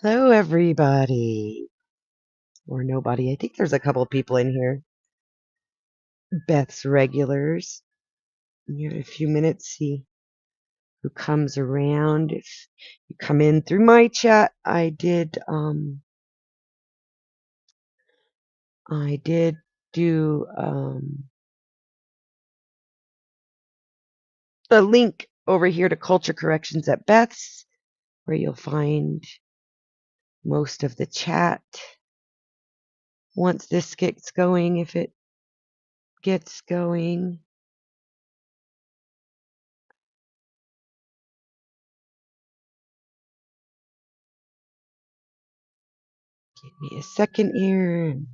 Hello, everybody. Or nobody. I think there's a couple of people in here. Beth's regulars. Give it a few minutes, see who comes around. If you come in through my chat, I did do the link over here to Culture Corrections at Beth's, where you'll find most of the chat once this gets going, if it gets going. Give me a second here and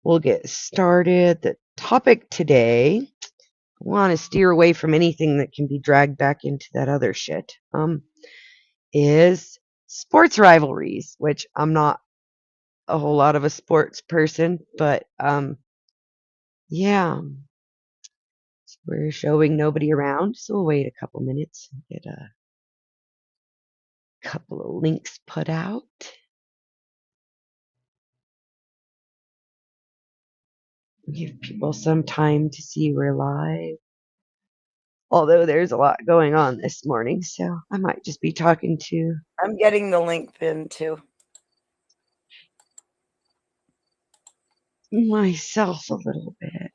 we'll get started. The topic today, I want to steer away from anything that can be dragged back into that other shit, is sports rivalries, which I'm not a whole lot of a sports person, but yeah, we're showing nobody around, so we'll wait a couple minutes and get a couple of links put out. Give people some time to see we're live. Although there's a lot going on this morning, so I might just be talking to I'm getting the link pinned too. myself a little bit.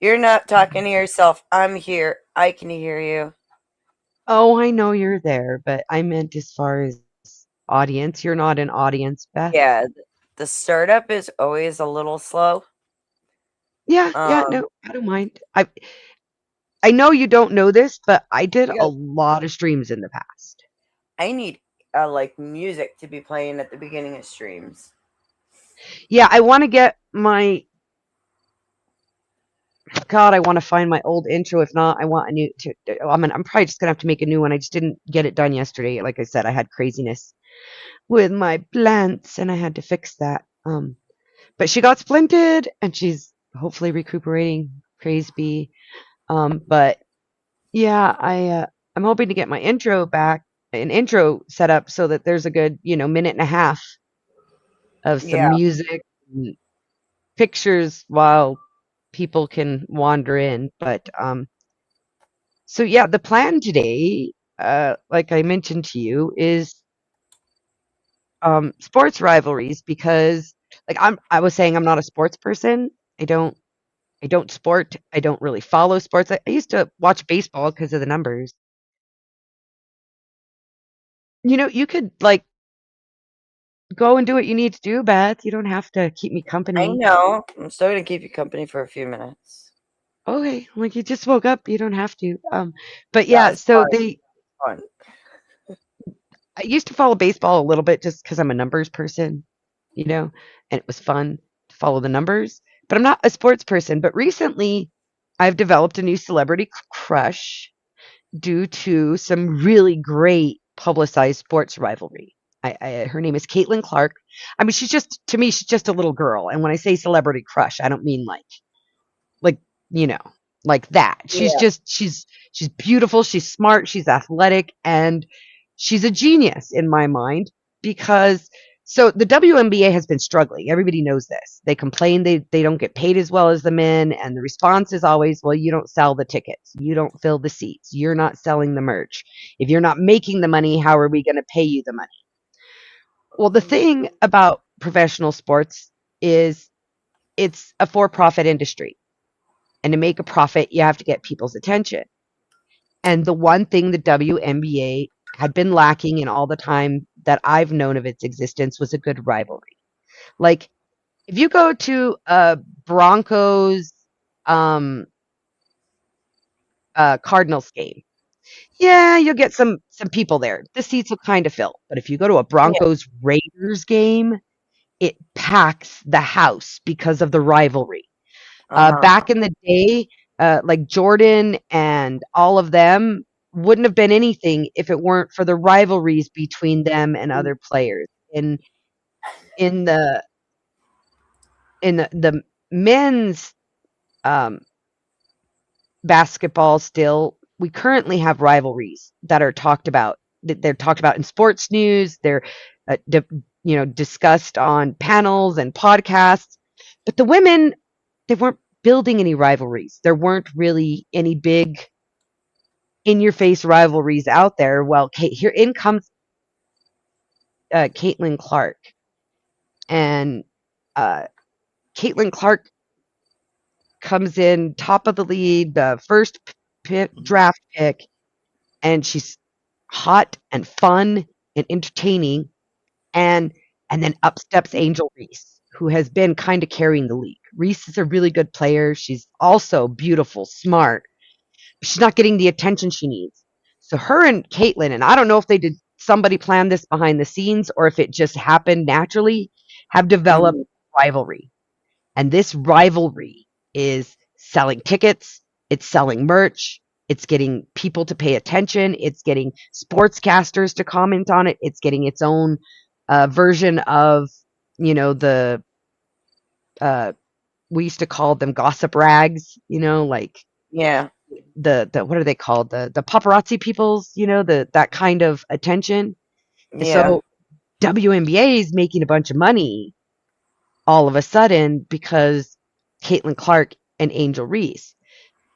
You're not talking to yourself. I'm here. I can hear you. Oh, I know you're there, but I meant as far as audience. You're not an audience, Beth. Yeah, the startup is always a little slow. Yeah, Um, no, I don't mind. I know you don't know this, but I did a because lot of streams in the past. I need like music to be playing at the beginning of streams. Yeah, I want to get my God, I want to find my old intro. If not, I want a new. I'm probably just gonna have to make a new one. I just didn't get it done yesterday. Like I said, I had craziness with my plants, and I had to fix that. But she got splinted, and she's hopefully recuperating. Praise be. But yeah, I'm hoping to get my an intro set up so that there's a good minute and a half of some Yeah, music and pictures while people can wander in. But so yeah, the plan today, like I mentioned to you, is sports rivalries because I was saying I'm not a sports person. I don't I don't sport. I don't really follow sports. I used to watch baseball because of the numbers. You could like go and do what you need to do, Beth. You don't have to keep me I company. know. I'm still gonna keep you company for a few minutes. Okay, like you just woke up, you don't have to. But yeah, That's so they fun. I used to follow baseball a little bit just because I'm a numbers person, and it was fun to follow the numbers. But I'm not a sports person. But recently, I've developed a new celebrity crush due to some really great publicized sports rivalry. Her name is Caitlin Clark. I mean, to me, she's just a little girl. And when I say celebrity crush, I don't mean like you know like that. Yeah, She's beautiful, she's smart, she's athletic, and she's a genius in my mind because so the WNBA has been struggling. Everybody knows this. They complain they don't get paid as well as the men, and the response is always, well, you don't sell the tickets, you don't fill the seats, you're not selling the merch. If you're not making the money, how are we going to pay you the money? Well, the thing about professional sports is it's a for-profit industry. And to make a profit, you have to get people's attention. And the one thing the WNBA had been lacking in all the time that I've known of its existence was a good rivalry. Like if you go to a Broncos um Cardinals game, yeah, you'll get some people there. The seats will kind of fill. But if you go to a yeah. Broncos Raiders game, it packs the house because of the rivalry. Uh-huh. Back in the day, like Jordan and all of them wouldn't have been anything if it weren't for the rivalries between them and other players. In the in the men's um, basketball, still we currently have rivalries that are talked about they're talked about in sports news. They're discussed on panels and podcasts. But the women, they weren't building any rivalries. There weren't really any big in your face rivalries out there. Well, here in comes Caitlin Clark, and uh, Caitlin Clark comes in top of the lead, the first draft pick, and she's hot and fun and entertaining, and then up steps Angel Reese, who has been kind of carrying the league. Reese is a really good player. She's also beautiful, smart. But she's not getting the attention she needs. So her and Caitlin, and I don't know if they did somebody planned this behind the scenes or if it just happened naturally, have developed rivalry. And this rivalry is selling tickets, it's selling merch, it's getting people to pay attention, it's getting sportscasters to comment on it, it's getting its own version of, the we used to call them gossip rags, like Yeah. the what are they called? The paparazzi peoples, that kind of attention. And Yeah. so WNBA is making a bunch of money all of a sudden because Caitlin Clark and Angel Reese.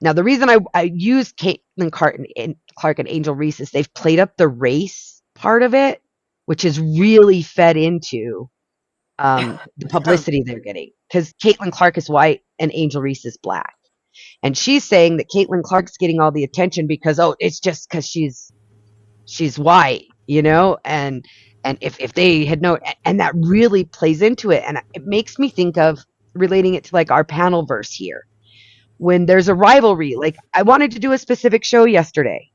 Now, the reason I use Caitlin Clark and Angel Reese is they've played up the race part of it, which is really fed into the publicity they're getting. Because Caitlin Clark is white and Angel Reese is black. And she's saying that Caitlin Clark's getting all the attention because, it's just because she's white, and if they had known, and that really plays into it. And it makes me think of relating it to like our panel verse here. When there's a rivalry, like I wanted to do a specific show yesterday.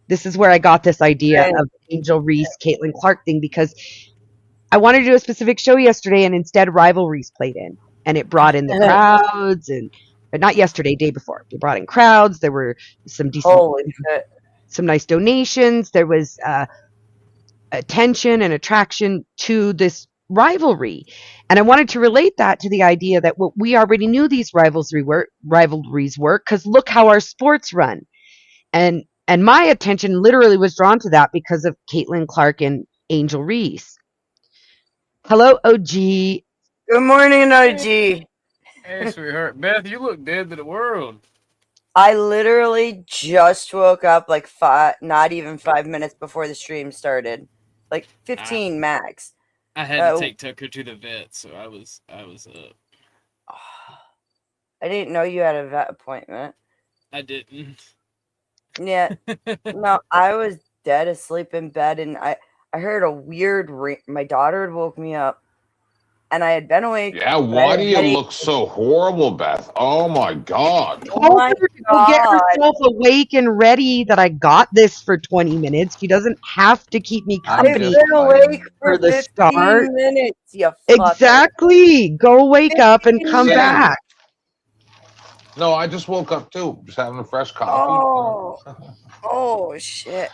This is where I got this idea of Angel Reese, Caitlin Clark thing, because I wanted to do a specific show yesterday and instead rivalries played in and it brought in the crowds but not yesterday, day before. They brought in crowds. There were some decent, some nice donations. There was attention and attraction to this rivalry. And I wanted to relate that to the idea that we already knew these rivalries work because look how our sports run. And my attention literally was drawn to that because of Caitlin Clark and Angel Reese. Hello, OG. Good morning, OG. Hey, sweetheart. Beth, you look dead to the world. I literally just woke up like not even 5 minutes before the stream started. Like 15 max. I had to take Tucker to the vet, so I was up. I didn't know you had a vet appointment. I didn't. Yeah. No, I was dead asleep in bed and I heard a weird ring. My daughter had woke me up and I had been awake. Yeah, why do you look so horrible, Beth? Oh my God. Oh my God. Get herself awake and ready that I got this for 20 minutes. She doesn't have to keep me I've company been awake for the 15 start. minutes, you Exactly. Go wake up and come back. No, I just woke up too. Just having a fresh coffee. Oh shit.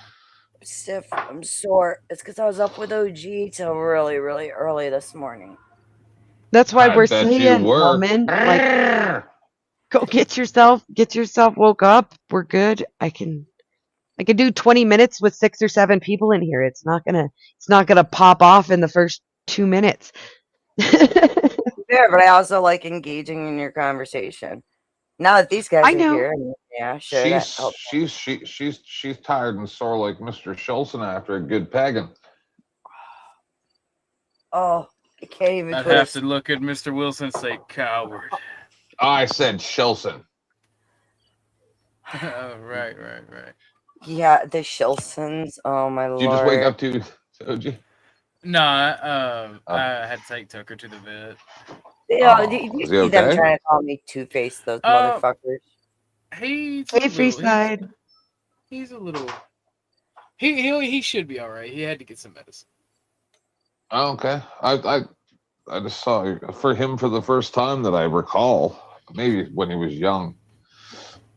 I'm stiff. I'm sore. It's because I was up with OG till really, really early this morning. That's why we're saying, woman, like, go get yourself woke up. We're good. I can do 20 minutes with 6 or 7 people in here. It's not gonna pop off in the first 2 minutes. Yeah, but I also like engaging in your conversation. Now that these guys are here, yeah, sure. She's tired and sore like Mr. Schulson after a good pegging. Oh, I can't even. I'd have to look at Mr. Wilson and say coward. I said Schulson. Oh, right. Yeah, the Schulsons. Oh my lord. Did you just wake up to OG? No, I had to take Tucker to the vet. Yeah, do you see them trying to call me Two-Face, those motherfuckers? He's Freeside. He's a little. He should be all right. He had to get some medicine. Oh, okay. I just saw for him for the first time that I recall, maybe when he was young.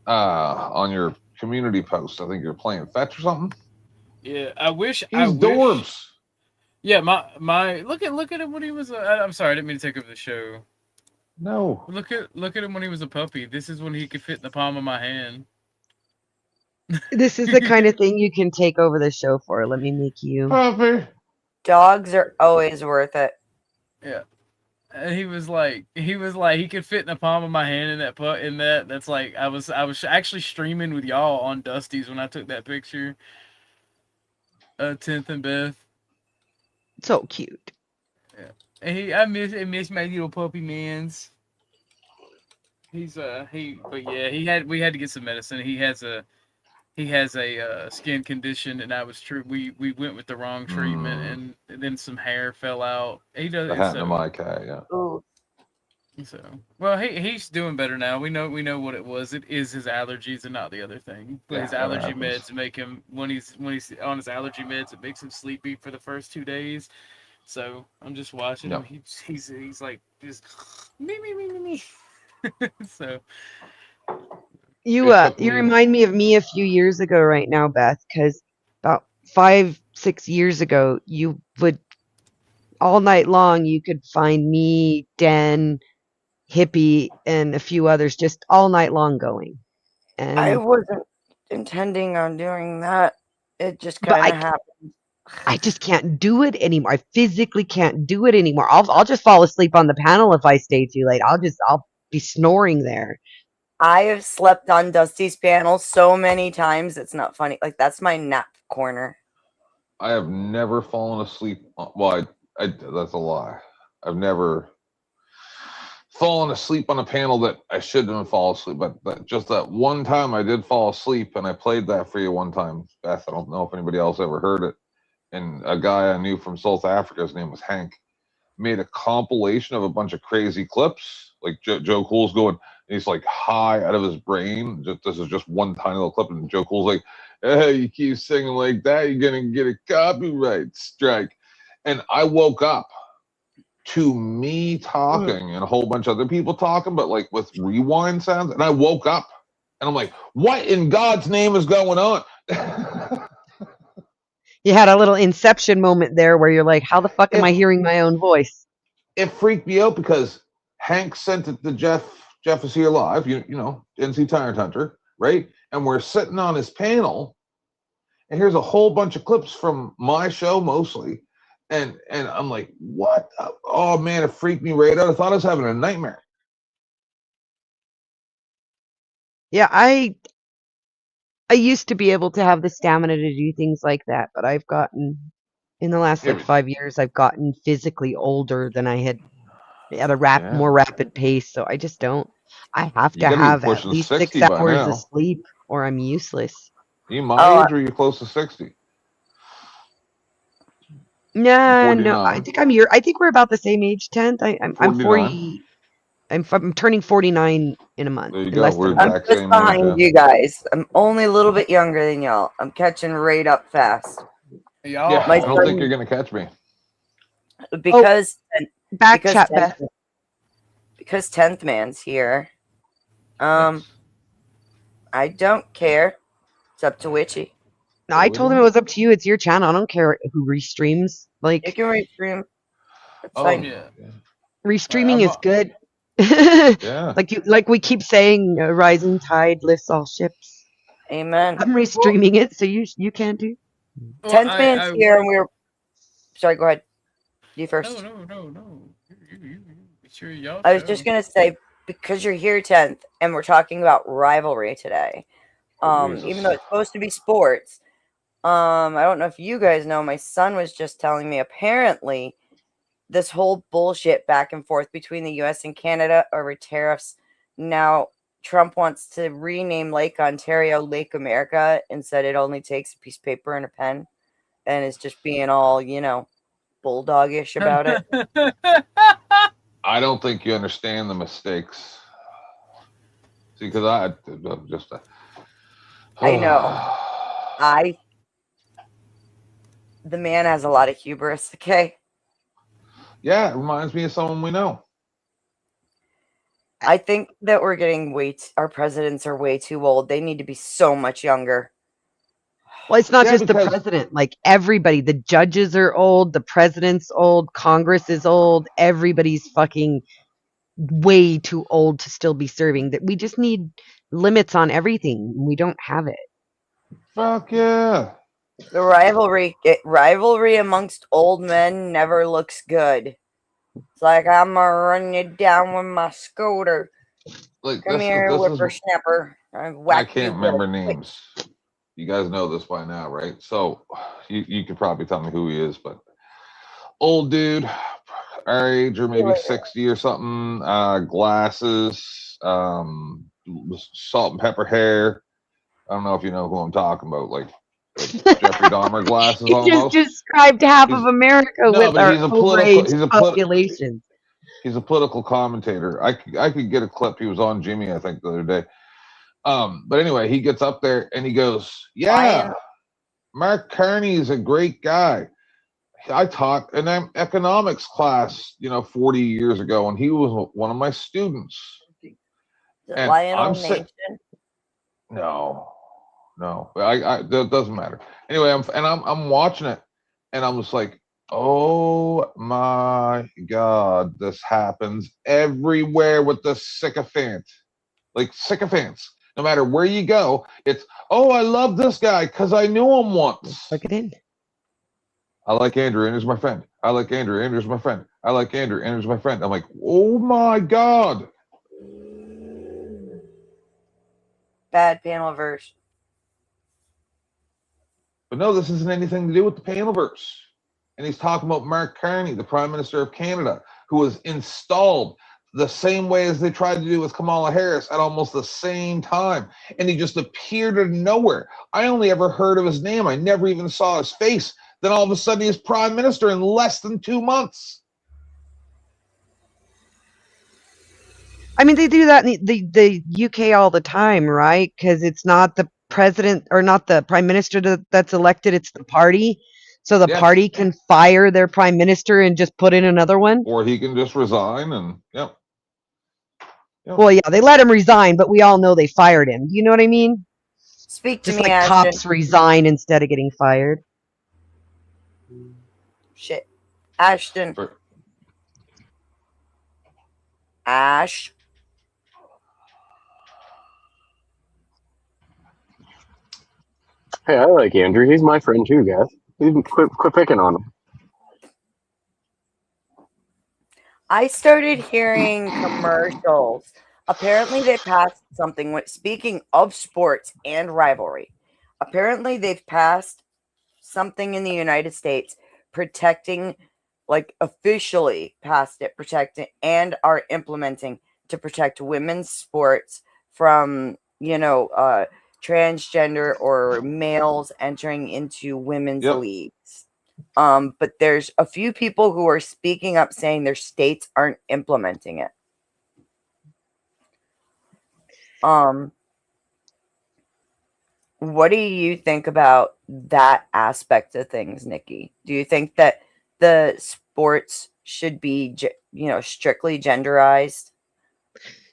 On your community post, I think you're playing fetch or something. Yeah, I wish. Dorbs. Yeah, my look at him when he was. I'm sorry, I didn't mean to take over the show. No. Look at him when he was a puppy. This is when he could fit in the palm of my hand. This is the kind of thing you can take over the show for. Let me make you. Puppy. Dogs are always worth it. Yeah. And he was like, he could fit in the palm of my hand in that. That's like, I was actually streaming with y'all on Dusty's when I took that picture. 10th and Beth. So cute. Yeah. And I miss my little puppy mans. We had to get some medicine. He has a skin condition, and we went with the wrong treatment, and then some hair fell out. He does The hat in my cat, yeah. Ooh. So, well, he's doing better now. We know what it was. It is his allergies and not the other thing. But Yeah, his that allergy happens. meds make him when he's on his allergy meds, it makes him sleepy for the first 2 days. So I'm just watching him. He's like just me. So You remind me of me a few years ago right now, Beth, because about 5-6 years ago, you would all night long you could find me, Den, Hippie, and a few others just all night long going. I And wasn't intending on doing that. It just but kind of happened. I just can't do it anymore. I physically can't do it anymore. I'll just fall asleep on the panel if I stay too late. I'll be snoring there. I have slept on Dusty's panel so many times. It's not funny. Like, that's my nap corner. I have never fallen asleep. Well, that's a lie. I've never fallen asleep on a panel that I shouldn't fall asleep. But just that one time I did fall asleep, and I played that for you one time, Beth. I don't know if anybody else ever heard it. And a guy I knew from South Africa, his name was Hank, made a compilation of a bunch of crazy clips. Like Joe Cool's going, and he's like high out of his brain. This is just one tiny little clip, and Joe Cool's like, "Hey, you keep singing like that, you're gonna get a copyright strike." And I woke up to me talking and a whole bunch of other people talking, but like with rewind sounds. And I woke up, and I'm like, "What in God's name is going on?" You had a little inception moment there where you're like, how the fuck am I hearing my own voice? It freaked me out because Hank sent it to Jeff. Jeff is here live, you know, NC Tyrant Hunter, right? And we're sitting on his panel, and here's a whole bunch of clips from my show mostly. And I'm like, what? Oh man, it freaked me right out. I thought I was having a nightmare. Yeah, I used to be able to have the stamina to do things like that, but I've gotten in the last like 5 years, I've gotten physically older than I had at a more rapid pace. So I just don't. I have to have at least 6 hours of sleep, or I'm useless. Are you my age, or are you close to 60? No, I think I think we're about the same age, 10th. I'm 40. I'm turning 49 in a month. There you go. We're I'm just behind you guys. I'm only a little bit younger than y'all. I'm catching right up fast. Yeah, I don't think you're gonna catch me. Because back chat, Beth. Because 10th man's here. I don't care. It's up to Witchy. No, I told him it was up to you. It's your channel. I don't care who restreams. Like, you can restream. That's fine. Yeah. Restreaming is good. Yeah. Like we keep saying, rising tide lifts all ships. Amen. I'm restreaming it, so you can do. 10th man's here, and we're. Sorry, go ahead. You first. No. Sure, y'all. I was just gonna say, because you're here 10th, and we're talking about rivalry today. Even though it's supposed to be sports. I don't know if you guys know. My son was just telling me apparently this whole bullshit back and forth between the U.S. and Canada over tariffs. Now Trump wants to rename Lake Ontario Lake America and said it only takes a piece of paper and a pen, and is just being all, bulldogish about it. I don't think you understand the mistakes. See, because I just. I know. The man has a lot of hubris, okay? Yeah, it reminds me of someone we know. I think that we're getting our presidents are way too old. They need to be so much younger. Well, it's not just the president. Like, everybody. The judges are old. The president's old. Congress is old. Everybody's fucking way too old to still be serving. That we just need limits on everything. We don't have it. Fuck yeah. The rivalry amongst old men never looks good. It's like I'm gonna run you down with my scooter. Like Come this here, is whippersnapper. I I whack you can't with a remember stick. names. You guys know this by now, right? So you could probably tell me who he is, but old dude, our age or maybe 60 or something, glasses, salt and pepper hair. I don't know if you know who I'm talking about, like Jeffrey Dahmer glasses You just almost. described half He's of America no, with but our overage population. he's a political commentator. I could get a clip. He was on Jimmy, I think, the other day. But anyway, he gets up there and he goes, "Yeah, Mark Carney is a great guy. I taught an economics class, 40 years ago, and he was one of my students." And Lionel I'm sick. Nation. No, I that doesn't matter. Anyway, I'm watching it, and I'm just like, oh my god, this happens everywhere with the sycophant, like sycophants. No matter where you go, it's I love this guy because I knew him once. Look at him. I like Andrew. Andrew's my friend. I like Andrew. Andrew's my friend. I like Andrew. Andrew's my friend. I'm like, oh my god. Bad panel verse. But no, this isn't anything to do with the panelverse. And he's talking about Mark Carney, the Prime Minister of Canada, who was installed the same way as they tried to do with Kamala Harris at almost the same time. And he just appeared out of nowhere. I only ever heard of his name. I never even saw his face. Then all of a sudden he's Prime Minister in less than 2 months. I mean, they do that in the UK all the time, right? Because it's not the president or not the prime minister that's elected, it's the party. So the party can fire their prime minister and just put in another one. Or he can just resign and, yep. Well, yeah, they let him resign, but we all know they fired him. Do you know what I mean? Speak to just me, like Ashton. Cops resign instead of getting fired. Shit. Ashton. Ash. Hey, I like Andrew. He's my friend too, guys. Quit picking on him. I started hearing commercials. Apparently, they passed something. Speaking of sports and rivalry, apparently they've passed something in the United States protecting, like officially passed it, protecting, and are implementing to protect women's sports from, transgender or males entering into women's leagues. But there's a few people who are speaking up saying their states aren't implementing it. What do you think about that aspect of things, Nikki? Do you think that the sports should be, strictly genderized?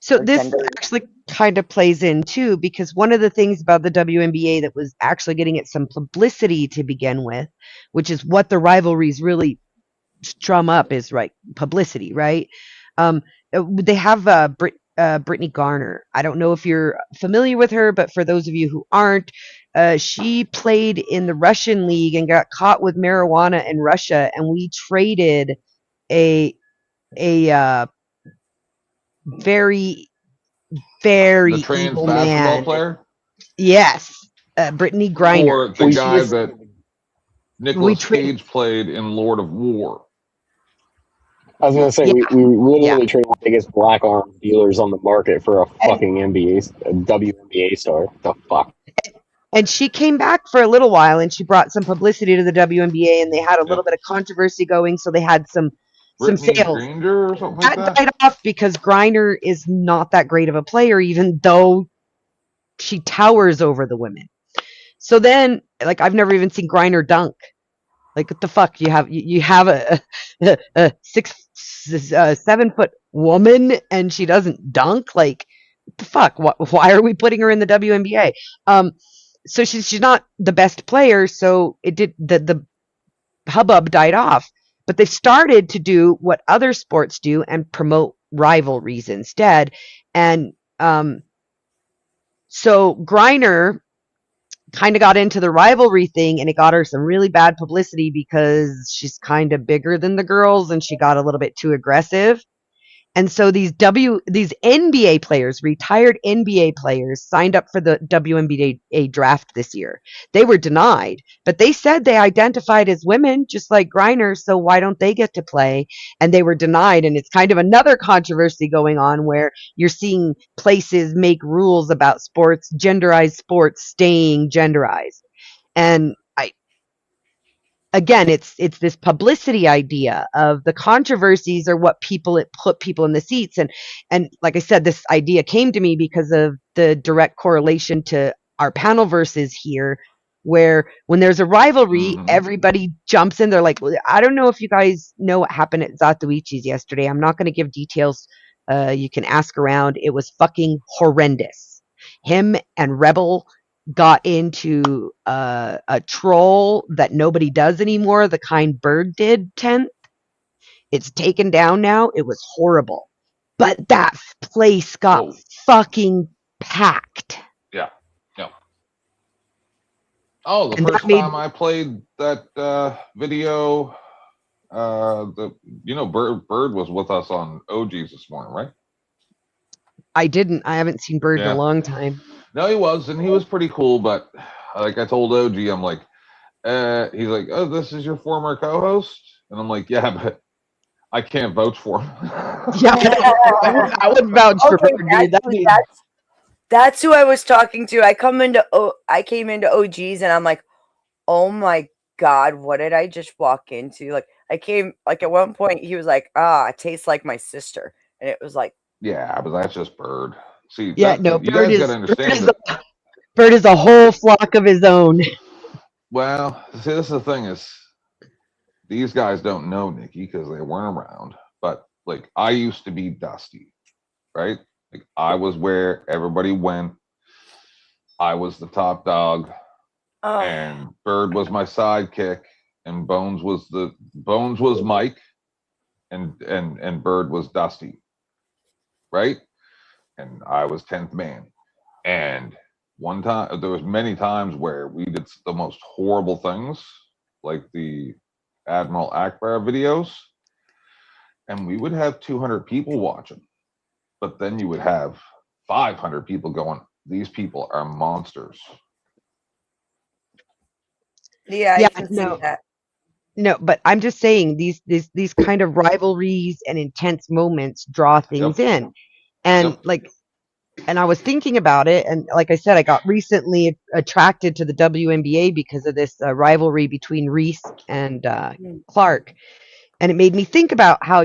So this actually kind of plays in too, because one of the things about the WNBA that was actually getting it some publicity to begin with, which is what the rivalries really drum up, is right publicity, right? They have Brittany Garner. I don't know if you're familiar with her, but for those of you who aren't, she played in the Russian league and got caught with marijuana in Russia, and we traded a very, very the trans evil basketball man. player. Yes, Brittany Griner. Or the guy that Nicolas Cage played in Lord of War. I was gonna say we literally traded the biggest black arm dealers on the market for a fucking WNBA star. The fuck. And she came back for a little while, and she brought some publicity to the WNBA, and they had a little bit of controversy going, so they had some sales. Granger or something like that died off because Griner is not that great of a player, even though she towers over the women. So then, like, I've never even seen Griner dunk. Like, what the fuck? You have a 7 foot woman and she doesn't dunk? Like, what the fuck? Why are we putting her in the WNBA? So she's not the best player. So the hubbub died off. But they started to do what other sports do and promote rivalries instead. And so Griner kind of got into the rivalry thing, and it got her some really bad publicity because she's kind of bigger than the girls and she got a little bit too aggressive. And so these NBA players, retired NBA players, signed up for the WNBA draft this year. They were denied, but they said they identified as women, just like Griner. So why don't they get to play? And they were denied. And it's kind of another controversy going on where you're seeing places make rules about sports, genderized sports, staying genderized. And again, it's this publicity idea of the controversies are what put people in the seats. And like I said, this idea came to me because of the direct correlation to our panel verses here, where when there's a rivalry, everybody jumps in. They're like, well, I don't know if you guys know what happened at Zatoichi's yesterday. I'm not going to give details. You can ask around. It was fucking horrendous. Him and Rebel got into a troll that nobody does anymore, the kind Bird did, 10th. It's taken down now. It was horrible. But that place got fucking packed. Yeah. Oh, the And first time I played that video, Bird was with us on OGs this morning, right? I haven't seen Bird in a long time. No, he was, and he was pretty cool, but like I told OG, I'm like, he's like, oh, this is your former co-host? And I'm like, yeah, but I can't vouch for him. Yeah, I would vouch for Bird, dude. That's who I was talking to. I came into OGs and I'm like, oh my God, what did I just walk into? Like at one point he was like, it tastes like my sister. And it was like, yeah, but that's just Bird. See, yeah, you guys gotta understand Bird is a whole flock of his own. Well, see, this is the thing is, these guys don't know Nikki because they weren't around. But like, I used to be Dusty, right? Like, I was where everybody went. I was the top dog, and Bird was my sidekick, and Bones was Mike, and Bird was Dusty, right? And I was 10th man. And one time, there was many times where we did the most horrible things, like the Admiral Akbar videos, and we would have 200 people watching, but then you would have 500 people going, these people are monsters. Yeah, I can see that. No, but I'm just saying these kind of rivalries and intense moments draw things in. And and I was thinking about it, and like I said, I got recently attracted to the WNBA because of this rivalry between Reese and Clark. And it made me think about how,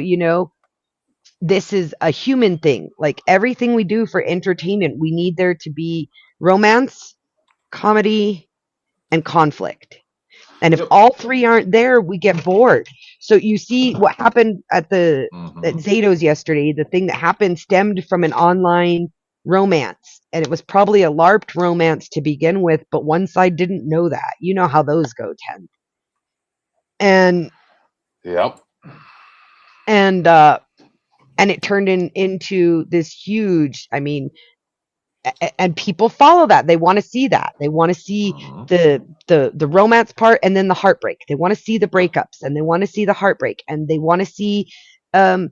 this is a human thing. Like everything we do for entertainment, we need there to be romance, comedy, and conflict. And if all three aren't there, we get bored. So you see what happened at Zato's yesterday. The thing that happened stemmed from an online romance. And it was probably a LARPed romance to begin with, but one side didn't know that. You know how those go, 10. And and it turned into this huge, and people follow that. They want to see that. They want to see the romance part and then the heartbreak. They want to see the breakups and they want to see the heartbreak and they want to see, they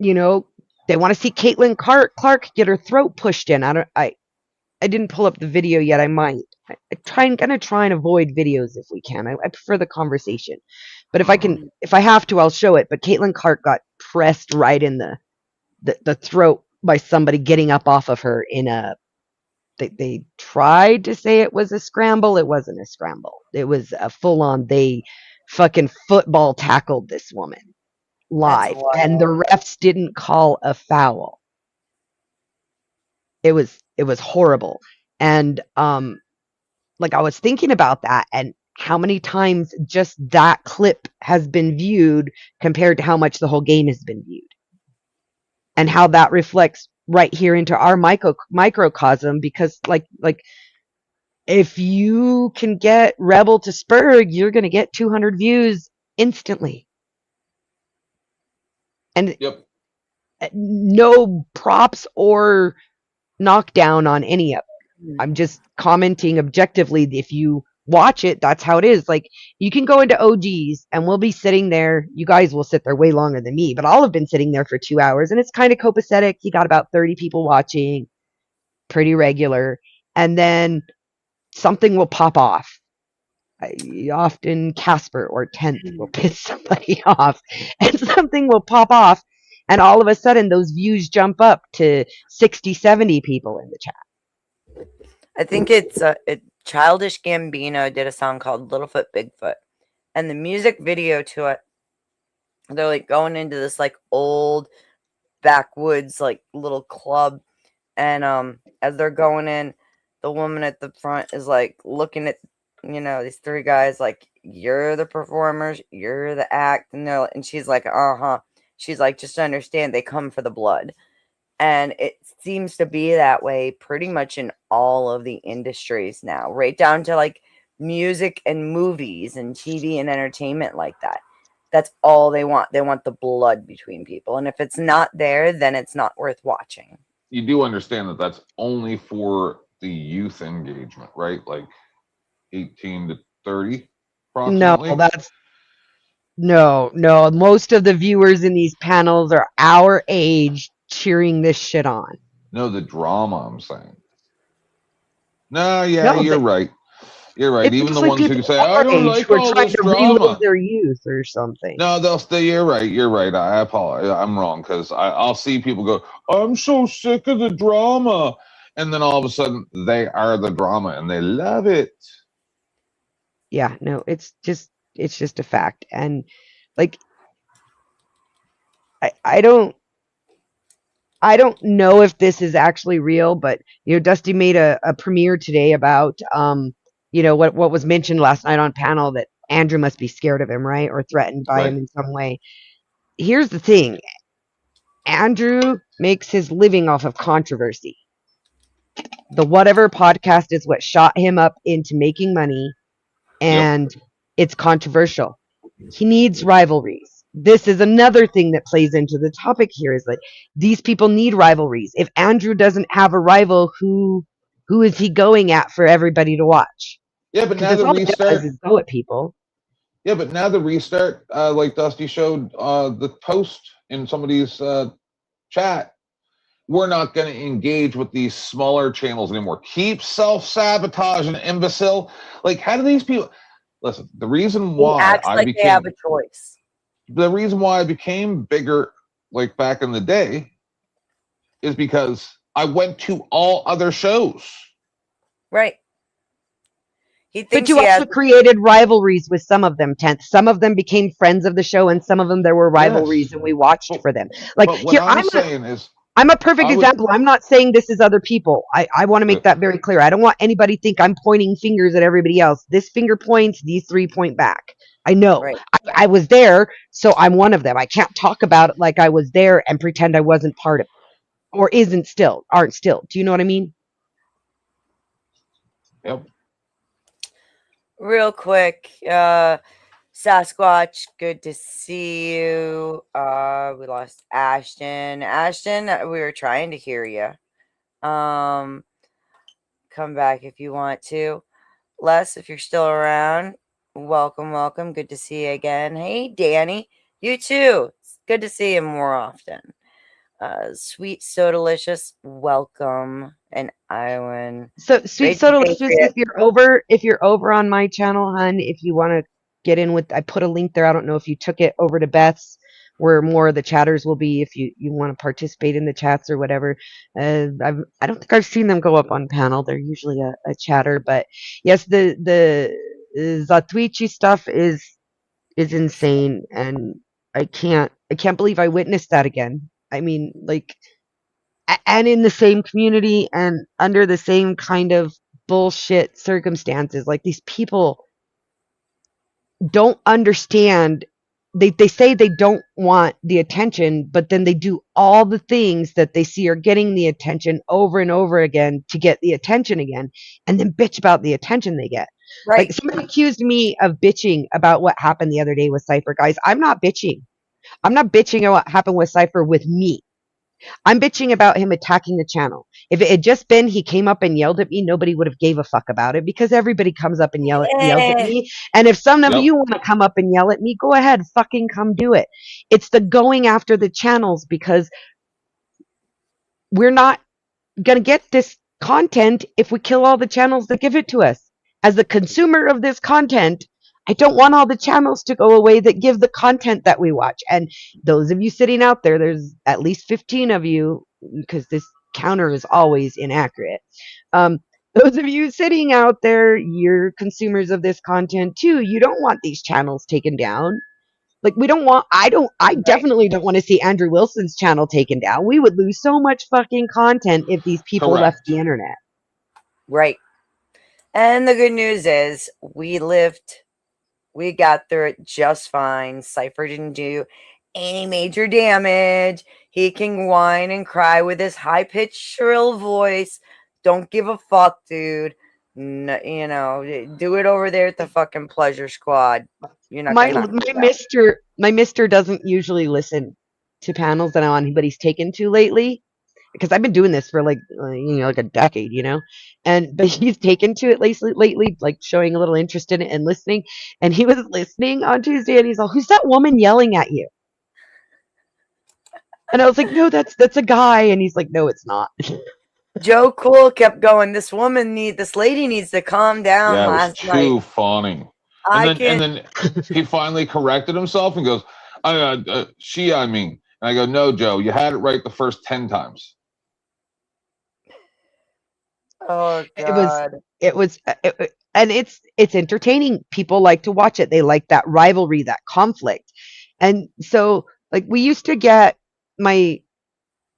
want to see Caitlin Clark get her throat pushed in. I didn't pull up the video yet. I might. I'm gonna try and avoid videos if we can. I prefer the conversation, but if I have to, I'll show it. But Caitlin Clark got pressed right in the throat by somebody getting up off of her in they tried to say it was a scramble. It wasn't a scramble. It was a full on, they fucking football tackled this woman live and the refs didn't call a foul. It was horrible. And I was thinking about that and how many times just that clip has been viewed compared to how much the whole game has been viewed. And how that reflects right here into our microcosm, because like if you can get Rebel to Spurg, you're going to get 200 views instantly. And no props or knockdown on any of it. I'm just commenting objectively. If you watch it, that's how it is. Like, you can go into OGs and we'll be sitting there. You guys will sit there way longer than me, but I'll have been sitting there for 2 hours and it's kind of copacetic. You got about 30 people watching, pretty regular. And then something will pop off. Often Casper or 10th will piss somebody off and something will pop off. And all of a sudden those views jump up to 60, 70 people in the chat. I think it's Childish Gambino did a song called Littlefoot Bigfoot, and the music video to it, they're like going into this like old backwoods like little club, and as they're going in, the woman at the front is like looking at these three guys like, you're the performers, you're the act, and she's like, she's like, just understand they come for the blood. And it seems to be that way pretty much in all of the industries now, right down to like music and movies and TV and entertainment like that. That's all they want. They want the blood between people. And if it's not there, then it's not worth watching. You do understand that that's only for the youth engagement, right? Like 18 to 30, approximately? No, most of the viewers in these panels are our age cheering this shit on. No, the drama, I'm saying. No, you're right. You're right. Even the ones who say, I don't like all this drama. Their youth or something. No, they'll stay. You're right. I apologize. I'm wrong, because I'll see people go, I'm so sick of the drama. And then all of a sudden, they are the drama, and they love it. Yeah, no, it's just a fact. And like, I don't know if this is actually real, but Dusty made a premiere today about what was mentioned last night on panel, that Andrew must be scared of him, right? Or threatened by him in some way. Here's the thing. Andrew makes his living off of controversy. The Whatever podcast is what shot him up into making money, and it's controversial. He needs rivalries. This is another thing that plays into the topic here, is that these people need rivalries. If Andrew doesn't have a rival, who is he going at for everybody to watch? Yeah, but now the restart is go at people. Yeah, but now the restart, like Dusty showed the post in somebody's chat, we're not going to engage with these smaller channels anymore. Keep self-sabotaging, imbecile. Like, how do these people... Listen, the reason why they have a choice. The reason why I became bigger, like back in the day, is because I went to all other shows. Right. But you also created rivalries with some of them, 10th. Some of them became friends of the show, and some of them there were rivalries, and we watched for them. Like, but what I'm saying is... I'm a perfect example. I'm not saying this is other people. I want to make that very clear. I don't want anybody to think I'm pointing fingers at everybody else. This finger points, these three point back. I know. Right. I was there, so I'm one of them. I can't talk about it like I was there and pretend I wasn't part of it. Or aren't still. Do you know what I mean? Yep. Real quick, Sasquatch, good to see you. We lost Ashton. Ashton, we were trying to hear you. Come back if you want to. Les, if you're still around, welcome. Good to see you again. Hey, Danny, you too. It's good to see you more often. Sweet So Delicious, welcome. And Iwan. So Sweet So Delicious, if you're over on my channel, hun, if you want to get in with, I put a link there. I don't know if you took it over to Beth's, where more of the chatters will be, if you want to participate in the chats or whatever. I don't think I've seen them go up on panel. They're usually a chatter, but yes, the Zatuichi stuff is insane, and I can't believe I witnessed that again. I mean, like, and in the same community and under the same kind of bullshit circumstances. Like, these people don't understand. They say they don't want the attention, but then they do all the things that they see are getting the attention over and over again to get the attention again, and then bitch about the attention they get. Right. Like, somebody accused me of bitching about what happened the other day with Cypher. Guys, I'm not bitching. I'm not bitching about what happened with Cypher with me. I'm bitching about him attacking the channel. If it had just been he came up and yelled at me, nobody would have gave a fuck about it because everybody comes up and yells at me. And if some of Yep. you want to come up and yell at me, go ahead, fucking come do it. It's the going after the channels because we're not going to get this content if we kill all the channels that give it to us. As the consumer of this content, I don't want all the channels to go away that give the content that we watch. And those of you sitting out there, there's at least 15 of you, because this counter is always inaccurate. Those of you sitting out there, you're consumers of this content too. You don't want these channels taken down. Like I definitely don't want to see Andrew Wilson's channel taken down. We would lose so much fucking content if these people left the internet. Right. And the good news is we got through it just fine. Cypher didn't do any major damage. He can whine and cry with his high-pitched shrill voice. Don't give a fuck, dude. No, do it over there at the fucking Pleasure Squad. You're not my mister doesn't usually listen to panels that I'm on, but he's taken to lately because I've been doing this for like a decade, but he's taken to it lately, like showing a little interest in it and listening. And he was listening on Tuesday, and he's all, "Who's that woman yelling at you?" And I was like, "No, that's a guy." And he's like, "No, it's not." Joe Cool kept going, this lady needs to calm down. Yeah, it was last night. too funny. And then he finally corrected himself and goes, she, I mean. And I go, no, Joe, you had it right the first 10 times. Oh, God. And it's entertaining. People like to watch it. They like that rivalry, that conflict. And so, like, we used to get my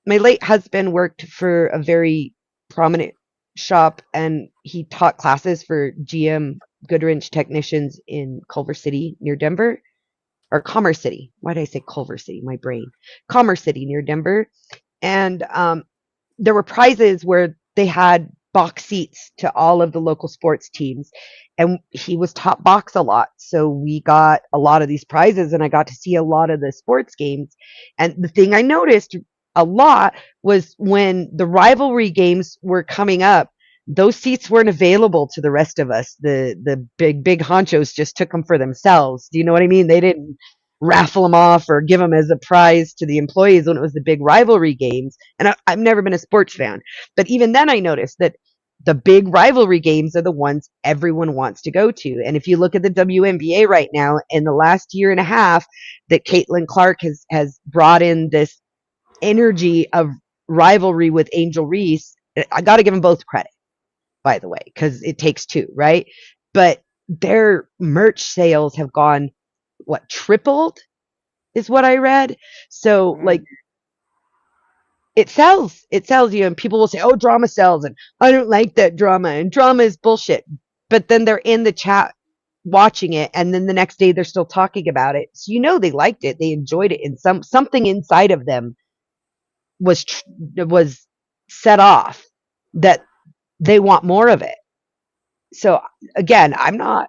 late husband worked for a very prominent shop, and he taught classes for GM Goodwrench technicians in Culver City near Denver, or Commerce City. Why did I say Culver City? My brain. Commerce City near Denver. And there were prizes where they had box seats to all of the local sports teams. And he was top box a lot. So we got a lot of these prizes, and I got to see a lot of the sports games. And the thing I noticed a lot was when the rivalry games were coming up, those seats weren't available to the rest of us. The big honchos just took them for themselves. Do you know what I mean? They didn't raffle them off or give them as a prize to the employees when it was the big rivalry games. And I've never been a sports fan, but even then I noticed that the big rivalry games are the ones everyone wants to go to. And if you look at the WNBA right now, in the last year and a half, that Caitlin Clark has brought in this energy of rivalry with Angel Reese. I got to give them both credit, by the way, because it takes two, right? But their merch sales have gone, tripled is what I read. So like it sells, and people will say, oh, drama sells, and I don't like that drama, and drama is bullshit. But then they're in the chat watching it, and then the next day they're still talking about it. So they liked it, they enjoyed it, and something inside of them was set off that they want more of it. So again, I'm not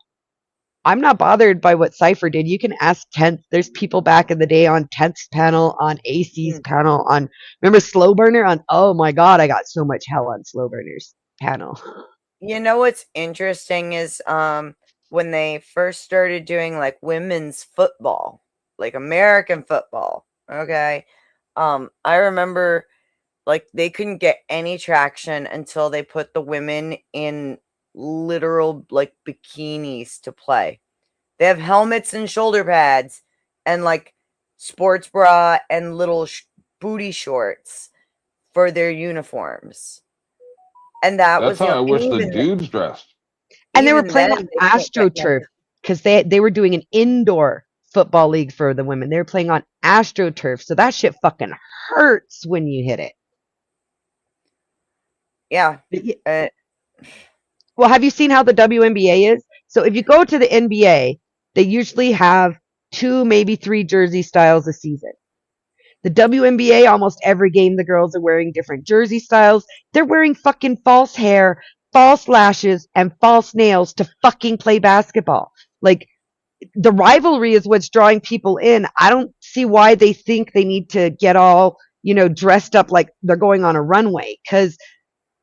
bothered by what Cypher did. You can ask 10th. There's people back in the day on 10th's panel, on AC's panel, remember Slow Burner on, oh my God, I got so much hell on Slow Burner's panel. You know what's interesting is when they first started doing like women's football, like American football, okay? I remember like they couldn't get any traction until they put the women in literal like bikinis to play. They have helmets and shoulder pads and like sports bra and little booty shorts for their uniforms. And that's how I wish the dudes dressed. And they were playing on AstroTurf because they were doing an indoor football league for the women. They were playing on AstroTurf, so that shit fucking hurts when you hit it. Yeah. Well, have you seen how the WNBA is? So if you go to the NBA, they usually have 2, maybe 3 jersey styles a season. The WNBA, almost every game, the girls are wearing different jersey styles. They're wearing fucking false hair, false lashes, and false nails to fucking play basketball. Like, the rivalry is what's drawing people in. I don't see why they think they need to get all, dressed up like they're going on a runway. Because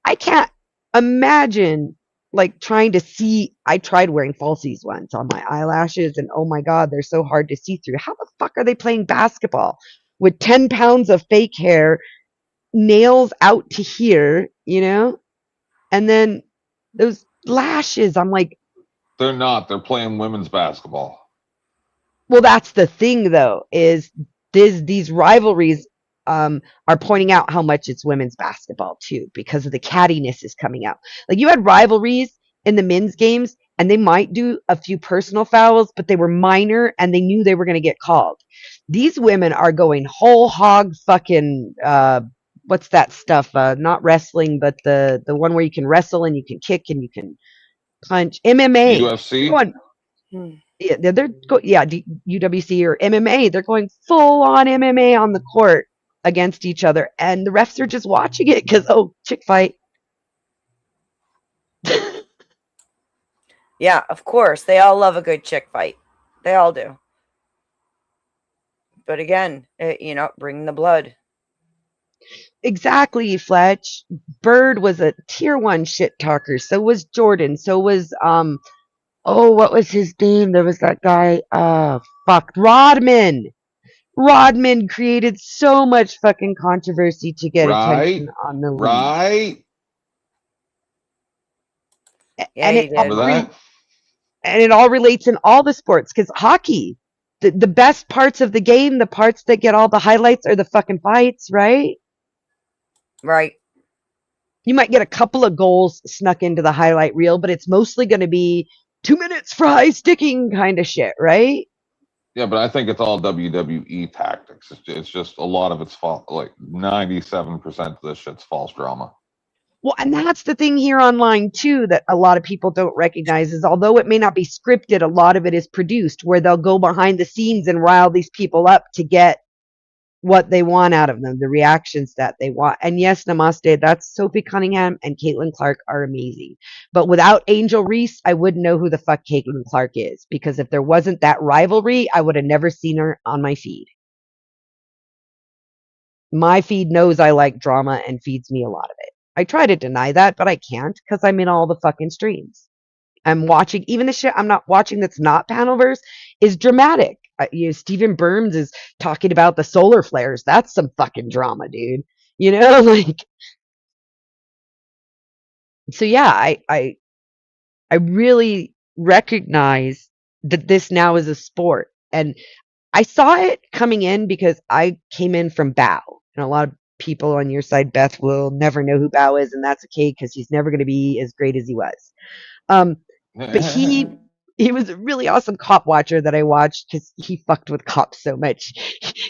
I can't imagine like trying to see. I tried wearing falsies once on my eyelashes, and oh my god, they're so hard to see through. How the fuck are they playing basketball with 10 pounds of fake hair, nails out to here, and then those lashes? I'm like, They're not. They're playing women's basketball. well, that's the thing, though, is these rivalries are pointing out how much it's women's basketball too, because of the cattiness is coming out. Like you had rivalries in the men's games, and they might do a few personal fouls, but they were minor, and they knew they were going to get called. These women are going whole hog fucking. What's that stuff? Not wrestling, but the one where you can wrestle and you can kick and you can punch. MMA. UFC. Going, yeah, UWC or MMA. They're going full on MMA on the court against each other, and the refs are just watching it because chick fight. Yeah, of course. They all love a good chick fight. They all do. But again, bring the blood. Exactly, Fletch. Bird was a tier 1 shit talker. So was Jordan. So was what was his name? There was that guy. Rodman. Rodman created so much fucking controversy to get attention on the league. Right. Yeah, he did. And it all relates in all the sports, because hockey, the best parts of the game, the parts that get all the highlights are the fucking fights, right? Right. You might get a couple of goals snuck into the highlight reel, but it's mostly going to be 2 minutes for high sticking kind of shit, right? Yeah, but I think it's all WWE tactics. It's just a lot of it's false. Like 97% of this shit's false drama. Well, and that's the thing here online too that a lot of people don't recognize is, although it may not be scripted, a lot of it is produced, where they'll go behind the scenes and rile these people up to get what they want out of them, the reactions that they want. And yes, namaste, that's Sophie Cunningham and Caitlin Clark are amazing. But without Angel Reese, I wouldn't know who the fuck Caitlin Clark is, because if there wasn't that rivalry, I would have never seen her on my feed. My feed knows I like drama and feeds me a lot of it. I try to deny that, but I can't, because I'm in all the fucking streams. I'm watching, even the shit I'm not watching that's not Panelverse is dramatic. Stephen Burns is talking about the solar flares. That's some fucking drama, dude. Like, so yeah, I really recognize that this now is a sport. And I saw it coming in because I came in from Bao. And a lot of people on your side, Beth, will never know who Bao is, and that's okay, because he's never going to be as great as he was. But he was a really awesome cop watcher that I watched, because he fucked with cops so much.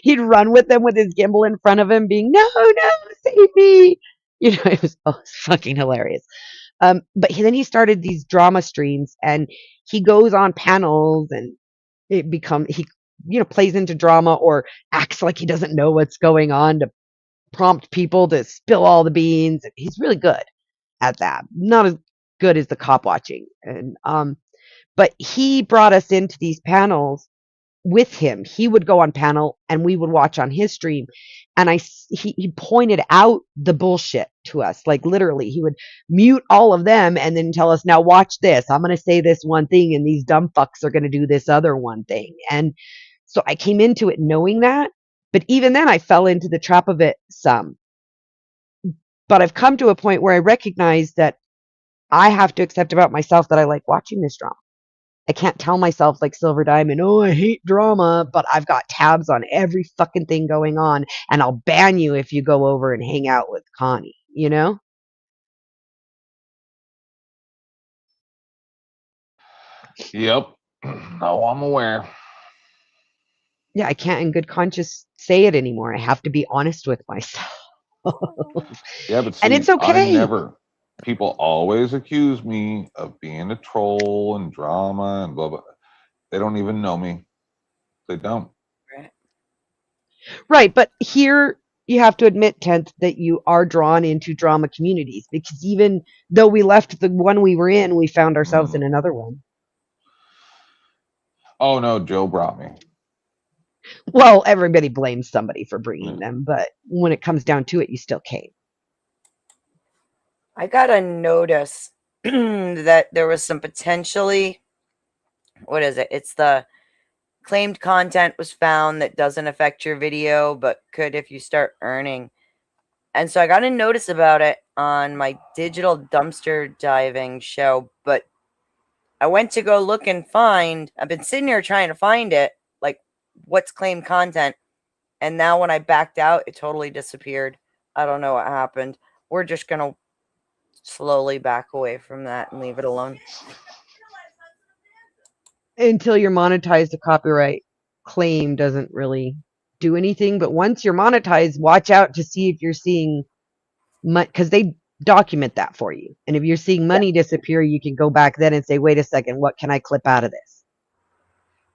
He'd run with them with his gimbal in front of him, being, no, save me. It was fucking hilarious. But then he started these drama streams, and he goes on panels, and he plays into drama or acts like he doesn't know what's going on to prompt people to spill all the beans. He's really good at that. Not as good as the cop watching. And but he brought us into these panels with him. He would go on panel and we would watch on his stream, and he pointed out the bullshit to us. Like, literally, he would mute all of them and then tell us, now watch this, I'm going to say this one thing and these dumb fucks are going to do this other one thing. And so I came into it knowing that, but even then I fell into the trap of it some. But I've come to a point where I recognize that I have to accept about myself that I like watching this drama. I can't tell myself, like Silver Diamond, I hate drama, but I've got tabs on every fucking thing going on, and I'll ban you if you go over and hang out with Connie, Yep. Oh, I'm aware. Yeah, I can't in good conscience say it anymore. I have to be honest with myself. Yeah, but see, and it's okay. People always accuse me of being a troll and drama and blah, blah. They don't even know me. They don't. Right, but here you have to admit, Tenth, that you are drawn into drama communities, because even though we left the one we were in, we found ourselves in another one. Oh, no, Joe brought me. Well, everybody blames somebody for bringing them, but when it comes down to it, you still came. I got a notice that there was some potentially, what is it? It's the claimed content was found that doesn't affect your video, but could if you start earning. And so I got a notice about it on my digital dumpster diving show, but I went to go look and find, I've been sitting here trying to find it, like what's claimed content. And now when I backed out, it totally disappeared. I don't know what happened. We're just going to slowly back away from that and leave it alone. Until you're monetized, the copyright claim doesn't really do anything. But once you're monetized, watch out to see if you're seeing money, because they document that for you. And if you're seeing money disappear, you can go back then and say, wait a second, what can I clip out of this?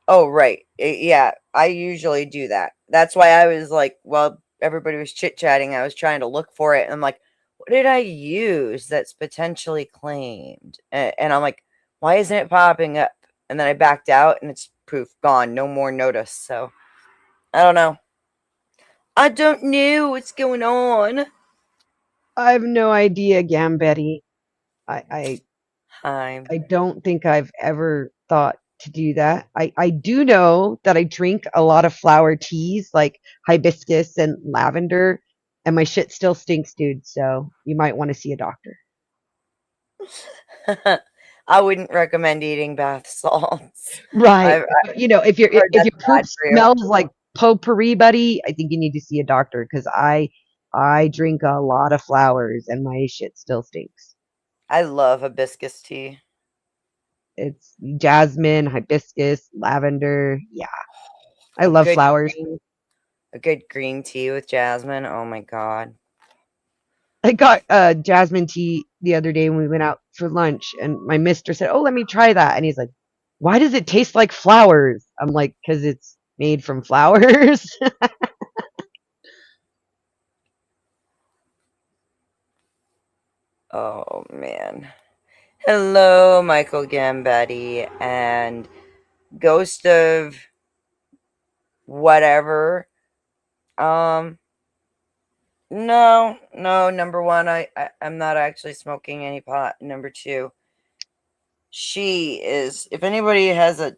Oh, right. Yeah, I usually do that. That's why I was like, well, everybody was chit-chatting. I was trying to look for it. And I'm like, what did I use that's potentially claimed? And I'm like, why isn't it popping up? And then I backed out and it's poof, gone. No more notice. So I don't know. I don't know what's going on. I have no idea, Gambetti. I Hi. don't think I've ever thought to do that. I do know that I drink a lot of flower teas like hibiscus and lavender, and my shit still stinks, dude. So you might want to see a doctor. I wouldn't recommend eating bath salts. Right. You know, if your heard if your that's bad poop for you. smells like potpourri, buddy, I think you need to see a doctor because I drink a lot of flowers and my shit still stinks. I love hibiscus tea. It's jasmine, hibiscus, lavender. Yeah. I love Good flowers. A good green tea with jasmine. Oh my god. I got jasmine tea the other day when we went out for lunch, and my mister said, "Oh, let me try that." And he's like, "Why does it taste like flowers?" I'm like, "Because it's made from flowers." Oh man. Hello, Michael Gambetti and Ghost of whatever. No, number one, I'm not actually smoking any pot. Number two, she is, if anybody has a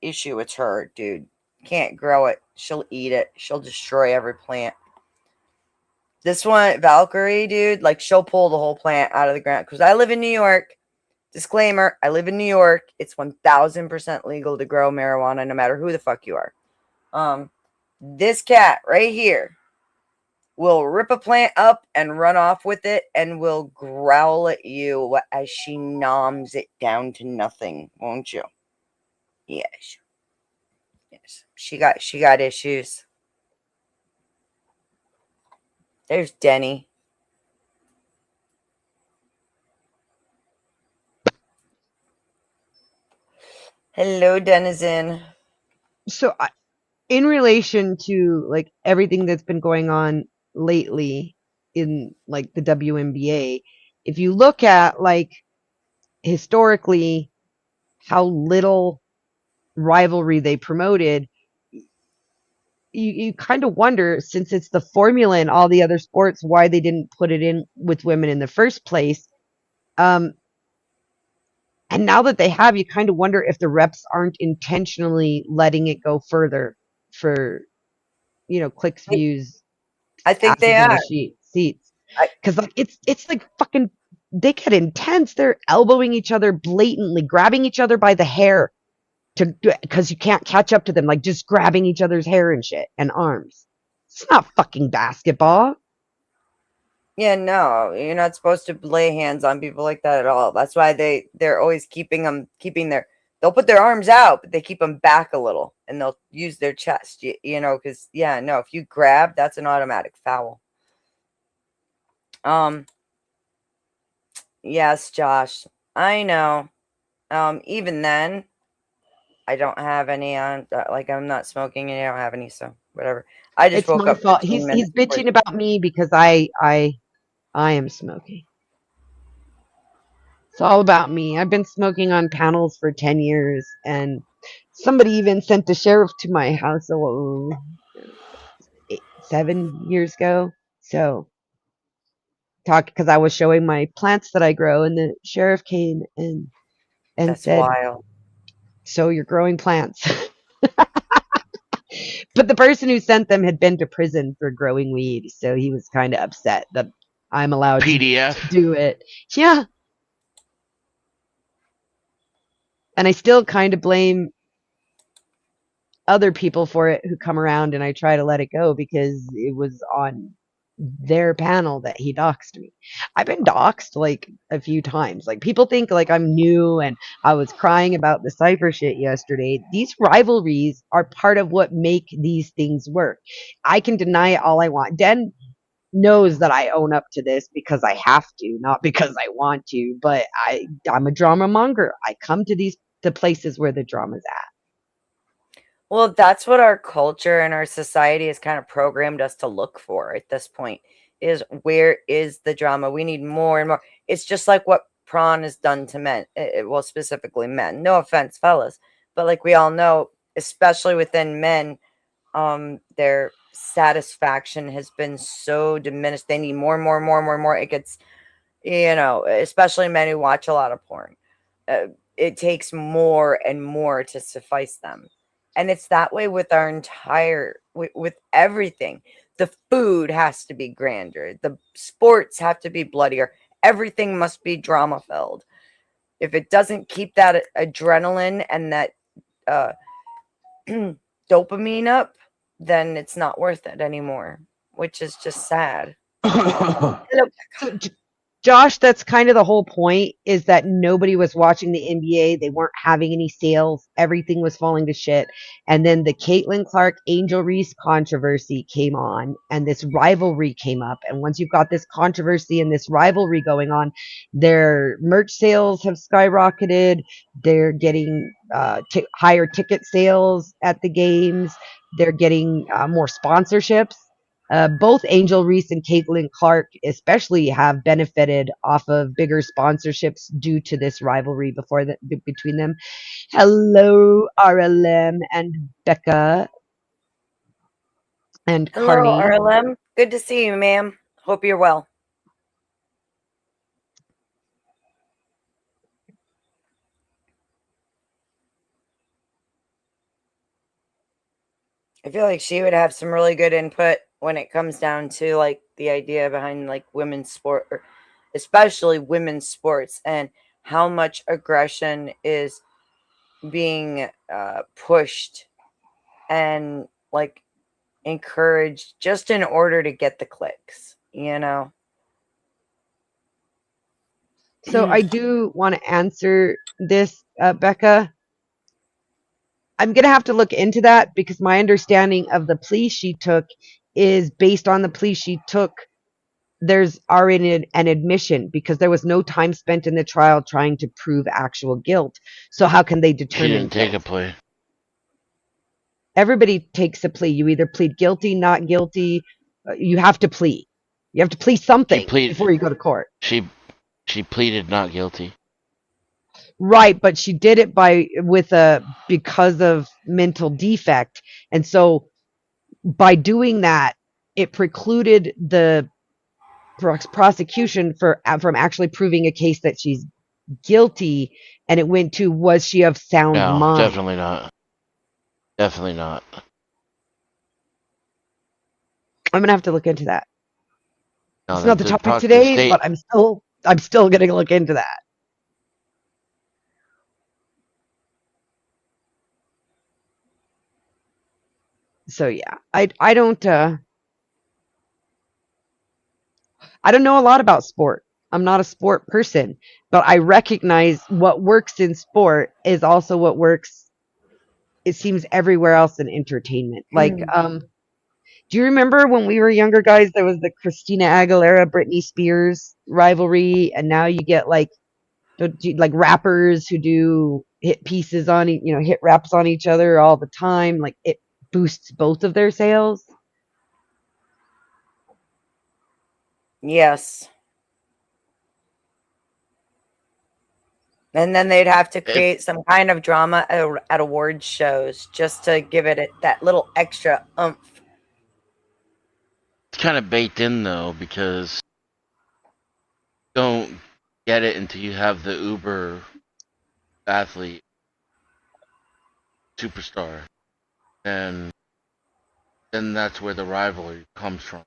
issue, it's her, dude. Can't grow it. She'll eat it. She'll destroy every plant. This one, Valkyrie, dude, like she'll pull the whole plant out of the ground. Because I live in New York. Disclaimer, I live in New York. It's 1000% legal to grow marijuana no matter who the fuck you are. This cat right here will rip a plant up and run off with it and will growl at you as she noms it down to nothing, won't you? Yes. Yes. She got issues. There's Denny. Hello, Denizen. So, in relation to like everything that's been going on lately in like the WNBA, if you look at like historically how little rivalry they promoted, you kind of wonder, since it's the formula in all the other sports, why they didn't put it in with women in the first place. And now that they have, you kind of wonder if the reps aren't intentionally letting it go further for, clicks, views, I think asses they in are. the seats. Because like it's like fucking, they get intense. They're elbowing each other blatantly, grabbing each other by the hair because you can't catch up to them, like just grabbing each other's hair and shit and arms. It's not fucking basketball. Yeah, no, you're not supposed to lay hands on people like that at all. That's why they're always keeping their, they'll put their arms out, but they keep them back a little and they'll use their chest, because if you grab, that's an automatic foul. Yes, Josh, I know. Even then, I don't have any on, like I'm not smoking and I don't have any, so whatever. I just woke my up fault. 15 minutes He's bitching about me because I am smoking. It's all about me. I've been smoking on panels for 10 years, and somebody even sent the sheriff to my house. So 7 years ago. So because I was showing my plants that I grow, and the sheriff came and That's said, wild. "So you're growing plants." But the person who sent them had been to prison for growing weed, so he was kind of upset that I'm allowed to do it. Yeah. And I still kind of blame other people for it who come around, and I try to let it go because it was on their panel that he doxed me. I've been doxed like a few times. Like people think like I'm new and I was crying about the cipher shit yesterday. These rivalries are part of what make these things work. I can deny it all I want. Den knows that I own up to this because I have to, not because I want to, but I'm a drama monger. I come to the places where the drama's at. Well, that's what our culture and our society has kind of programmed us to look for at this point, is where is the drama? We need more and more. It's just like what prawn has done to men. Well, specifically men. No offense, fellas. But like we all know, especially within men, their satisfaction has been so diminished. They need more and more and more and more and more. It gets, especially men who watch a lot of porn. It takes more and more to suffice them. And it's that way with our with everything. The food has to be grander. The sports have to be bloodier. Everything must be drama filled. If it doesn't keep that adrenaline and that dopamine up, then it's not worth it anymore, which is just sad. So, Josh, that's kind of the whole point, is that nobody was watching the NBA. They weren't having any sales. Everything was falling to shit. And then the Caitlin Clark Angel Reese controversy came on, and this rivalry came up. And once you've got this controversy and this rivalry going on, their merch sales have skyrocketed. They're getting higher ticket sales at the games. They're getting more sponsorships. Both Angel Reese and Caitlin Clark especially have benefited off of bigger sponsorships due to this rivalry between them. Hello, RLM and Becca and Hello, Carney. RLM. Good to see you, ma'am. Hope you're well. I feel like she would have some really good input when it comes down to like the idea behind like women's sport, or especially women's sports, and how much aggression is being pushed and like encouraged just in order to get the clicks, So I do want to answer this, Becca. I'm going to have to look into that because my understanding of the plea she took is based on the plea she took. There's already an admission because there was no time spent in the trial trying to prove actual guilt. So how can they determine? She didn't take a plea. Everybody takes a plea. You either plead guilty, not guilty. You have to plead. You have to plead something before you go to court. She pleaded not guilty. Right, but she did it because of mental defect, and so by doing that, it precluded the prosecution from actually proving a case that she's guilty, and it went to, was she of sound mind? Definitely not. Definitely not. I'm gonna have to look into that. No, it's not the topic today, but I'm still gonna look into that. So yeah, I don't know a lot about sport. I'm not a sport person, but I recognize what works in sport is also what works, it seems, everywhere else in entertainment. Like, do you remember when we were younger guys, there was the Christina Aguilera, Britney Spears rivalry, and now you get like rappers who do hit pieces on, hit raps on each other all the time. Like, it boosts both of their sales. Yes. And then they'd have to create some kind of drama at award shows just to give it that little extra oomph. It's kind of baked in though, because you don't get it until you have the uber athlete superstar, and then that's where the rivalry comes from.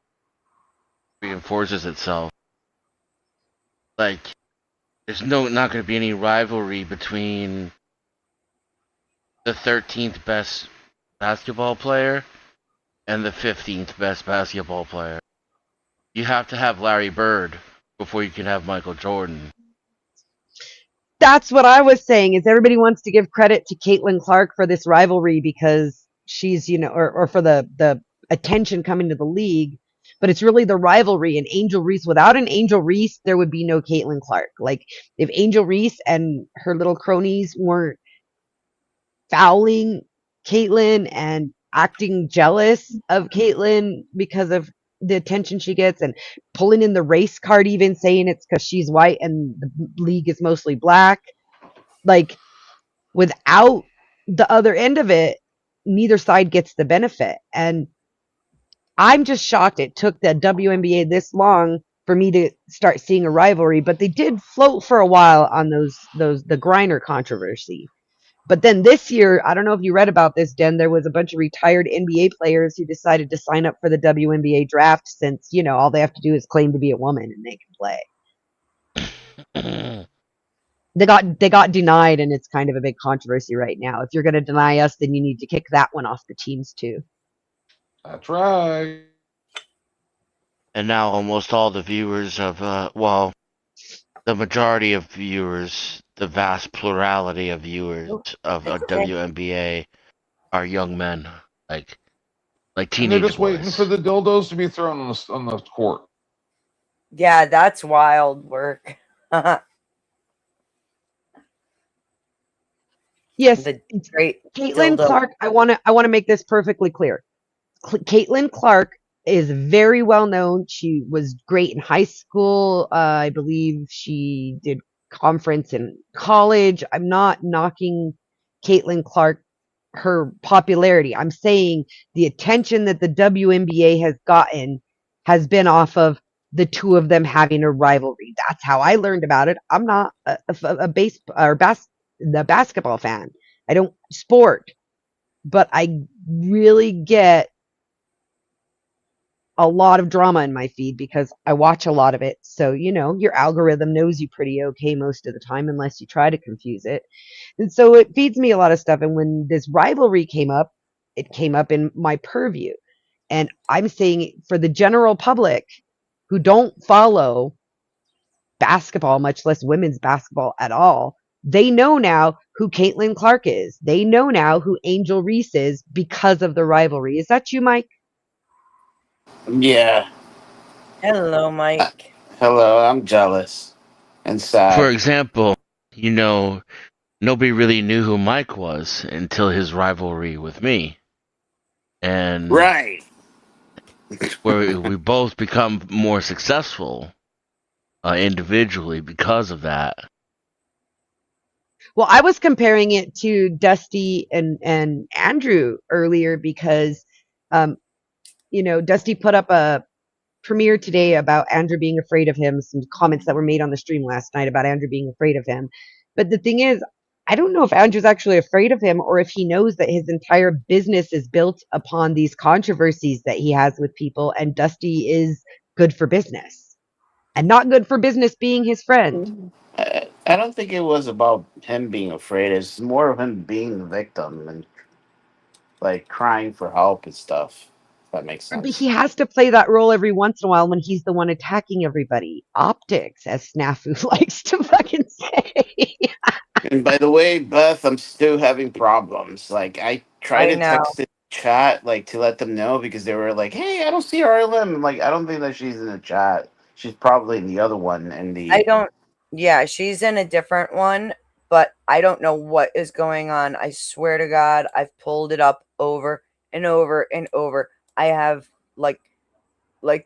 Reinforces itself. Like there's not going to be any rivalry between the 13th best basketball player and the 15th best basketball player. You have to have Larry Bird before you can have Michael Jordan. That's what I was saying. Is everybody wants to give credit to Caitlin Clark for this rivalry because she's, or for the attention coming to the league, but it's really the rivalry and Angel Reese. Without an Angel Reese, there would be no Caitlin Clark. Like if Angel Reese and her little cronies weren't fouling Caitlin and acting jealous of Caitlin because of the attention she gets and pulling in the race card, even saying it's because she's white and the league is mostly black. Like without the other end of it, neither side gets the benefit. And I'm just shocked it took the WNBA this long for me to start seeing a rivalry, but they did float for a while on the Griner controversy. But then this year, I don't know if you read about this, Den, there was a bunch of retired NBA players who decided to sign up for the WNBA draft since, all they have to do is claim to be a woman and they can play. They got denied, and it's kind of a big controversy right now. If you're going to deny us, then you need to kick that one off the teams too. That's right. And now almost all the viewers of, the majority of viewers, the vast plurality of viewers of WNBA are young men, like And teenage they're just boys. waiting for the dildos to be thrown on the court. Yeah, that's wild work. Yes, The great Caitlin dildo. Clark. I want to make this perfectly clear. Caitlin Clark is very well known. She was great in high school. I believe she did conference in college. I'm not knocking Caitlin Clark, her popularity. I'm saying the attention that the WNBA has gotten has been off of the two of them having a rivalry. That's how I learned about it. I'm not the basketball fan. I don't sport, but I really get a lot of drama in my feed because I watch a lot of it. So, your algorithm knows you pretty okay most of the time, unless you try to confuse it. And so it feeds me a lot of stuff. And when this rivalry came up, it came up in my purview. And I'm saying for the general public who don't follow basketball, much less women's basketball at all, they know now who Caitlin Clark is. They know now who Angel Reese is because of the rivalry. Is that you, Mike? Yeah. Hello, Mike. Hello, I'm jealous and sad. For example, nobody really knew who Mike was until his rivalry with me. And Right. where we both become more successful individually because of that. Well, I was comparing it to Dusty and Andrew earlier because, Dusty put up a premiere today about Andrew being afraid of him, some comments that were made on the stream last night about Andrew being afraid of him. But the thing is, I don't know if Andrew's actually afraid of him or if he knows that his entire business is built upon these controversies that he has with people, and Dusty is good for business and not good for business being his friend. I don't think it was about him being afraid. It's more of him being the victim and like crying for help and stuff. If that makes But sense. he has to play that role every once in a while when he's the one attacking everybody. Optics, as Snafu likes to fucking say. And by the way, Beth, I'm still having problems. Like I tried I to know. text the chat like to let them know because they were like, "Hey, I don't see Arlen." I'm like, I don't think that she's in the chat. She's probably in the other one in I the. don't. Yeah, she's in a different one, but I don't know what is going on. I swear to God, I've pulled it up over and over and over. I have like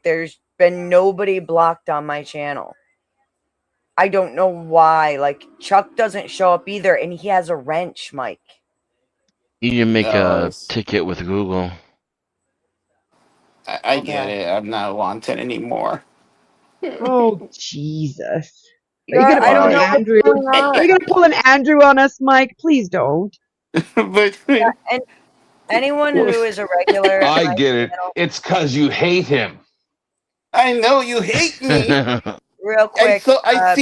there's been nobody blocked on my channel. I don't know why. Like Chuck doesn't show up either, and he has a wrench, Mike. You need to make a It's- ticket with Google. I get Okay. it. I'm not wanted anymore. Oh Jesus! Are you You're, gonna I pull don't an know Why? what's Andrew? going Are you on. gonna pull an Andrew on us, Mike? Please don't. But And anyone who is a regular at I my get it. channel, It's because you hate him. I know you hate me. real I quick, saw. I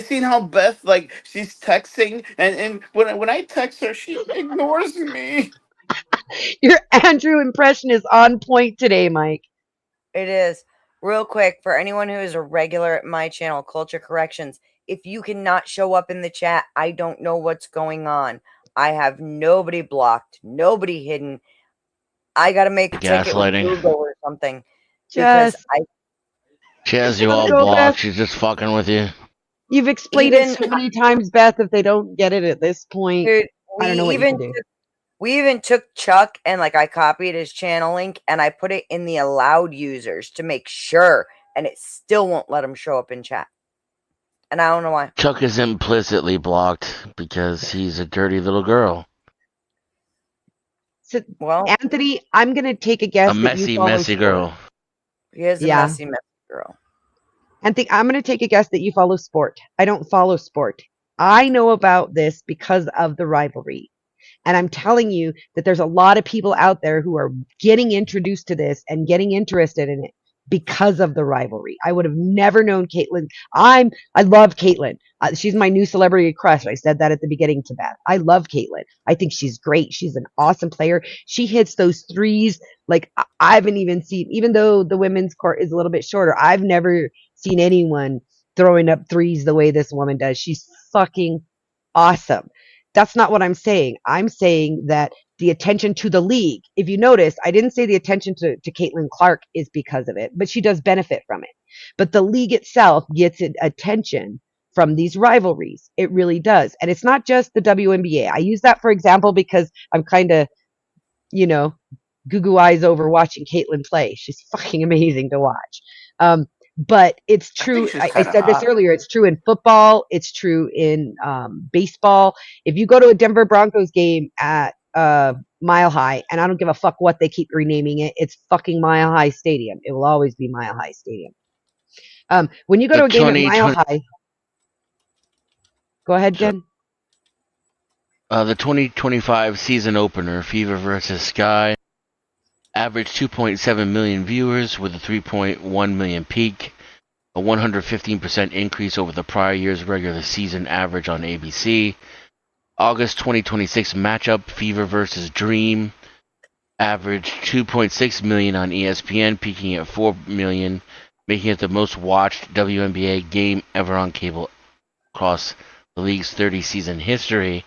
seen how Beth, like, she's texting, and when I text her, she ignores me. Your Andrew impression is on point today, Mike. it is real quick for anyone who is a regular at my channel, Culture Corrections. If you cannot show up in the chat, I don't know what's going on. I have nobody blocked, nobody hidden. I got to make a ticket with Gaslighting. Google or something because Just She has you let it all go, Beth. blocked. She's just fucking with you. You've explained it even so many times, Beth. If they don't get it at this point, dude, I don't know what you can do. we even took Chuck and like I copied his channel link and I put it in the allowed users to make sure, and it still won't let him show up in chat. And I don't know why. Chuck is implicitly blocked because he's a dirty little girl. So, Well, Anthony, I'm gonna take a A guess that you messy, follow messy sport. girl. he is a Yeah. messy girl. Anthony, I'm gonna take a guess that you follow sport. I don't follow sport. I know about this because of the rivalry. And I'm telling you that there's a lot of people out there who are getting introduced to this and getting interested in it because of the rivalry. I would have never known Caitlyn. I love Caitlyn. She's my new celebrity crush. I said that at the beginning to Beth. I love Caitlyn. I think she's great. She's an awesome player. She hits those threes like I haven't even seen, even though the women's court is a little bit shorter, I've never seen anyone throwing up threes the way this woman does. She's fucking awesome. That's not what I'm saying. I'm saying that the attention to the league, if you notice, I didn't say the attention to Caitlin Clark is because of it, but she does benefit from it. But the league itself gets attention from these rivalries. It really does. And it's not just the WNBA. I use that for example because I'm kind of, you know, goo goo eyes over watching Caitlin play. She's fucking amazing to watch. But it's I think true. she's I kind of said this hot. earlier. It's true in football. It's true in baseball. If you go to a Denver Broncos game at Mile High, and I don't give a fuck what they keep renaming it, it's fucking Mile High Stadium. It will always be Mile High Stadium. When you go The to a game at Mile 2020, High, go ahead, so, Jen. the 2025 season opener, Fever versus Sky, averaged 2.7 million viewers with a 3.1 million peak, a 115% increase over the prior year's regular season average on ABC. August 2026 matchup, Fever versus Dream, averaged 2.6 million on ESPN, peaking at 4 million, making it the most watched WNBA game ever on cable across the league's 30-season history.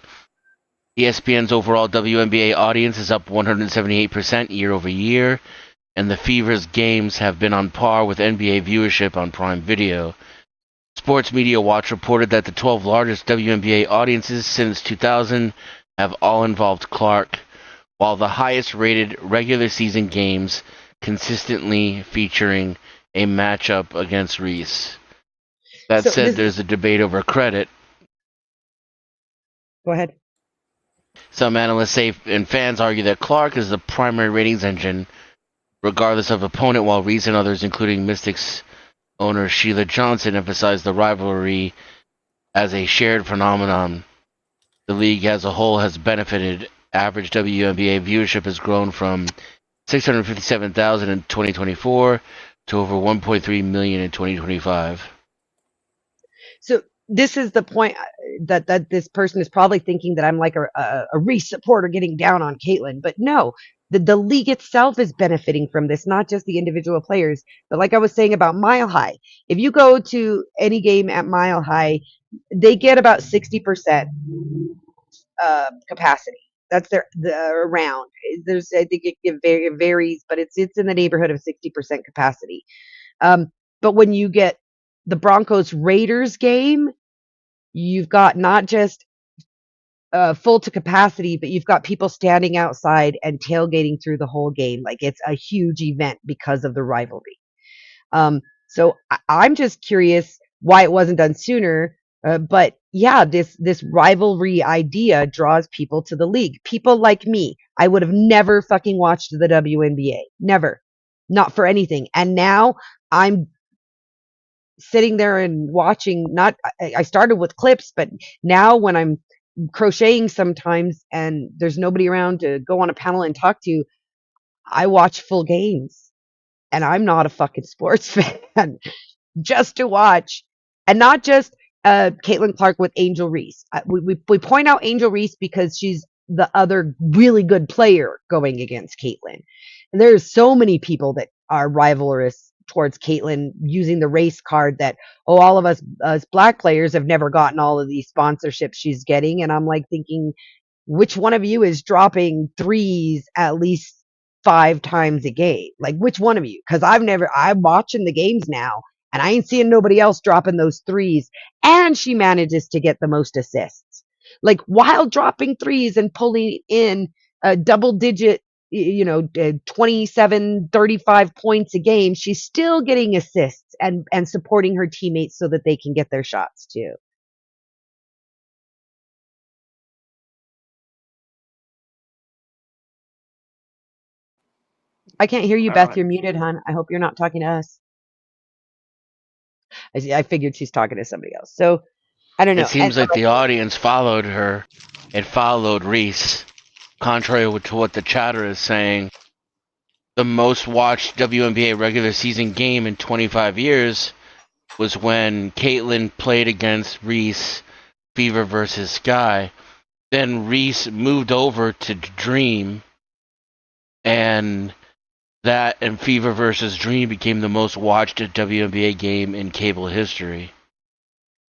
ESPN's overall WNBA audience is up 178% year over year, and the Fever's games have been on par with NBA viewership on Prime Video. Sports Media Watch reported that the 12 largest WNBA audiences since 2000 have all involved Clark, while the highest rated regular season games consistently featuring a matchup against Reese. That So said, there's a debate over credit. Go ahead. Some analysts say and fans argue that Clark is the primary ratings engine, regardless of opponent, while Reese and others, including Mystics owner Sheila Johnson, emphasize the rivalry as a shared phenomenon. The league as a whole has benefited. Average WNBA viewership has grown from 657,000 in 2024 to over 1.3 million in 2025. So this is the point that this person is probably thinking that I'm like a Reese supporter getting down on Caitlyn, but no, the league itself is benefiting from this, not just the individual players. But like I was saying about Mile High, if you go to any game at Mile High, they get about 60% capacity. That's the around. There's I think it varies, but it's in the neighborhood of 60% capacity. But when you get the Broncos Raiders game, you've got not just full to capacity, but you've got people standing outside and tailgating through the whole game. Like it's a huge event because of the rivalry. So I'm just curious why it wasn't done sooner. But yeah, this rivalry idea draws people to the league. People like me. I would have never fucking watched the WNBA. Never. not for anything. And now I'm sitting there and watching. Not I started with clips, but now when I'm crocheting sometimes and there's nobody around to go on a panel and talk to, I watch full games. And I'm not a fucking sports fan just to watch, and not just Caitlin Clark with Angel Reese. We point out Angel Reese because she's the other really good player going against Caitlin. And there's so many people that are rivalrous towards Caitlin using the race card that, oh, all of us black players have never gotten all of these sponsorships she's getting. And I'm like thinking, which one of you is dropping threes at least 5 times a game? Like, which one of you? Because I'm watching the games now and I ain't seeing nobody else dropping those threes. And she manages to get the most assists. Like, while dropping threes and pulling in a double digit, 27, 35 points a game, she's still getting assists and supporting her teammates so that they can get their shots too. I can't hear you, Beth. You're muted, hon. I hope you're not talking to us. I figured she's talking to somebody else. So I don't know. It seems like the audience followed her and followed Reese. Contrary to what the chatter is saying, the most watched WNBA regular season game in 25 years was when Caitlin played against Reese, Fever versus Sky. Then Reese moved over to Dream, and that and Fever versus Dream became the most watched WNBA game in cable history.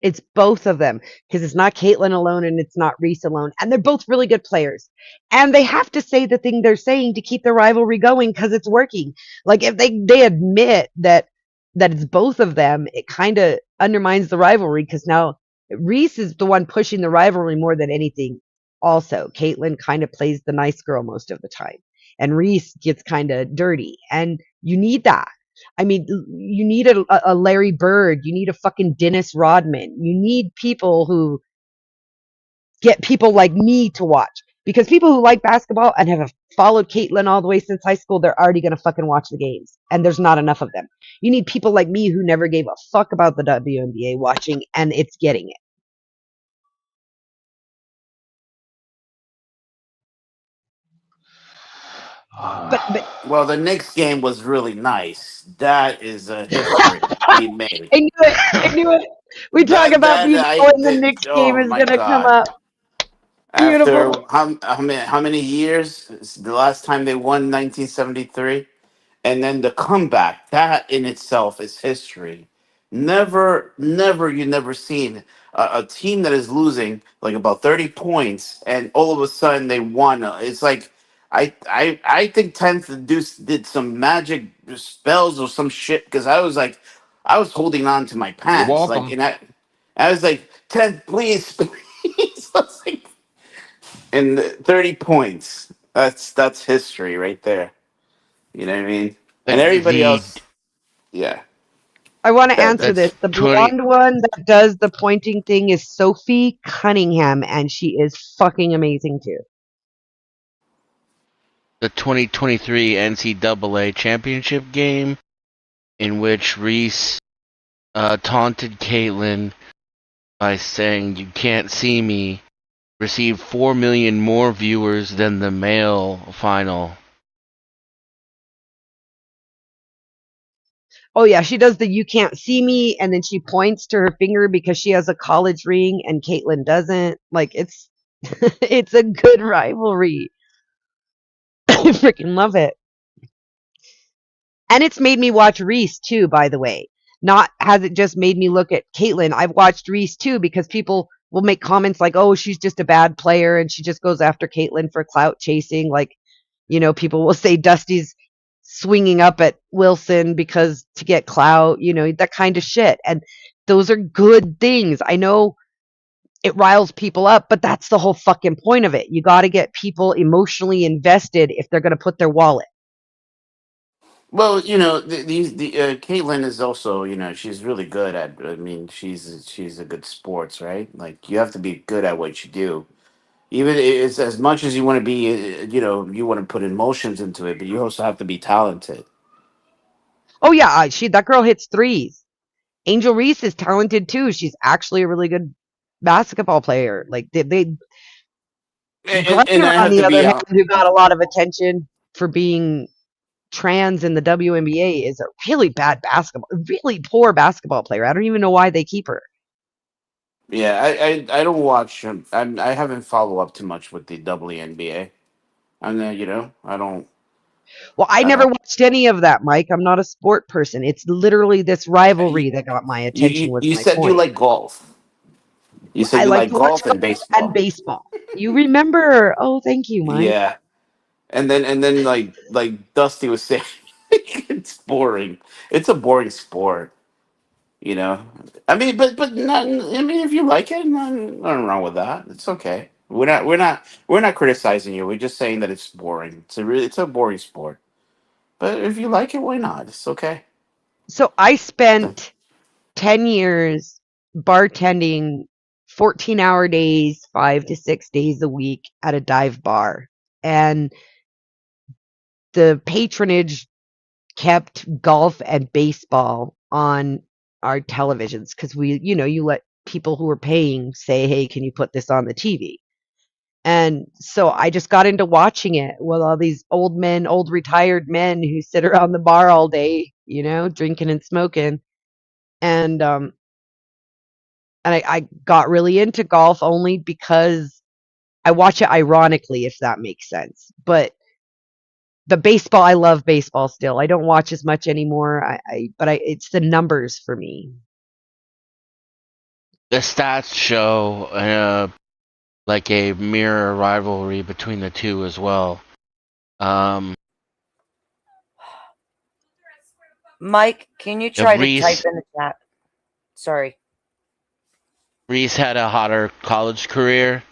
It's both of them, because it's not Caitlin alone and it's not Reese alone. And they're both really good players. And they have to say the thing they're saying to keep the rivalry going because it's working. Like, if they admit that it's both of them, it kind of undermines the rivalry, because now Reese is the one pushing the rivalry more than anything. Also, Caitlin kind of plays the nice girl most of the time. And Reese gets kind of dirty. And you need that. I mean, you need a Larry Bird. You need a fucking Dennis Rodman. You need people who get people like me to watch. Because people who like basketball and have followed Caitlin all the way since high school, they're already going to fucking watch the games. And there's not enough of them. You need people like me who never gave a fuck about the WNBA watching, and it's getting it. But Well, the Knicks game was really nice. That is a history being made. I knew it. I knew it. We talk That about that me I knowing the did. Knicks game Oh is my going to come God! up. After Beautiful. how many years? It's the last time they won, 1973, and then the comeback. That in itself is history. Never seen a team that is losing like about 30 points, and all of a sudden they won. It's like I think 10th did some magic spells or some shit, because I was holding on to my You're pants like, welcome. and I was like, 10th, please, please. I was like, and 30 points. That's history right there. You know what I mean? And Like everybody the else, yeah. I want to That answer that's this. that's The 20 blonde one that does the pointing thing is Sophie Cunningham, and she is fucking amazing too. the 2023 NCAA championship game in which Reese taunted Caitlin by saying "you can't see me" received 4 million more viewers than the male final. Oh yeah, she does the "you can't see me," and then she points to her finger because she has a college ring and Caitlin doesn't. Like, it's it's a good rivalry. I freaking love it. And it's made me watch Reese too, by the way. Not has it just made me look at Caitlin. I've watched Reese too because people will make comments like, "Oh, she's just a bad player and she just goes after Caitlin for clout chasing." Like, people will say Dusty's swinging up at Wilson because to get clout, that kind of shit. And those are good things. I know it riles people up, but that's the whole fucking point of it. You got to get people emotionally invested if they're going to put their wallet. well, the Caitlyn is also, she's really good at. I mean, she's a good sports, right? Like, you have to be good at what you do. Even it's as much as you want to be, you want to put emotions into it, but you also have to be talented. Oh yeah, that girl hits threes. Angel Reese is talented too. She's actually a really good basketball player. Like And Gardner, I on have the to other be hand, out. who got a lot of attention for being trans in the WNBA, is a really really poor basketball player. I don't even know why they keep her. Yeah, I don't watch. I haven't follow up too much with the WNBA. And then I don't. Well, I never watched any of that, Mike. I'm not a sport person. It's literally this You, rivalry that got my attention. Was you my said you point. like golf. You said I you like like to watch golf and golf and baseball. baseball. You remember? Oh, thank you, Mike. Yeah, and then like Dusty was saying, it's boring. It's a boring sport. You know, I mean, but not. I mean, if you like it, nothing wrong with that. It's okay. We're not criticizing you. We're just saying that it's boring. It's a boring sport. But if you like it, why not? It's okay. So I spent 10 years bartending 14-hour days, 5 to 6 days a week at a dive bar. And the patronage kept golf and baseball on our televisions because you let people who are paying say, hey, can you put this on the TV? And so I just got into watching it with all these old retired men who sit around the bar all day, drinking and smoking. And I got really into golf only because I watch it ironically, if that makes sense. But the baseball, I love baseball still. I don't watch as much anymore. But it's the numbers for me. The stats show like a mirror rivalry between the two as well. Mike, can you try to type in the chat? Sorry. Reese had a hotter college career,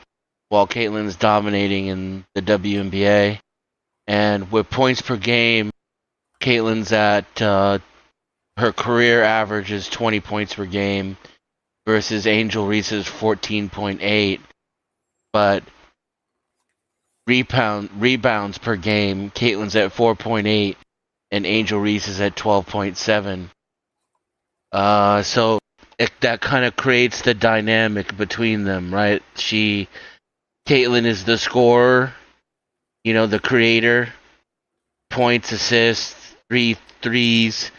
while Caitlin's dominating in the WNBA. And with points per game, Caitlin's at her career average is 20 points per game versus Angel Reese's 14.8. But rebounds per game, Caitlin's at 4.8 and Angel Reese is at 12.7. So that kind of creates the dynamic between them, right? Caitlin is the scorer, the creator, points, assists, threes,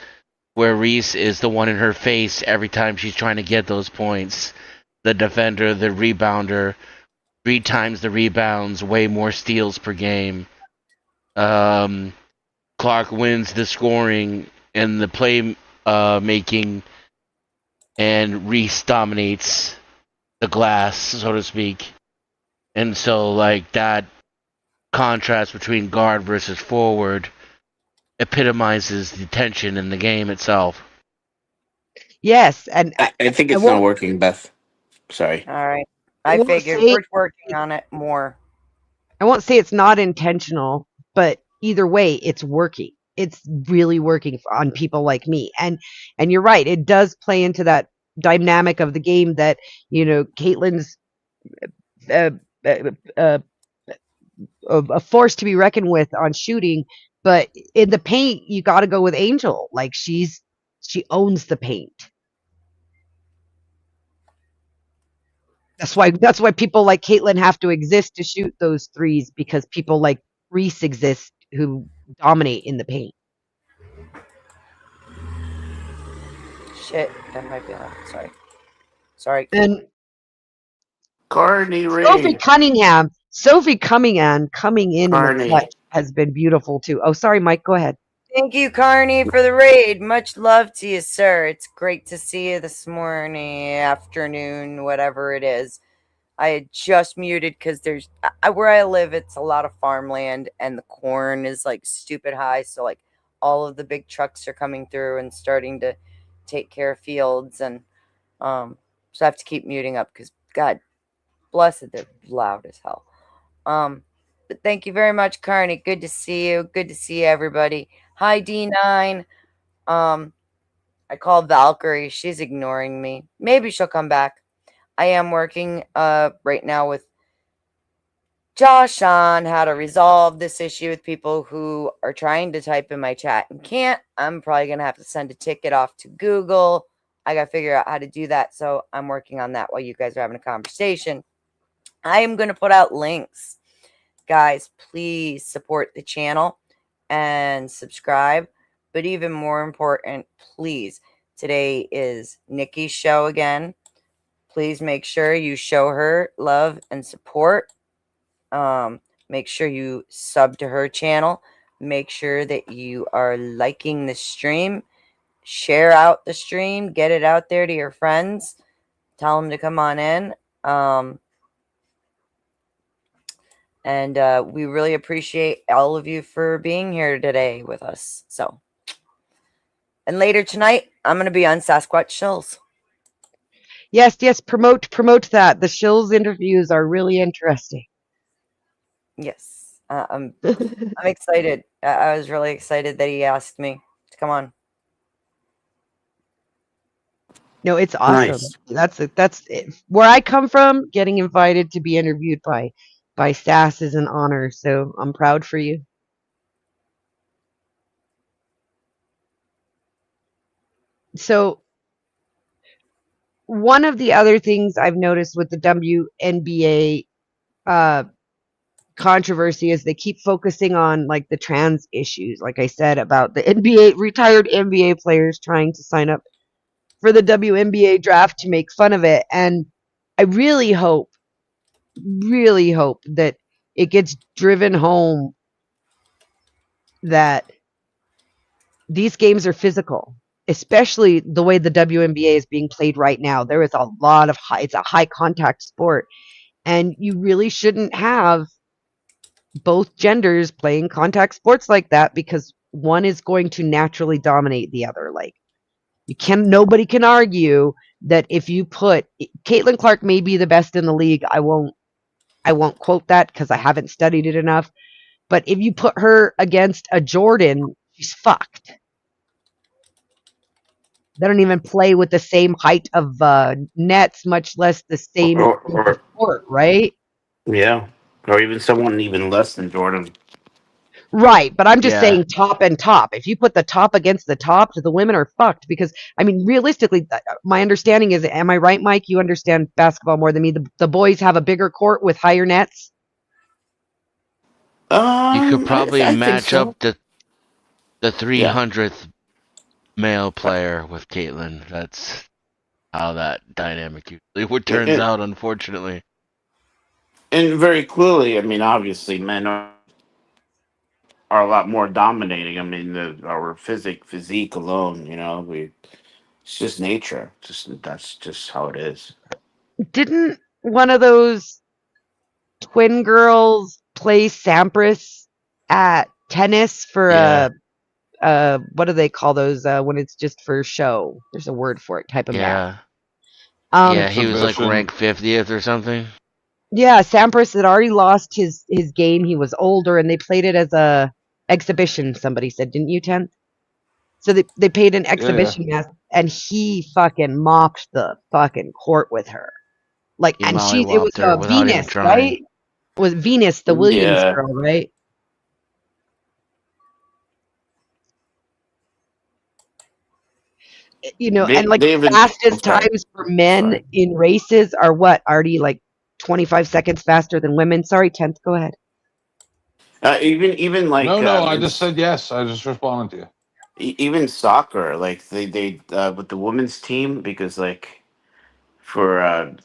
where Reese is the one in her face every time she's trying to get those points. The defender, the rebounder, 3 times the rebounds, way more steals per game. Clark wins the scoring and the play making, and Reese dominates the glass, so to speak. And so, like, that contrast between guard versus forward epitomizes the tension in the game itself. Yes, and I think I it's not won't working, Beth. Sorry. All right. I I won't figured say we're working on it more. I won't say it's not intentional, but either way, it's working. It's really working on people like me. And you're right, it does play into that dynamic of the game that, Caitlin's uh, uh, uh, a force to be reckoned with on shooting, but in the paint, you got to go with Angel. Like she owns the paint. That's why people like Caitlin have to exist to shoot those threes, because people like Reese exist who dominate in the paint. Shit, that might be loud. Sorry. And Carney Sophie Raid. Cunningham coming in the Carney. clutch has been beautiful too. Oh, sorry, Mike, go ahead. Thank you, Carney, for the raid. Much love to you, sir. It's great to see you this morning, afternoon, whatever it is. I had just muted because where I live, it's a lot of farmland and the corn is like stupid high. So, like, all of the big trucks are coming through and starting to take care of fields. And so I have to keep muting up because, God bless it, they're loud as hell. But thank you very much, Carney. Good to see you. Good to see everybody. Hi, D9. I called Valkyrie. She's ignoring me. Maybe she'll come back. I am working right now with Josh on how to resolve this issue with people who are trying to type in my chat and can't. I'm probably going to have to send a ticket off to Google. I got to figure out how to do that. So I'm working on that while you guys are having a conversation. I am going to put out links. Guys, please support the channel and subscribe. But even more important, please, today is Nikki's show again. Please make sure you show her love and support. Make sure you sub to her channel. Make sure that you are liking the stream. Share out the stream. Get it out there to your friends. Tell them to come on in. And we really appreciate all of you for being here today with us. So, and later tonight, I'm going to be on Sasquatch Shills. Yes, promote that. The Shills interviews are really interesting. Yes, I'm excited. I was really excited that he asked me to come on. No, it's awesome. Nice. That's it. Where I come from. Getting invited to be interviewed by Sass is an honor. So I'm proud for you. So one of the other things I've noticed with the WNBA controversy is they keep focusing on like the trans issues. Like I said about the retired NBA players trying to sign up for the WNBA draft to make fun of it. And I really hope that it gets driven home that these games are physical, especially the way the WNBA is being played right now. There is a lot of it's a high contact sport, and you really shouldn't have both genders playing contact sports like that because one is going to naturally dominate the other. Like nobody can argue that if you put Caitlin Clark may be the best in the league. I won't quote that because I haven't studied it enough. But if you put her against a Jordan, she's fucked. They don't even play with the same height of nets, much less the same sport, right? Yeah, or even someone even less than Jordan. Right, but I'm just Yeah. saying top and top. If you put the top against the top, the women are fucked because, I mean, realistically, my understanding is, am I right, Mike? You understand basketball more than me. The boys have a bigger court with higher nets. You could probably I think match so. up the 300th male player with Caitlyn. That's how that dynamic usually would turns out, unfortunately. And very clearly, I mean, obviously, men are a lot more dominating. I mean, our physique alone, it's just nature. That's just how it is. Didn't one of those twin girls play Sampras at tennis for Yeah. what do they call those when it's just for show? There's a word for it. Type of match. Yeah, he was like Exhibition. ranked 50th or something. Yeah, Sampras had already lost his game. He was older, and they played it as a exhibition. Somebody said, didn't you, 10th? So they paid an exhibition match, and he fucking mopped the fucking court with her. Like, He and it was mollywopped her without even Venus, trying. right? Was Venus the Williams Yeah. girl, right? And like fastest times for men in races are what? Already like 25 seconds faster than women. Sorry, 10th, go ahead. Even like No, I just said yes. I just responded to you. Even soccer, like they with the women's team, because like for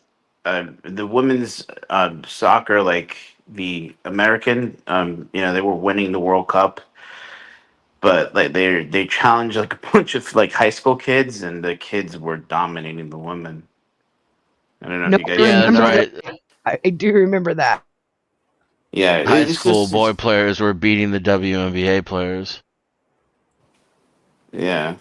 the women's soccer, like the American, they were winning the World Cup, but like they challenged like a bunch of like high school kids, and the kids were dominating the women. I don't know if you guys Yeah, seen that's that. right. I do remember that. Yeah, High it's school just boy players were beating the WNBA players. yeah.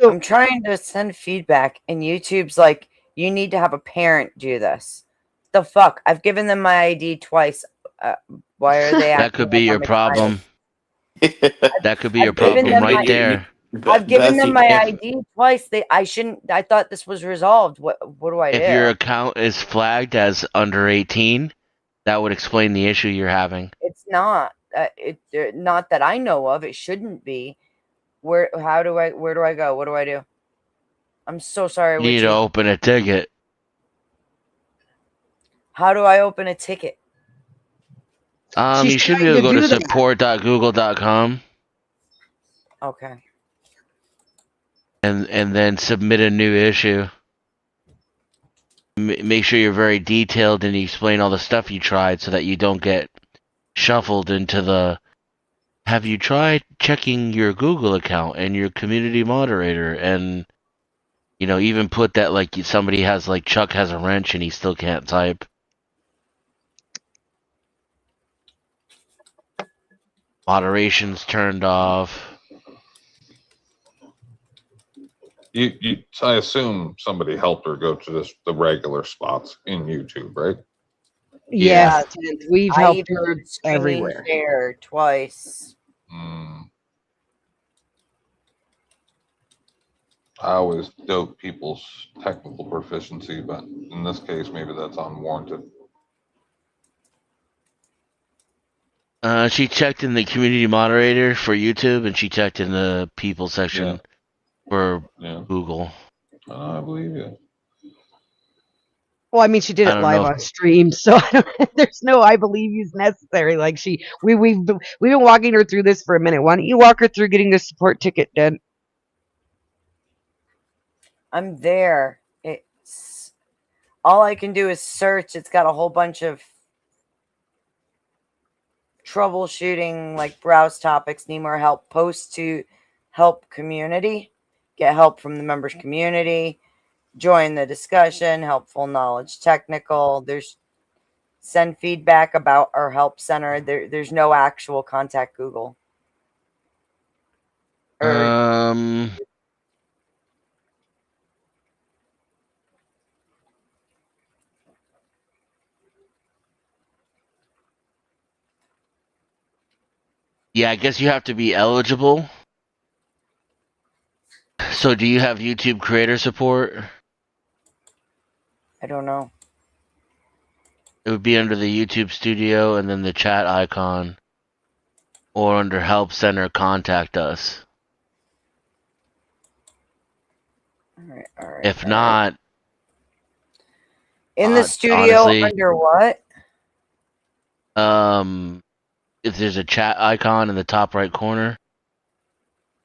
I'm trying to send feedback, and YouTube's like, you need to have a parent do this. The fuck? I've given them my ID twice. Why are they That acting could be like your I'm excited? problem. That could be your I've given problem them right my there. I've given them my If ID twice. I shouldn't. I thought this was resolved. What do I if do? your account is flagged as under 18, that would explain the issue you're having. It's not. Not that I know of. It shouldn't be. Where do I go? What do I do? I'm so sorry, You need to Witchy. open a ticket. How do I open a ticket? She's You should be trying able to to go to do that. support.google.com Okay. and then submit a new issue. Make sure you're very detailed and you explain all the stuff you tried so that you don't get shuffled into the have you tried checking your Google account and your community moderator and even put that like somebody has like Chuck has a wrench and he still can't type. Moderation's turned off. I assume somebody helped her go to the regular spots in YouTube, right? Yes, and we've I helped even her did screen everywhere. share twice. I always doubt people's technical proficiency, but in this case, maybe that's unwarranted. She checked in the community moderator for YouTube and she checked in the people section for Google. I believe you. Well, I mean, she did I it don't live know. on stream, so there's no "I believe you's" necessary. Like we've been walking her through this for a minute. Why don't you walk her through getting the support ticket done? I'm there. It's all I can do is search. It's got a whole bunch of troubleshooting, like browse topics, need more help, post to help community, get help from the members community, join the discussion, helpful knowledge, technical. There's send feedback about our help center. There's no actual contact Google. Yeah, I guess you have to be eligible. So do you have YouTube creator support? I don't know. It would be under the YouTube studio and then the chat icon. Or under help center contact us. All right. If not, in the studio, honestly, under what? if there's a chat icon in the top right corner,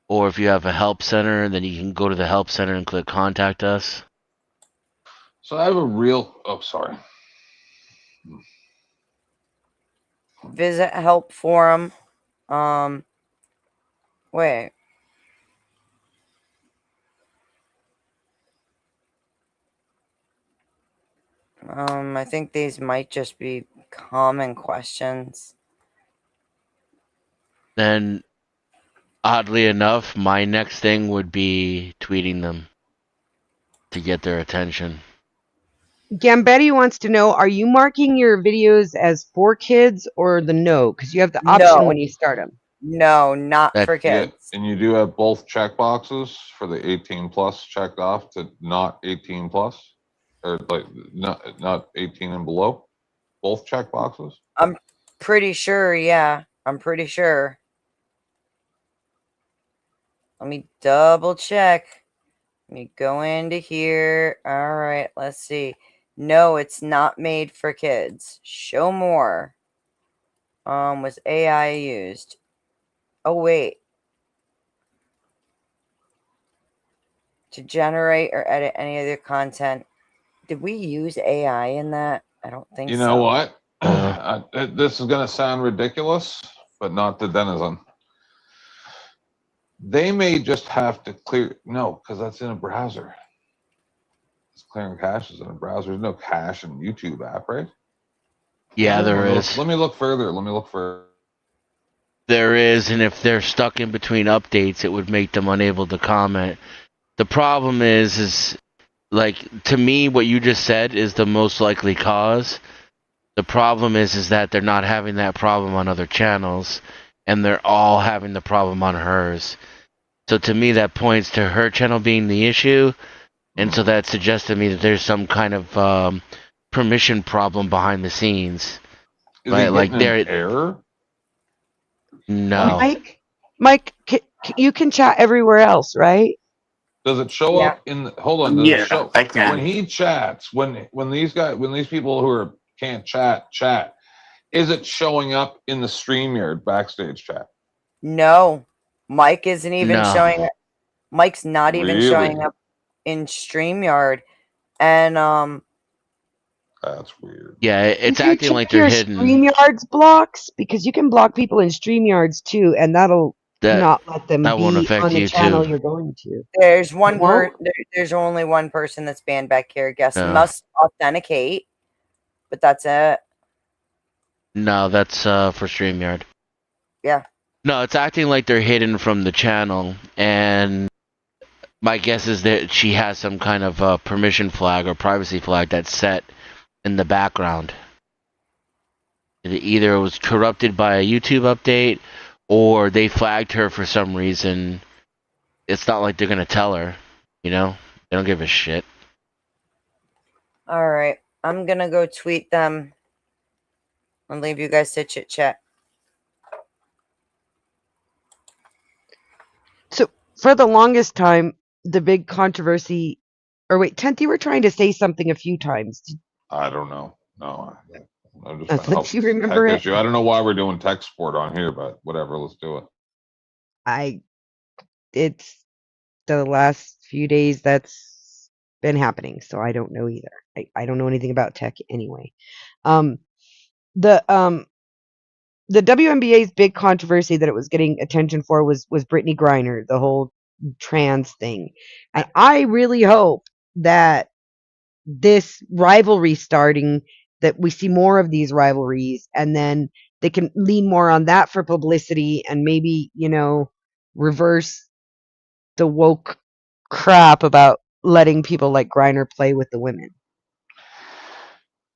or if you have a help center, then you can go to the help center and click contact us. So I have a real. Oh, sorry. Visit help forum. Wait. I think these might just be common questions. Then, oddly enough, my next thing would be tweeting them to get their attention. Gambetti wants to know: are you marking your videos as for kids or the no? Because you have the option when you start them. No, not for kids. Yeah, and you do have both check boxes for the 18 plus checked off to not 18 plus, or like not 18 and below. Both check boxes. I'm pretty sure. Yeah, I'm pretty sure. Let me double check. Let me go into here. All right, let's see. No, it's not made for kids. Show more. Was AI used? Oh, wait. To generate or edit any other content. Did we use AI in that? I don't think so. You know what? This is going to sound ridiculous, but not to Denizen. They may just have to clear. No, because that's in a browser. It's clearing caches in a browser. There's no cache in YouTube app, right? Yeah, there is. Let me look further. Let me look further. There is, and if they're stuck in between updates, it would make them unable to comment. The problem is like, to me, what you just said is the most likely cause. The problem is that they're not having that problem on other channels. and they're all having the problem on hers. So to me, that points to her channel being the issue, and so that suggests to me that there's some kind of permission problem behind the scenes. Is Right? he Like getting an there, error? no, Mike, you can chat everywhere else, right? Does it show Yeah. up in? Hold on. Does it Yeah, show I when can. he chats? When these people who are can't chat? Is it showing up in the StreamYard backstage chat? No, Mike isn't even no. showing. Mike's not even showing Really? up in StreamYard, and That's weird. Yeah, it's Can you acting check like they're your hidden. StreamYards blocks? Because you can block people in StreamYards too, and that'll That not let them that won't be affect on the you too. channel you're going to. there's It won't? there's only one person that's banned back here. Guest No, must authenticate, but that's it. no, that's for StreamYard. Yeah. No, it's acting like they're hidden from the channel, and my guess is that she has some kind of permission flag or privacy flag that's set in the background. Either it was corrupted by a YouTube update, or they flagged her for some reason. It's not like they're gonna tell her, you know? They don't give a shit. All right, I'm gonna go tweet them and leave you guys to chit chat. So for the longest time, the big controversy, or wait, Tenth, you were trying to say something a few times. I don't know. No, I'm just trying to Unless help you this remember tech it. issue. I don't know why we're doing tech support on here, but whatever. Let's do it. It's the last few days that's been happening, so I don't know either. I don't know anything about tech anyway. Um, the um, the WNBA's big controversy that it was getting attention for was Brittany Griner, the whole trans thing, and I really hope that this rivalry starting, that we see more of these rivalries, and then they can lean more on that for publicity, and maybe reverse the woke crap about letting people like Griner play with the women.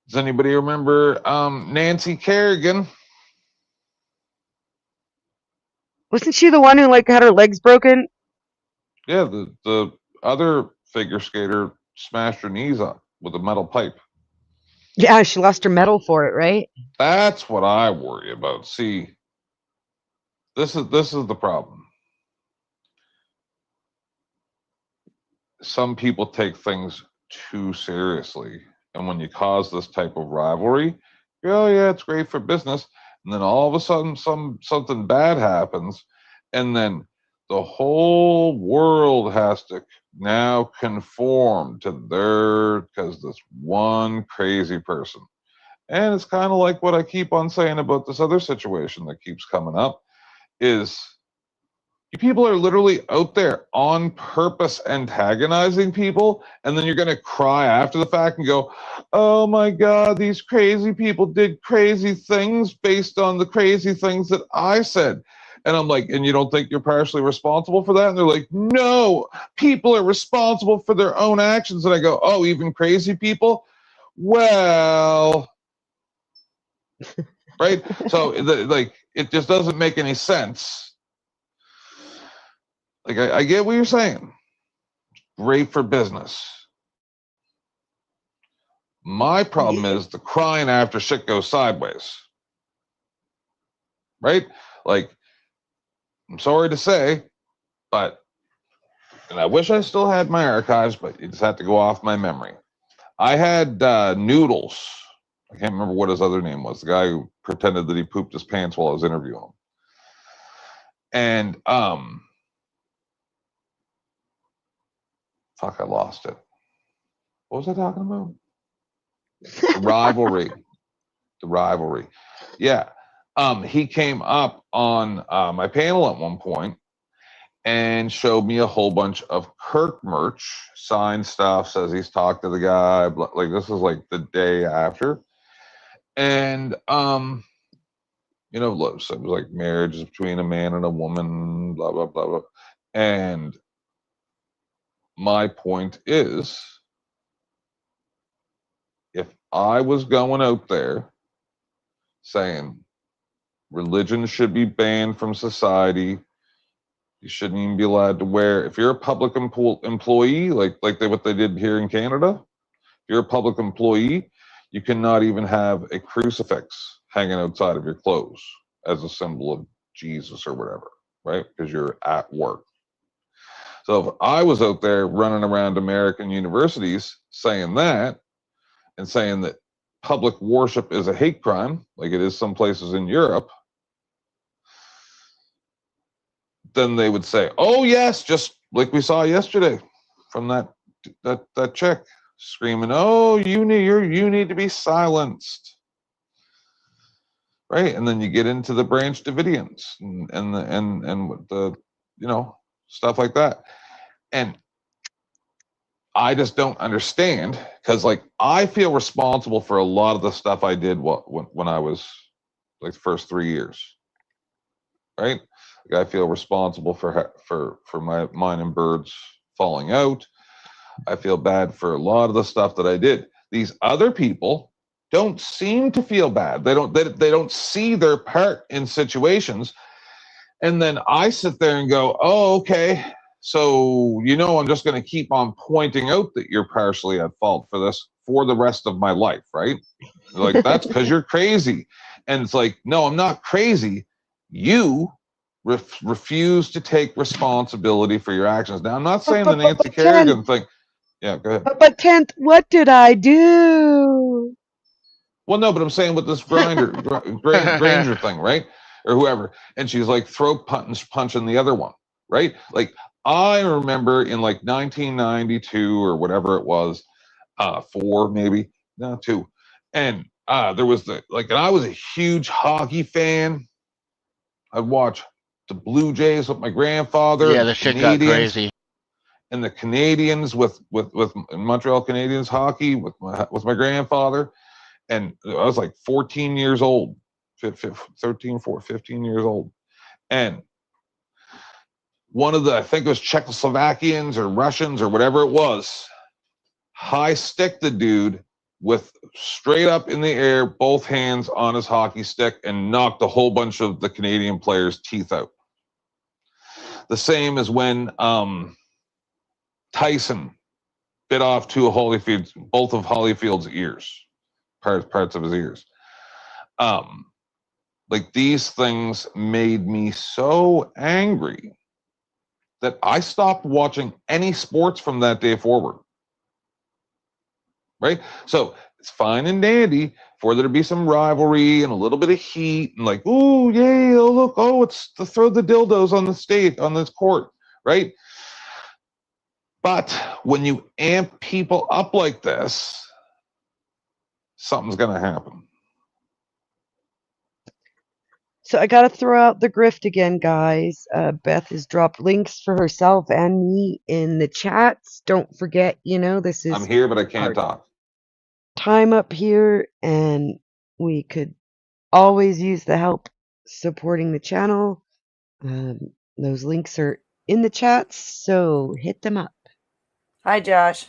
Does anybody remember Nancy Kerrigan? Wasn't she the one who had her legs broken? Yeah, the other figure skater smashed her knees up with a metal pipe. Yeah, she lost her medal for it, right? That's what I worry about. See, this is the problem. Some people take things too seriously, and when you cause this type of rivalry, oh yeah, it's great for business, and then all of a sudden something bad happens, and then the whole world has to now conform to their, because this one crazy person. And it's kind of like what I keep on saying about this other situation that keeps coming up is you people are literally out there on purpose antagonizing people, and then you're going to cry after the fact and go, oh my God, these crazy people did crazy things based on the crazy things that I said. And I'm like, and you don't think you're partially responsible for that? And they're like, no, people are responsible for their own actions. And I go, oh, even crazy people? Well, right? So, it just doesn't make any sense. Like, I get what you're saying. Great for business. My problem is the crying after shit goes sideways. Right? Like, I'm sorry to say, but, and I wish I still had my archives, but it just had to go off my memory. I had Noodles. I can't remember what his other name was. The guy who pretended that he pooped his pants while I was interviewing him. And, fuck, I lost it. What was I talking about? The rivalry. The rivalry. Yeah. He came up on my panel at one point and showed me a whole bunch of Kirk merch, signed stuff, says he's talked to the guy. Like, this is like the day after. And, look, so it was like marriage is between a man and a woman, blah, blah, blah, blah. And my point is, if I was going out there saying, Religion should be banned from society. You shouldn't even be allowed to wear. If you're a public employee, like what they did here in Canada, if you're a public employee, you cannot even have a crucifix hanging outside of your clothes as a symbol of Jesus or whatever, right? Because you're at work. So if I was out there running around American universities saying that, and saying that public worship is a hate crime, like it is some places in Europe, then they would say, "Oh yes," just like we saw yesterday from that chick screaming, "Oh, you need to be silenced," right? And then you get into the Branch Davidians and the stuff like that, and I just don't understand, because like I feel responsible for a lot of the stuff I did when I was like the first 3 years, right? Like I feel responsible for mine and Bird's falling out. I feel bad for a lot of the stuff that I did. These other people don't seem to feel bad. They don't see their part in situations. And then I sit there and go, "Oh, okay. So, I'm just going to keep on pointing out that you're partially at fault for this for the rest of my life," right? Like, that's because you're crazy. And it's like, no, I'm not crazy. You refuse to take responsibility for your actions. Now, I'm not saying the Nancy Kerrigan thing. Yeah, go ahead. But 10th, what did I do? Well, no, but I'm saying with this Granger thing, right? Or whoever. And she's like throat punching the other one, right? Like, I remember in like 1992 or whatever it was, 4 maybe, no, 2. And there was and I was a huge hockey fan. I'd watch the Blue Jays with my grandfather. Yeah, the shit got crazy. And the Canadians with Montreal Canadiens hockey with my grandfather. And I was like 14 years old, 15 years old. And one of I think it was Czechoslovakians or Russians or whatever it was, high stick the dude with straight up in the air, both hands on his hockey stick, and knocked a whole bunch of the Canadian players' teeth out. The same as when Tyson bit off both of Holyfield's ears, parts of his ears. Like, these things made me so angry that I stopped watching any sports from that day forward. Right? So it's fine and dandy for there to be some rivalry and a little bit of heat and like, "Oh, yay, oh, look, oh, it's to throw the dildos on this court," right? But when you amp people up like this, something's going to happen. So I got to throw out the grift again, guys. Beth has dropped links for herself and me in the chats. Don't forget, this is I'm here, but I can't talk. Time up here, and we could always use the help supporting the channel. Those links are in the chats, so hit them up. Hi, Josh.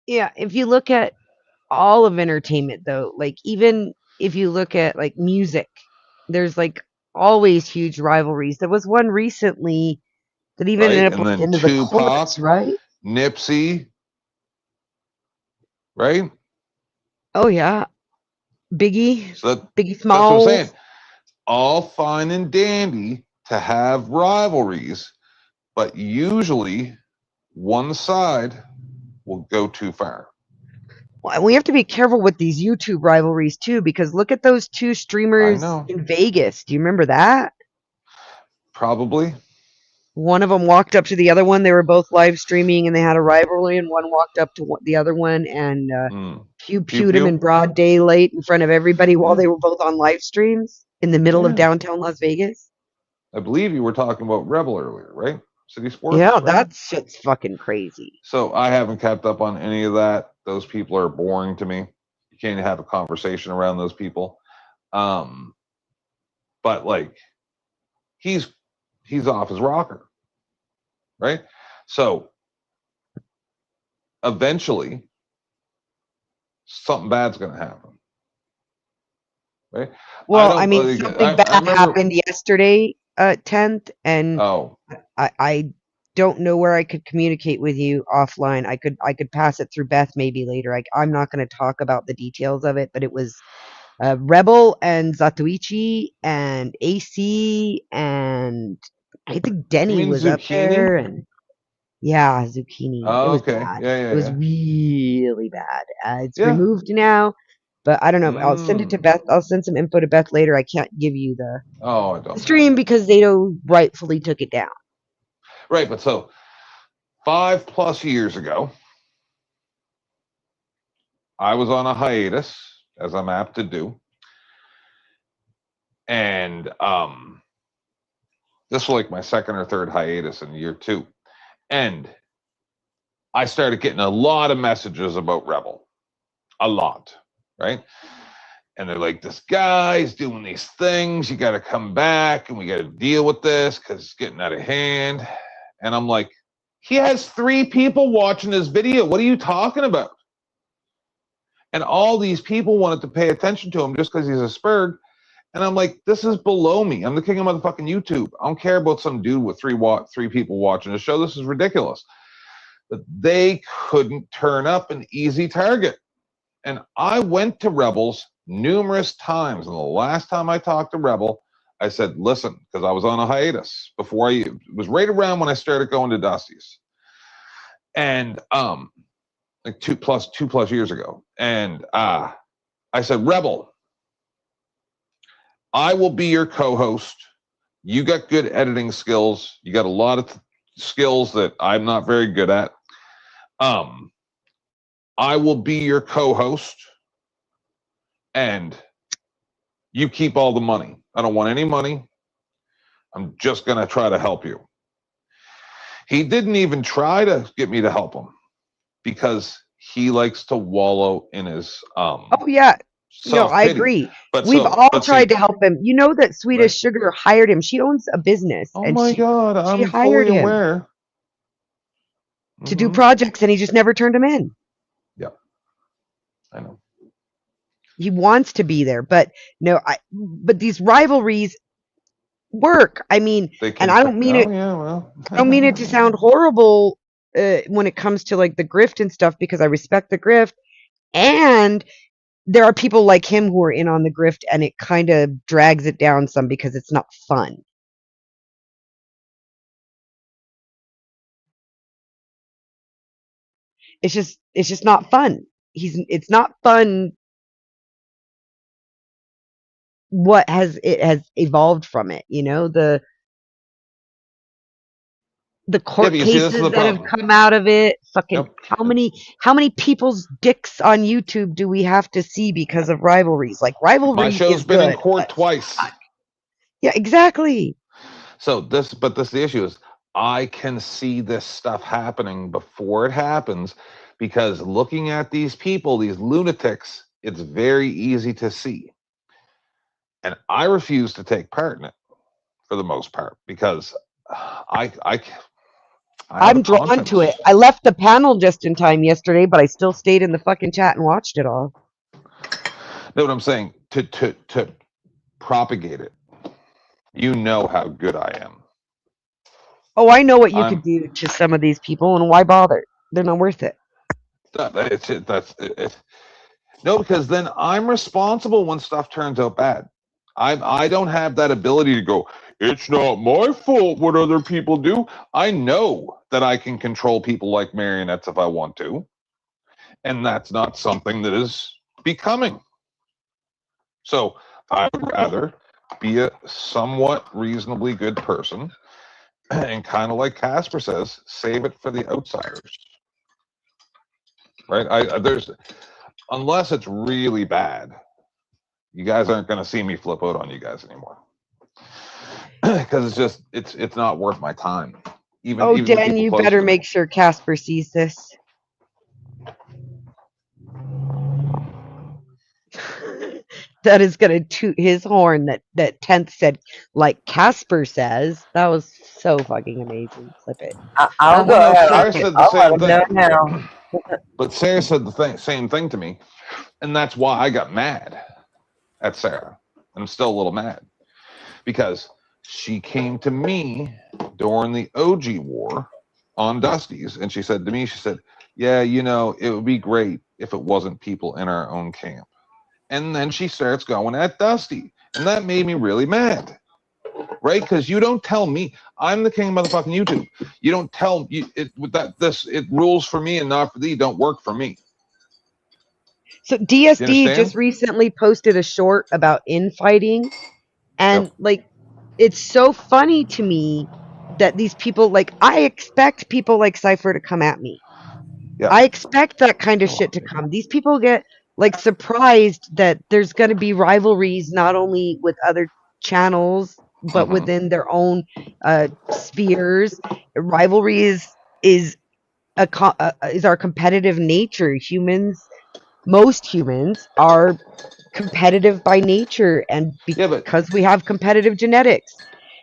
Yeah, if you look at all of entertainment, though, like even if you look at like music, there's like always huge rivalries. There was one recently that even ended up into the courts, right? Nipsey, right? Oh yeah, Biggie, So Biggie Smalls. That's what I'm saying. All fine and dandy to have rivalries, but usually one side will go too far. Well, we have to be careful with these YouTube rivalries too, because look at those 2 streamers in Vegas. Do you remember that? Probably. One of them walked up to the other one. They were both live streaming, and they had a rivalry. And one walked up to the other one and pewed him in broad daylight in front of everybody while they were both on live streams in the middle of downtown Las Vegas. I believe you were talking about Rebel earlier, right? City Sports. Yeah, right? that shit's fucking crazy. So I haven't kept up on any of that. Those people are boring to me. You can't have a conversation around those people. But like, he's off his rocker, right? So eventually, something bad's going to happen, right? Well, I mean, something I bad remember. happened yesterday, 10th, and Oh, I don't know where I could communicate with you offline. I could pass it through Beth maybe later. I'm not going to talk about the details of it, but it was Rebel and Zatoichi and AC, and I think you Denny mean was up there, zucchini? and yeah, Zucchini. It Oh, was okay. bad. Yeah, It was yeah, really bad. It's yeah. removed now, but I don't know. I'll send it to Mm. Beth. I'll send some info to Beth later. I can't give you Oh, I the don't stream matter. because Zato rightfully took it down. Right, but so 5+ years ago, I was on a hiatus, as I'm apt to do, and this was like my second or third hiatus in year 2, and I started getting a lot of messages about Rebel, a lot, right? And they're like, this guy's doing these things. You got to come back and we got to deal with this because it's getting out of hand. And I'm like, he has 3 people watching his video. What are you talking about? And all these people wanted to pay attention to him just because he's a Spurg. And I'm like, this is below me. I'm the king of motherfucking YouTube. I don't care about some dude with 3 people watching the show. This is ridiculous. But they couldn't turn up an easy target. And I went to Rebels numerous times. And the last time I talked to Rebel, I said, listen, because I was on a hiatus before it was right around when I started going to Dusty's. And like 2+ years ago. And I said, Rebel, I will be your co-host. You got good editing skills. You got a lot of skills that I'm not very good at. I will be your co-host, and you keep all the money. I don't want any money. I'm just going to try to help you. He didn't even try to get me to help him because he likes to wallow in his Oh yeah, no, I self-pity. agree. But We've so, all but tried see, to help him. You know that Swedish right. Sugar hired him. She owns a business, Oh and my God, she I'm hired fully him aware. to do projects, and he just never turned him in. Yeah, I know. He wants to be there, but no, but these rivalries work. I mean, They and can. I don't mean Oh it. yeah, well. I don't mean it to sound horrible when it comes to like the grift and stuff, because I respect the grift, and there are people like him who are in on the grift, and it kind of drags it down some because it's not fun. It's just not fun. It's not fun what has evolved from it, the Yeah, court but you see, this is cases the that have problem. come out of it. Fucking Yep. how many people's dicks on YouTube do we have to see because of rivalries? Like, My rivalry show's is been in good, court but twice. yeah, exactly. So this the issue is I can see this stuff happening before it happens because looking at these people, these lunatics, it's very easy to see. And I refuse to take part in it for the most part because I have a I'm drawn to conscience. it. I left the panel just in time yesterday, but I still stayed in the fucking chat and watched it all. Know what I'm saying? To propagate it, you know how good I am. Oh, I know what you could I'm do to some of these people, and why bother? They're not worth it. No, because then I'm responsible when stuff turns out bad. I don't have that ability to go, it's not my fault what other people do. I know that I can control people like marionettes if I want to. And that's not something that is becoming. So I would rather be a somewhat reasonably good person and kind of like Casper says, save it for the outsiders. Right? There's unless it's really bad, you guys aren't going to see me flip out on you guys anymore because it's not worth my time. Oh, even the Dan, people you close better to me. make sure Casper sees this. That is going to toot his horn that 10th said, like Casper says. That was so fucking amazing. Clip it. I'll go Well, no, ahead. Sarah said the I'll let same him know thing. now. But Sarah said the same thing to me, and that's why I got mad at Sarah. I'm still a little mad because she came to me during the OG war on Dusty's, and she said to me, she said, "Yeah, it would be great if it wasn't people in our own camp." And then she starts going at Dusty, and that made me really mad. Right? Because you don't tell me I'm the king of motherfucking YouTube. You don't tell it rules for me and not for thee. Don't work for me. So Do you DSD understand? just recently posted a short about infighting, and Yep. like it's so funny to me that these people, like, I expect people like Cypher to come at me. Yeah. I expect that kind of shit to come. These people get like surprised that there's going to be rivalries not only with other channels but within their own spheres. Rivalry is is our competitive nature. Most humans are competitive by nature, and Yeah, but because we have competitive genetics.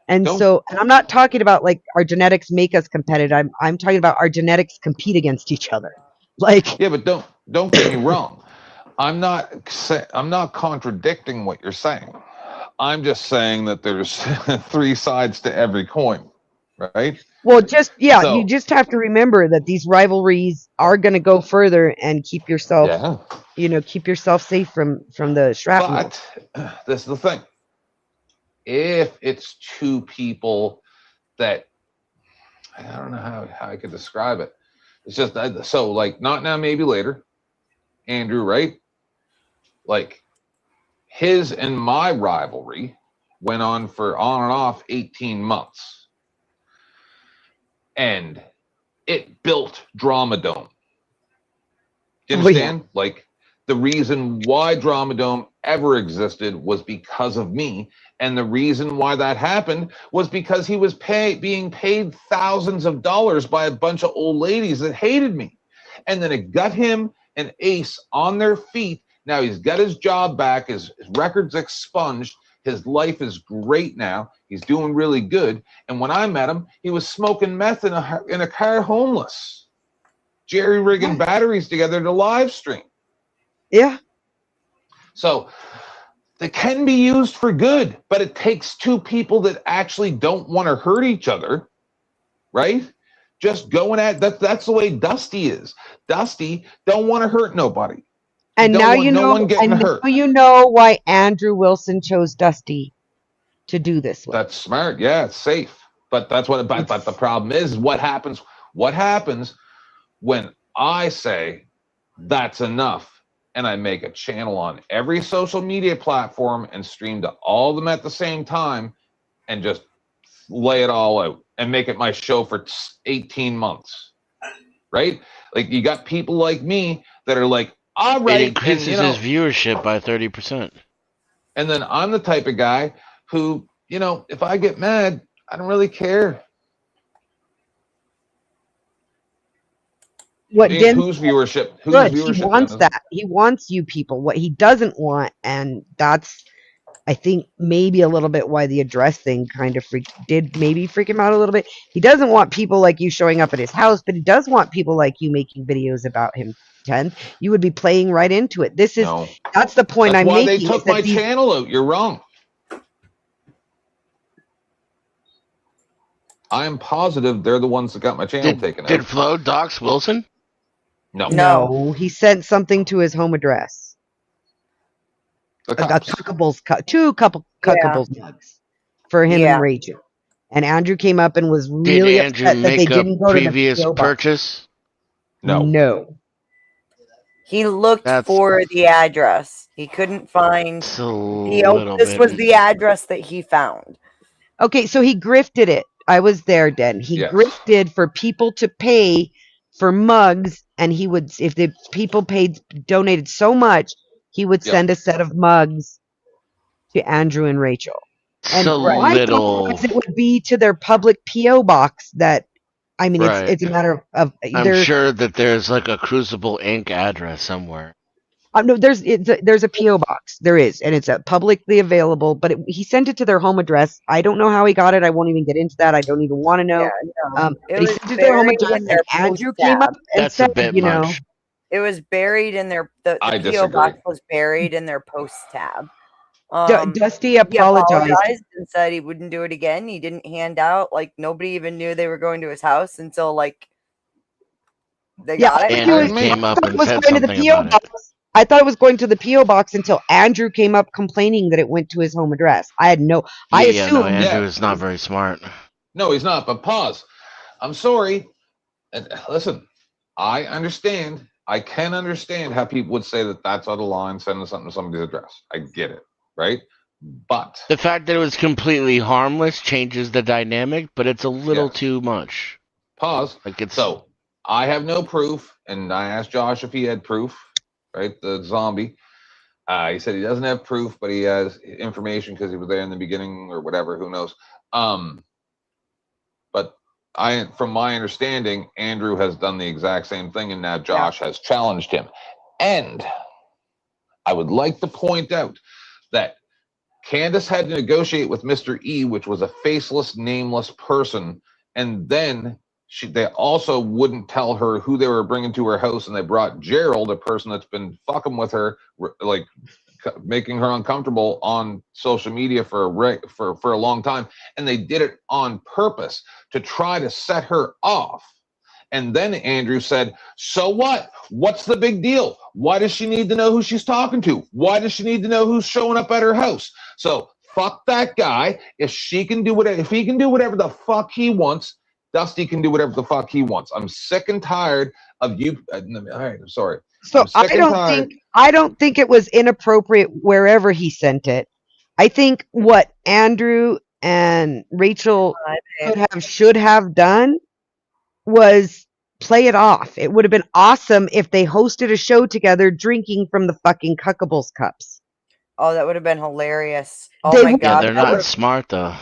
And don't so, and I'm not talking about like our genetics make us competitive. I'm talking about our genetics compete against each other. Like, yeah, but don't get me wrong. I'm not contradicting what you're saying. I'm just saying that there's three sides to every coin, right? well, you So just have to remember that these rivalries are going to go further, and keep yourself, yeah, keep yourself safe from the shrapnel. but this is the thing. If it's two people that I don't know how I could describe it. It's just so like not now, maybe later. Andrew, right? Like his and my rivalry went on and off 18 months. And it built Drama Dome. Do you understand? Yeah. Like the reason why Drama Dome ever existed was because of me. And the reason why that happened was because he was being paid thousands of dollars by a bunch of old ladies that hated me. And then it got him and Ace on their feet. Now he's got his job back, his records expunged. His life is great now. He's doing really good. And when I met him, he was smoking meth in a car, homeless, jerry rigging batteries together to live stream. Yeah. So they can be used for good, but it takes two people that actually don't want to hurt each other, right? Just going at that. That's the way Dusty is. Dusty don't want to hurt nobody. And don't now want you no know, one getting and hurt. now you know why Andrew Wilson chose Dusty to do this with. That's smart. Yeah, it's safe. But that's what. But the problem is, what happens? What happens when I say that's enough, and I make a channel on every social media platform and stream to all of them at the same time, and just lay it all out and make it my show for 18 months, right? Like you got people like me that are like, all right, it increases and his viewership by 30%. And then I'm the type of guy who, if I get mad, I don't really care. What whose viewership? Whose good. viewership? He wants that. He wants you people. What he doesn't want, and that's, I think, maybe a little bit why the address thing kind of freak him out a little bit. He doesn't want people like you showing up at his house, but he does want people like you making videos about him. 10th, you would be playing right into it. That's the point That's I'm why making. they took my channel out. You're wrong. I'm positive they're the ones that got my channel taken out. Did Flo dox Wilson? No. He sent something to his home address. Two cuckables mugs for him and Rachel. And Andrew came up and was really upset that they didn't go to the previous purchase. No. He looked for the address. He couldn't find. This was the address that he found. Okay, so he grifted it. I was there, Den. He grifted for people to pay for mugs, and he would, if the people donated so much, he would send a set of mugs to Andrew and Rachel. And my thought was it would be to their public P.O. box that I mean, Right. it's a matter of I'm there's sure that there's like a Crucible Inc. address somewhere. no there's a PO box. There is, and it's publicly available. But he sent it to their home address. I don't know how he got it. I won't even get into that. I don't even want to know. Yeah, no. But he sent it to their home address, and Andrew came up and That's said, a bit much. It was buried in their the I PO disagree. box was buried in their post tab. Dusty He apologized. and said he wouldn't do it again. He didn't hand out, like, nobody even knew they were going to his house until, like, they got it. Andrew I came up thought and it was said going to the something PO about it. box. I thought it was going to the PO box until Andrew came up complaining that it went to his home address. I had no. I Yeah, no, assumed. Andrew is not very smart. No, he's not. But pause. I'm sorry. Listen, I understand. I can understand how people would say that that's out of line, sending something to somebody's address. I get it, right? But The fact that it was completely harmless changes the dynamic, but it's a little Yes. too much. pause. Like it's So I have no proof, and I asked Josh if he had proof, right? The zombie. He said he doesn't have proof, but he has information because he was there in the beginning or whatever. Who knows? But from my understanding, Andrew has done the exact same thing, and now Josh has challenged him. And I would like to point out that Candace had to negotiate with Mr. E, which was a faceless, nameless person, and then they also wouldn't tell her who they were bringing to her house, and they brought Gerald, a person that's been fucking with her, like making her uncomfortable on social media for a long time, and they did it on purpose to try to set her off. And then Andrew said, so what? What's the big deal? Why does she need to know who she's talking to? Why does she need to know who's showing up at her house? So fuck that guy. If he can do whatever the fuck he wants, Dusty can do whatever the fuck he wants. I'm sick and tired of you. All right, I'm sorry. So I don't think it was inappropriate wherever he sent it. I think what Andrew and Rachel should have done was play it off. It would have been awesome if they hosted a show together drinking from the fucking Cuckables cups. Oh, that would have been hilarious. Oh They my would- yeah, god. they're not smart though.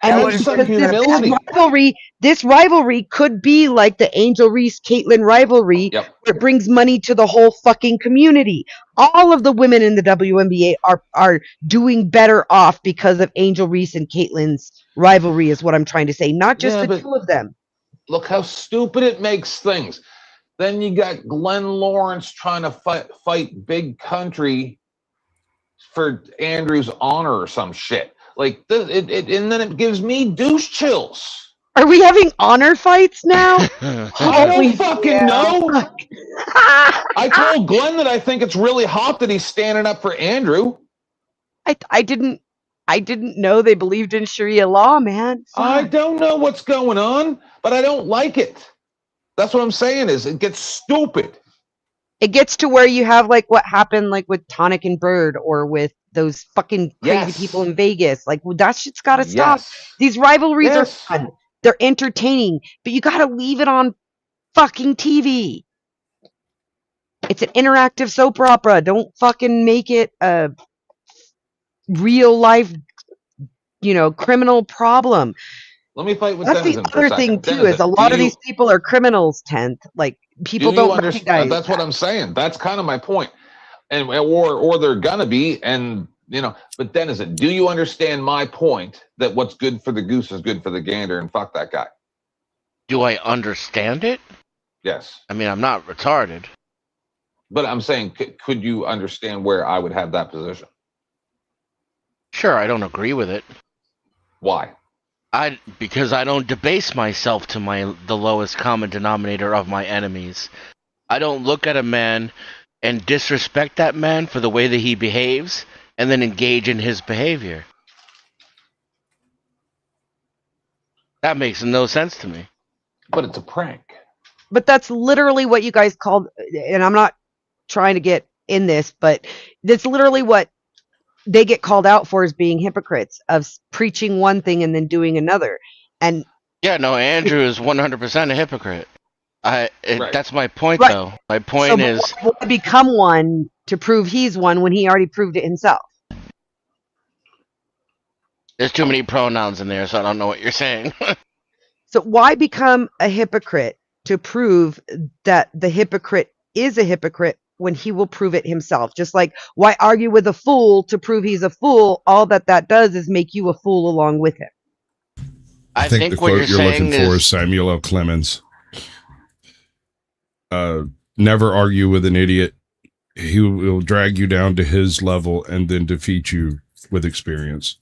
I mean, would've some humility. This rivalry could be like the Angel Reese Caitlyn rivalry, Yep. where it brings money to the whole fucking community. All of the women in the WNBA are doing better off because of Angel Reese and Caitlyn's rivalry, is what I'm trying to say. Not just Yeah, the but two of them. Look how stupid it makes things. Then you got Glenn Lawrence trying to fight Big Country for Andrew's honor or some shit. Like this, and then it gives me douche chills. Are we having honor fights now? I don't fucking know. I told Glenn that I think it's really hot that he's standing up for Andrew. I didn't know they believed in Sharia law, man. I don't know what's going on, but I don't like it. That's what I'm saying is it gets stupid. It gets to where you have like what happened like with Tonic and Bird, or with those fucking crazy people in Vegas. Like, that shit's got to stop. These rivalries are fun. They're entertaining, but you got to leave it on fucking TV. It's an interactive soap opera. Don't fucking make it a real life, criminal problem. Let me fight with That's Denizen the for a other second. thing too. Denizen, Is a lot of these people are criminals. Like, people don't recognize. That's what I'm saying. That's kind of my point. And or they're gonna be, and But Denizen, do you understand my point that what's good for the goose is good for the gander, and fuck that guy? Do I understand it? Yes. I mean, I'm not retarded. But I'm saying, could you understand where I would have that position? Sure, I don't agree with it. Why? Because I don't debase myself to the lowest common denominator of my enemies. I don't look at a man and disrespect that man for the way that he behaves, and then engage in his behavior. That makes no sense to me. But it's a prank. But that's literally what you guys called, and I'm not trying to get in this, but that's literally what they get called out for, is being hypocrites, of preaching one thing and then doing another. And yeah, no, Andrew is 100% a hypocrite. Right. That's my point, Right. though. My point is, why become one to prove he's one when he already proved it himself? there's too many pronouns in there, so I don't know what you're saying. So why become a hypocrite to prove that the hypocrite is a hypocrite when he will prove it himself? Just like, why argue with a fool to prove he's a fool? All that does is make you a fool along with him. I think the quote you're looking for is Samuel L. Clemens. Never argue with an idiot. He will drag you down to his level and then defeat you with experience.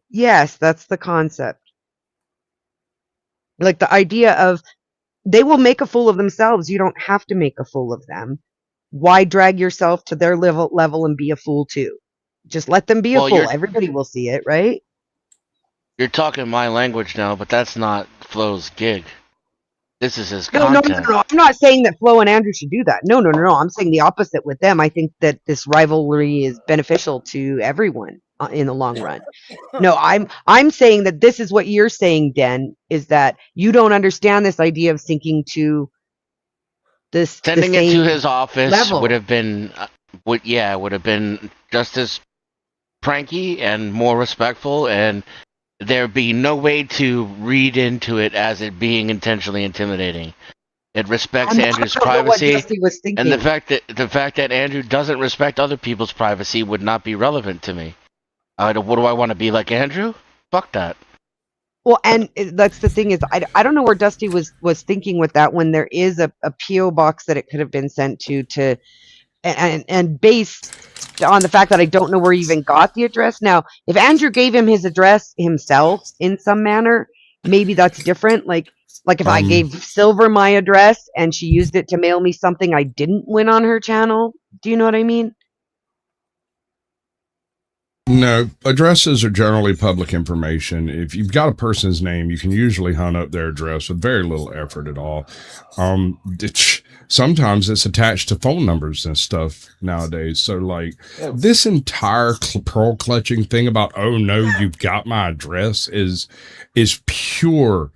Yes, that's the concept. Like the idea of they will make a fool of themselves. You don't have to make a fool of them. Why drag yourself to their level and be a fool too? Just let them be a fool. Everybody will see it, right? You're talking my language now, but that's not Flo's gig. This is his content. No. I'm not saying that Flo and Andrew should do that. No. I'm saying the opposite with them. I think that this rivalry is beneficial to everyone in the long run. No, I'm saying that this is what you're saying, Den, is that you don't understand this idea of sinking to this. Sending it to his office level. would have been just as pranky and more respectful, and there'd be no way to read into it as it being intentionally intimidating. It respects Andrew's privacy, and the fact that Andrew doesn't respect other people's privacy would not be relevant to me. What do I want to be like Andrew? Fuck that. Well, and that's the thing is, I don't know where Dusty was thinking with that when there is a P.O. box that it could have been sent to and based on the fact that I don't know where he even got the address. Now, if Andrew gave him his address himself in some manner, maybe that's different. Like if I gave Silver my address and she used it to mail me something I didn't win on her channel. Do you know what I mean? No, addresses are generally public information. If you've got a person's name, you can usually hunt up their address with very little effort at all. Sometimes it's attached to phone numbers and stuff nowadays. So like this entire pearl clutching thing about, oh no, you've got my address is pure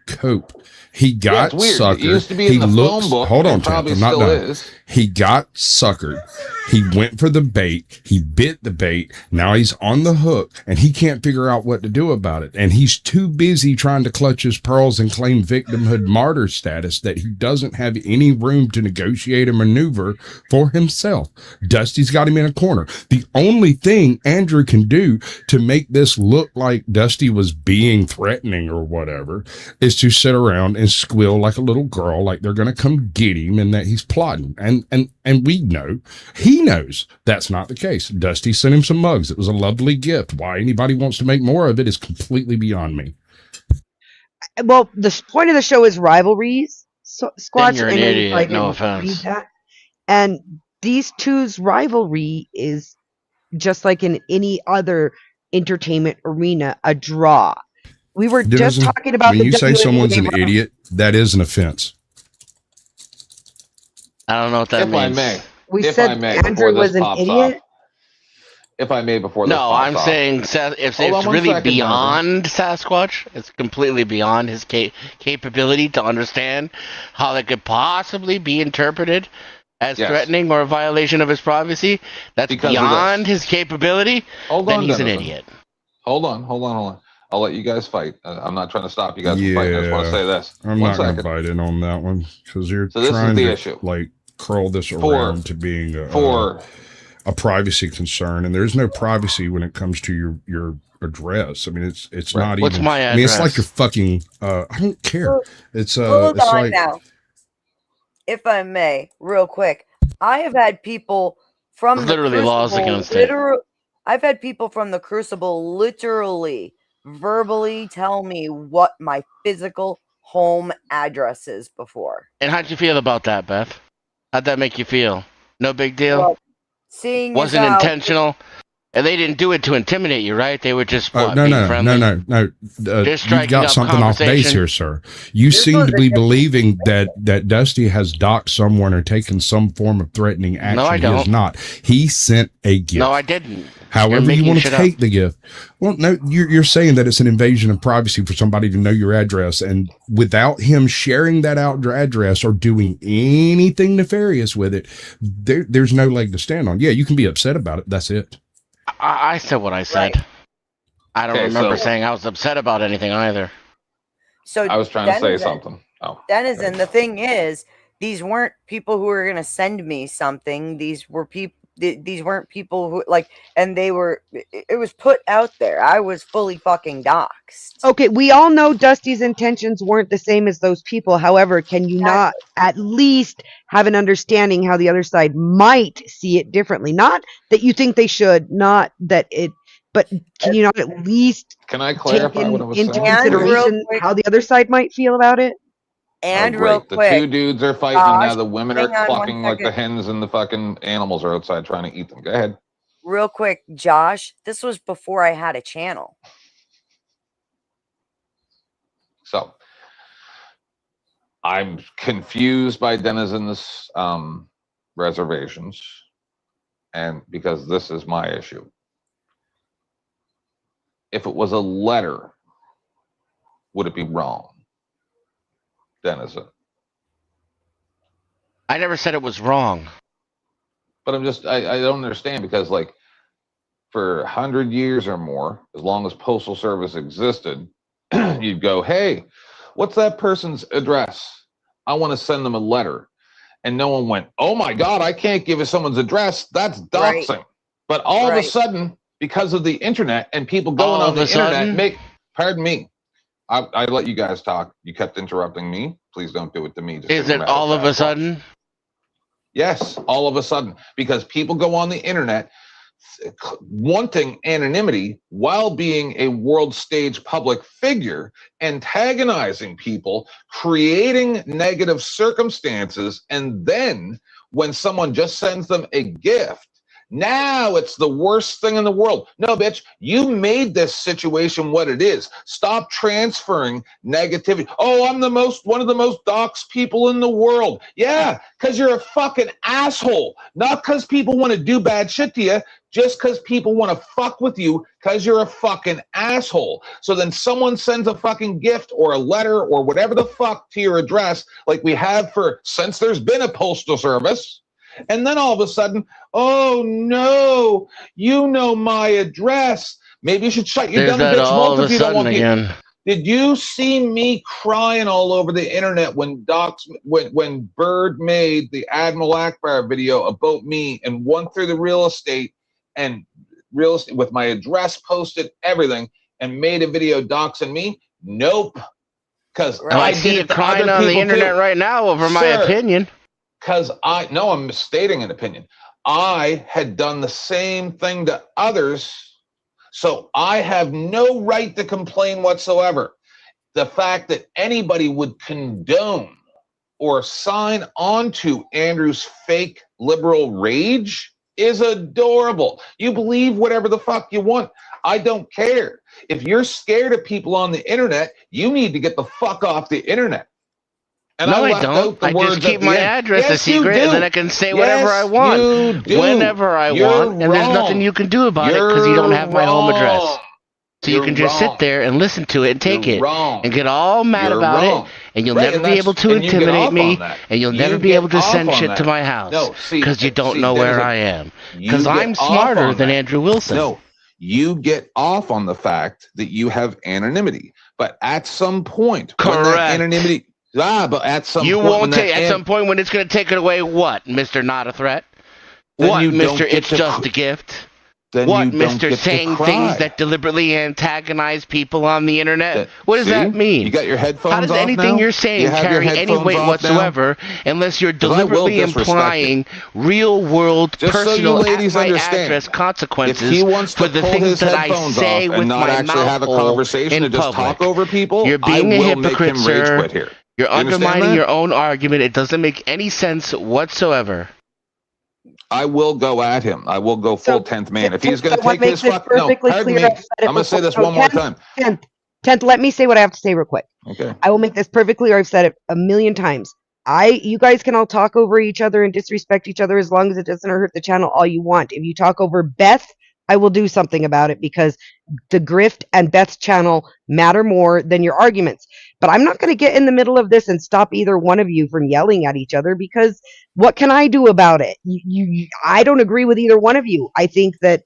cope. He got suckered. It used to be in the phone book. Hold on, Champ. I'm not done. He got suckered. He went for the bait. He bit the bait. Now he's on the hook, and he can't figure out what to do about it. And he's too busy trying to clutch his pearls and claim victimhood martyr status that he doesn't have any room to negotiate a maneuver for himself. Dusty's got him in a corner. The only thing Andrew can do to make this look like Dusty was being threatening or whatever is to sit around and squeal like a little girl, like they're going to come get him and that he's plotting. And we know, he knows that's not the case. Dusty sent him some mugs. It was a lovely gift. Why anybody wants to make more of it is completely beyond me. Well, the point of the show is rivalries. Squatch, you're an idiot. No offense. And these two's rivalry is just like in any other entertainment arena, a draw. We were just talking about when you say someone's an idiot, that is an offense. I don't know what that means. We said Andrew was an idiot. If I may, before this No, I'm saying if it's really beyond Sasquatch, it's completely beyond his capability to understand how that could possibly be interpreted as threatening or a violation of his privacy. That's beyond his capability. Then he's an idiot. Hold on. I'll let you guys fight. I'm not trying to stop you guys from fighting. I just want to say this. I'm not going to fight in on that one because you're trying to issue. Like curl this around to being a privacy concern, and there's no privacy when it comes to your address. I mean, it's not even. What's my address? I mean, it's like your fucking. I don't care. It's Hold it's on like, now. If I may, real quick, I have had people from literally laws against it. I've had people from the Crucible literally verbally tell me what my physical home address is before. And how'd you feel about that, Beth? How'd that make you feel? No big deal? Well, seeing wasn't intentional? And they didn't do it to intimidate you, right? They were just being friendly? No. You've got something off base here, sir. You seem to be believing that Dusty has docked someone or taken some form of threatening action. No, I don't. He has not. He sent a gift. No, I didn't. However you want to take the gift. Well, no, you're saying that it's an invasion of privacy for somebody to know your address, and without him sharing that address or doing anything nefarious with it, there's no leg to stand on. Yeah, you can be upset about it. That's it. I said what I said. Right. I don't remember saying I was upset about anything either. So I was trying to say something. Oh, Denizen, the thing is, these weren't people who were going to send me something. These were people. These weren't people who and they were. It was put out there. I was fully fucking doxxed. Okay, we all know Dusty's intentions weren't the same as those people. However, can you not at least have an understanding how the other side might see it differently? Not that you think they should, not that it, but can you not at least can I clarify what I was into saying? consideration how the other side might feel about it? And real quick, the two dudes are fighting, and now the women are clucking like the hens, and the fucking animals are outside trying to eat them. Go ahead. Real quick, Josh, this was before I had a channel. So I'm confused by Denizen's reservations, and because this is my issue. If it was a letter, would it be wrong, Denizen? I never said it was wrong. But I don't understand, because like for 100 years or more, as long as Postal Service existed, you'd go, hey, what's that person's address? I want to send them a letter. And no one went, oh my God, I can't give you someone's address. That's doxing. Right. But all of a sudden, because of the internet and people going on the internet, pardon me, I let you guys talk. You kept interrupting me. Please don't do it to me. Is it all of a sudden? Yes, all of a sudden, because people go on the internet wanting anonymity while being a world stage public figure, antagonizing people, creating negative circumstances, and then when someone just sends them a gift, now it's the worst thing in the world. No, bitch, you made this situation what it is. Stop transferring negativity. Oh, I'm one of the most doxxed people in the world. Yeah, because you're a fucking asshole. Not because people want to do bad shit to you, just because people want to fuck with you because you're a fucking asshole. So then someone sends a fucking gift or a letter or whatever the fuck to your address, like we have since there's been a postal service. And then all of a sudden, oh no, you know my address. Maybe you should shut your dumb bitch mouth if you don't want to. Did you see me crying all over the internet when Bird made the Admiral Akbar video about me and went through the real estate with my address posted, everything, and made a video doxing me? Nope. Because I see you crying on the internet right now over my opinion. Because I'm stating an opinion. I had done the same thing to others, so I have no right to complain whatsoever. The fact that anybody would condone or sign on to Andrew's fake liberal rage is adorable. You believe whatever the fuck you want. I don't care. If you're scared of people on the internet, you need to get the fuck off the internet. And no, I don't. I just keep my address a secret, and then I can say whatever I want, whenever I want, and there's nothing you can do about it because you don't have my home address. So you can just sit there and listen to it and take it and get all mad about it, and you'll never be able to intimidate me, and you'll never be able to send shit to my house because you don't know where I am. Because I'm smarter than Andrew Wilson. No, you get off on the fact that you have anonymity, but at some point, when that anonymity. But at some you won't take at some point when it's going to take it away. What, Mr. Not a Threat? What, Mr. It's Just a Gift? What, Mr. Saying things that deliberately antagonize people on the internet? What does that mean? You got your headphones off now? How does anything you're saying carry any weight whatsoever unless you're deliberately implying real-world, personal, at-my-address consequences for the things that I say with my mouth hole in public? You're being a hypocrite, sir. You're undermining your own argument. It doesn't make any sense whatsoever. I will go at him. I will go full 10th man. If he's going to take his fuck... No, pardon me. I'm going to say this one more time. 10th, let me say what I have to say real quick. Okay. I will make this perfectly clear. I've said it a million times. You guys can all talk over each other and disrespect each other as long as it doesn't hurt the channel all you want. If you talk over Beth, I will do something about it because the grift and Beth's channel matter more than your arguments. But I'm not going to get in the middle of this and stop either one of you from yelling at each other because what can I do about it? I don't agree with either one of you. I think that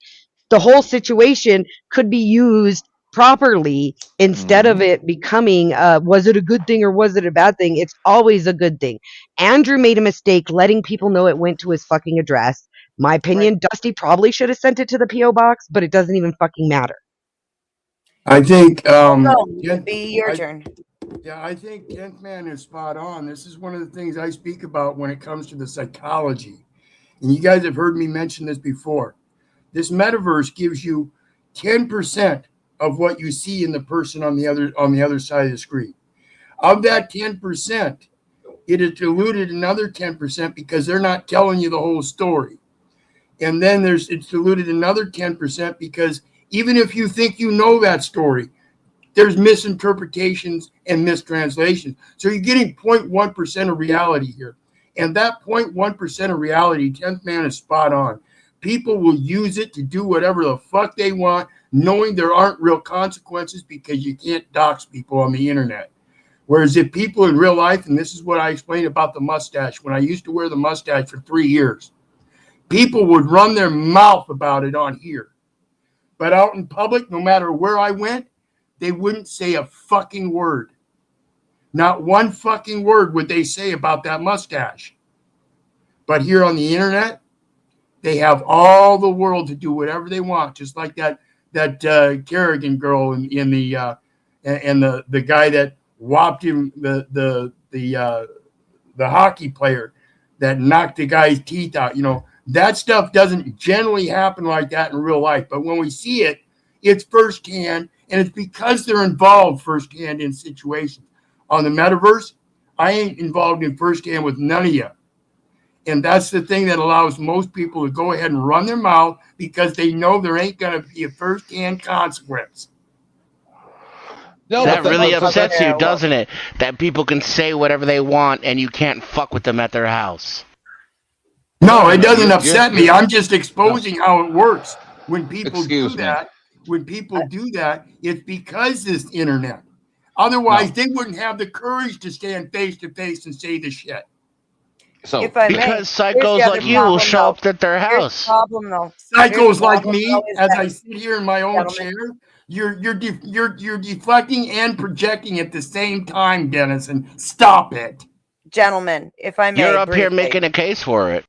the whole situation could be used properly, instead of it becoming was it a good thing or was it a bad thing, it's always a good thing. Andrew made a mistake letting people know it went to his fucking address. My opinion, Dusty probably should have sent it to the PO box, but it doesn't even fucking matter. I think be your turn. Yeah, I think 10th Man is spot on. This is one of the things I speak about when it comes to the psychology. And you guys have heard me mention this before. This metaverse gives you 10% of what you see in the person on the other side of the screen. Of that 10%, it is diluted another 10% because they're not telling you the whole story. And then it's diluted another 10% because even if you think you know that story, there's misinterpretations and mistranslations. So you're getting 0.1% of reality here. And that 0.1% of reality, 10th Man is spot on. People will use it to do whatever the fuck they want, knowing there aren't real consequences because you can't dox people on the internet. Whereas if people in real life, and this is what I explained about the mustache, when I used to wear the mustache for 3 years, people would run their mouth about it on here. But out in public, no matter where I went, they wouldn't say a fucking word. Not one fucking word would they say about that mustache. But here on the internet, they have all the world to do whatever they want, just like that Kerrigan girl in the and the guy that whopped him, the hockey player that knocked the guy's teeth out. You know, that stuff doesn't generally happen like that in real life. But when we see it, it's firsthand, and it's because they're involved firsthand in situations. On the metaverse, I ain't involved in firsthand with none of you. And that's the thing that allows most people to go ahead and run their mouth because they know there ain't going to be a firsthand consequence. No, that really upsets you, doesn't it? That people can say whatever they want and you can't fuck with them at their house. No, it doesn't upset me. I'm just exposing how it works. When people do that, it's because this internet. Otherwise, they wouldn't have the courage to stand face to face and say the shit. So, because psychos like you will show up at their house. Problem, though. Psychos like me, as I sit here in my own chair, you're deflecting and projecting at the same time, Dennison. Stop it, gentlemen. If I may, you're up here making a case for it.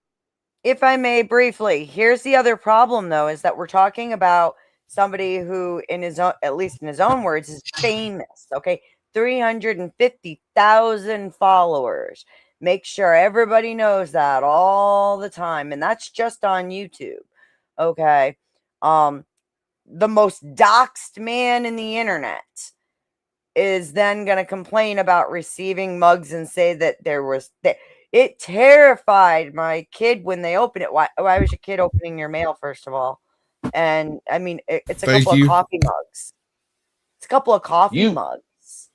If I may briefly, here's the other problem, though, is that we're talking about somebody who, in his own, at least in his own words, is famous. Okay, 350,000 followers. Make sure everybody knows that all the time. And that's just on YouTube. Okay. The most doxed man in the internet is then going to complain about receiving mugs and say that it terrified my kid when they opened it. Why was your kid opening your mail, first of all? And I mean, it's a couple of coffee mugs. It's a couple of coffee mugs.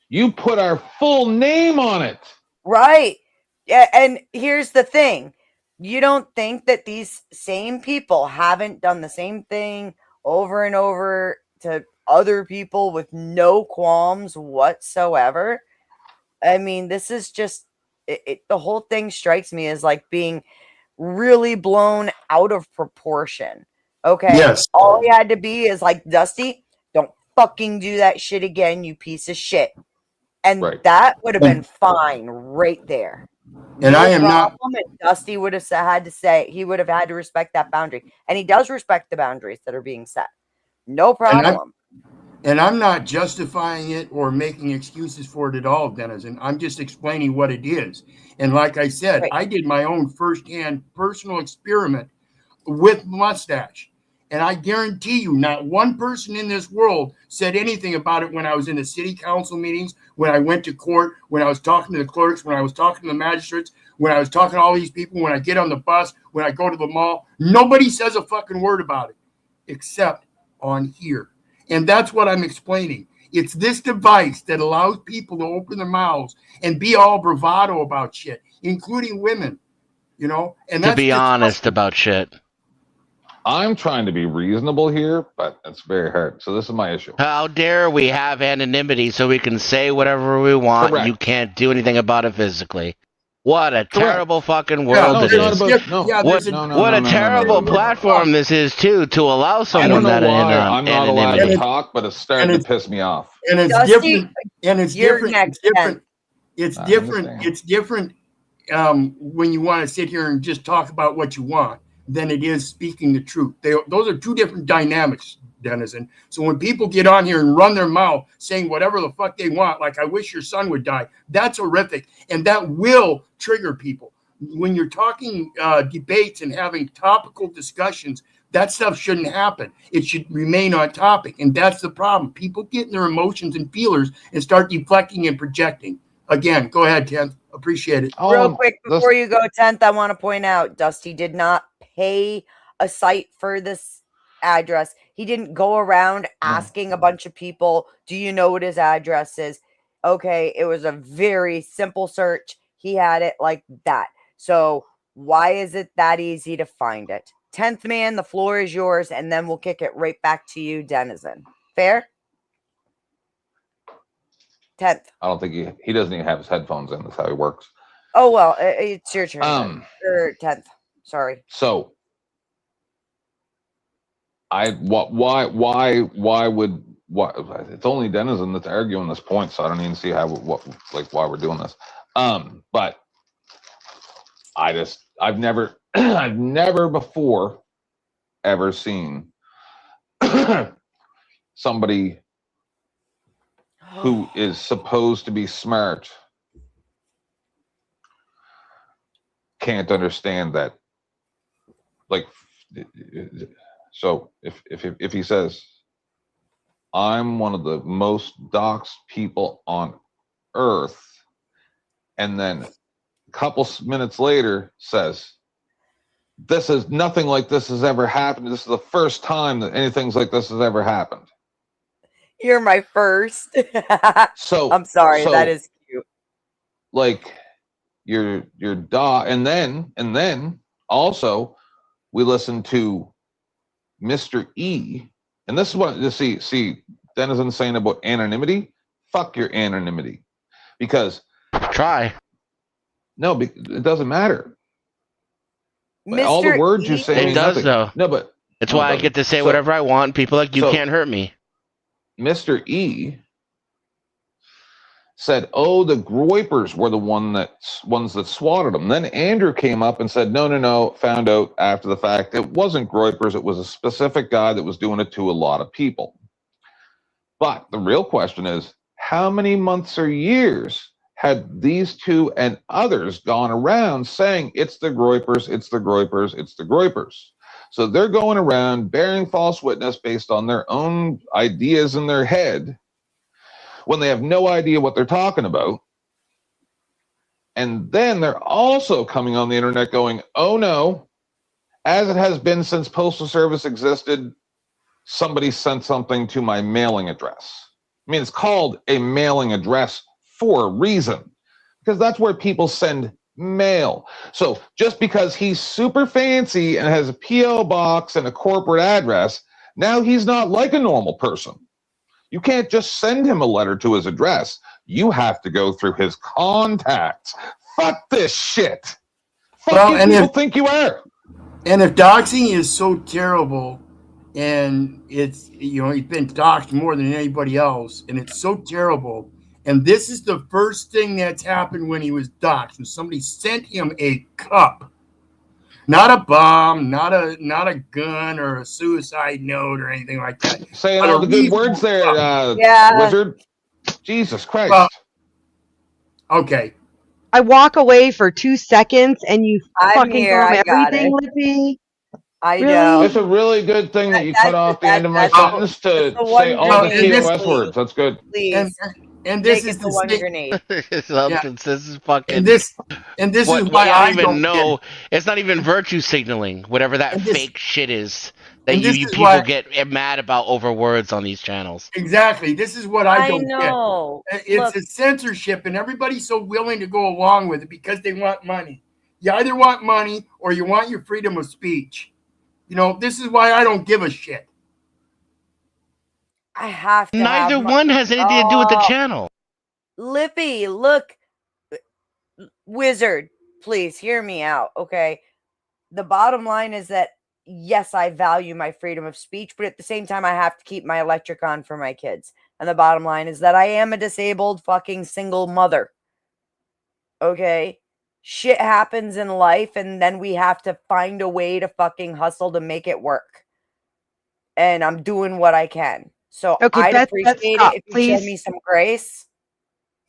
You put our full name on it. Right. Yeah, and here's the thing. You don't think that these same people haven't done the same thing over and over to other people with no qualms whatsoever? I mean, this is just, the whole thing strikes me as like being really blown out of proportion. Okay? Yes. All he had to be is like, Dusty, don't fucking do that shit again, you piece of shit. And that would have been fine right there. And I am not. Dusty would have had to say, he would have had to respect that boundary. And he does respect the boundaries that are being set. No problem. And I'm not justifying it or making excuses for it at all, Denizen. I'm just explaining what it is. And like I said, I did my own firsthand personal experiment with mustache. And I guarantee you, not one person in this world said anything about it when I was in the city council meetings, when I went to court, when I was talking to the clerks, when I was talking to the magistrates, when I was talking to all these people, when I get on the bus, when I go to the mall. Nobody says a fucking word about it except on here. And that's what I'm explaining. It's this device that allows people to open their mouths and be all bravado about shit, including women, you know? And to be honest about shit. I'm trying to be reasonable here, but it's very hard. So this is my issue. How dare we have anonymity so we can say whatever we want? You can't do anything about it physically. What a terrible fucking world No, it it's not is. about no. What a terrible platform this is too to allow I someone don't know that why I'm not allowed to anonymity. talk, but it's starting to piss me off. And it's Dusty, different. And it's you're different. next, It's different. Ken. It's I different. understand. It's different when you want to sit here and just talk about what you want than it is speaking the truth. Those are two different dynamics, Denizen. So when people get on here and run their mouth saying whatever the fuck they want, like I wish your son would die, that's horrific, and that will trigger people. When you're talking debates and having topical discussions, that stuff shouldn't happen. It should remain on topic, and that's the problem. People get in their emotions and feelers and start deflecting and projecting. Again, go ahead, 10th. Appreciate it. Real quick before you go, 10th, I want to point out Dusty did not pay a site for this address. He didn't go around asking a bunch of people, do you know what his address is? Okay, it was a very simple search. He had it like that. So why is it that easy to find it? 10th man, the floor is yours, and then we'll kick it right back to you, Denizen. Fair? 10th. I don't think he doesn't even have his headphones in. That's how he works. Oh well, it's your turn. Or 10th. Sorry. So why would it's only Denizen that's arguing this point, so I don't even see why we're doing this. But I've never I've never before ever seen somebody who is supposed to be smart can't understand that. Like, so if he says, I'm one of the most doxed people on earth, and then a couple minutes later says, this is nothing like this has ever happened. This is the first time that anything like this has ever happened. You're my first. So I'm sorry, that is cute. Like your dog, and then also we listen to Mr. E, and this is what you see Denizen saying about anonymity. Fuck your anonymity, because it doesn't matter. Mr. All the words you say it does nothing. Though. No, but it's why I get to say whatever I want. People like you can't hurt me. Mr. E said, "Oh, the Groypers were the ones that swatted them." Then Andrew came up and said, "No. Found out after the fact it wasn't Groypers. It was a specific guy that was doing it to a lot of people." But the real question is, how many months or years had these two and others gone around saying it's the Groypers, it's the Groypers, it's the Groypers? So they're going around bearing false witness based on their own ideas in their head when they have no idea what they're talking about. And then they're also coming on the internet going, oh no, as it has been since Postal Service existed, somebody sent something to my mailing address. I mean, it's called a mailing address for a reason, because that's where people send mail. So just because he's super fancy and has a P.O. box and a corporate address, now he's not like a normal person. You can't just send him a letter to his address. You have to go through his contacts. Fuck this shit. Fuck you people think you are. And if doxing is so terrible, and it's, he's been doxed more than anybody else, and it's so terrible, and this is the first thing that's happened when he was doxed, and somebody sent him a cup, not a bomb, not a gun or a suicide note or anything like that. Saying all the good words there, Wizard. Jesus Christ. Okay. I walk away for 2 seconds and you fucking bomb everything, Lippy. I know. It's a really good thing that you cut off the end of my sentence to say all the TOS words. That's good. Please. And this is the one grenade. This is fucking. And this is why I don't even know. It's not even virtue signaling. Whatever that fake shit is that you people get mad about over words on these channels. Exactly. This is what I don't know. get. It's a censorship, and everybody's so willing to go along with it because they want money. You either want money or you want your freedom of speech. This is why I don't give a shit. I have to. Neither one has anything to do with the channel. Lippy, look. Wizard, please hear me out, okay? The bottom line is that, yes, I value my freedom of speech, but at the same time, I have to keep my electric on for my kids. And the bottom line is that I am a disabled fucking single mother. Okay? Shit happens in life, and then we have to find a way to fucking hustle to make it work. And I'm doing what I can. So Okay, I'd Beth, appreciate stop, it if you please. showed me some grace.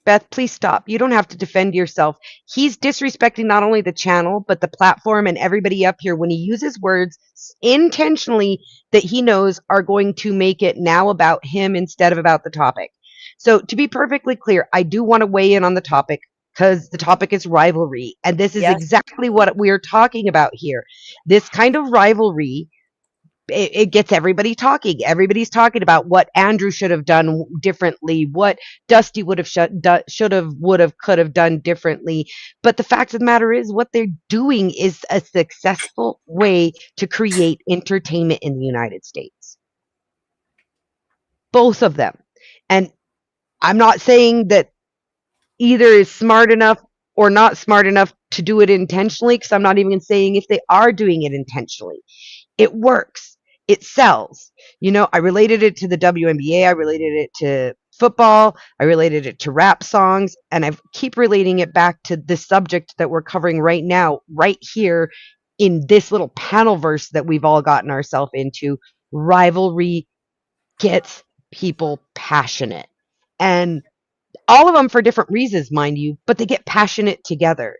Beth, please stop. You don't have to defend yourself. He's disrespecting not only the channel, but the platform and everybody up here when he uses words intentionally that he knows are going to make it now about him instead of about the topic. So, to be perfectly clear, I do want to weigh in on the topic because the topic is rivalry. And this is exactly what we're talking about here. This kind of rivalry. It gets everybody talking. Everybody's talking about what Andrew should have done differently, what Dusty would have should have, would have, could have done differently. But the fact of the matter is, what they're doing is a successful way to create entertainment in the United States. Both of them. And I'm not saying that either is smart enough or not smart enough to do it intentionally, because I'm not even saying if they are doing it intentionally. It works. It sells. You know, I related it to the WNBA. I related it to football. I related it to rap songs. And I keep relating it back to the subject that we're covering right now, right here in this little panel verse that we've all gotten ourselves into. Rivalry gets people passionate. And all of them for different reasons, mind you, but they get passionate together.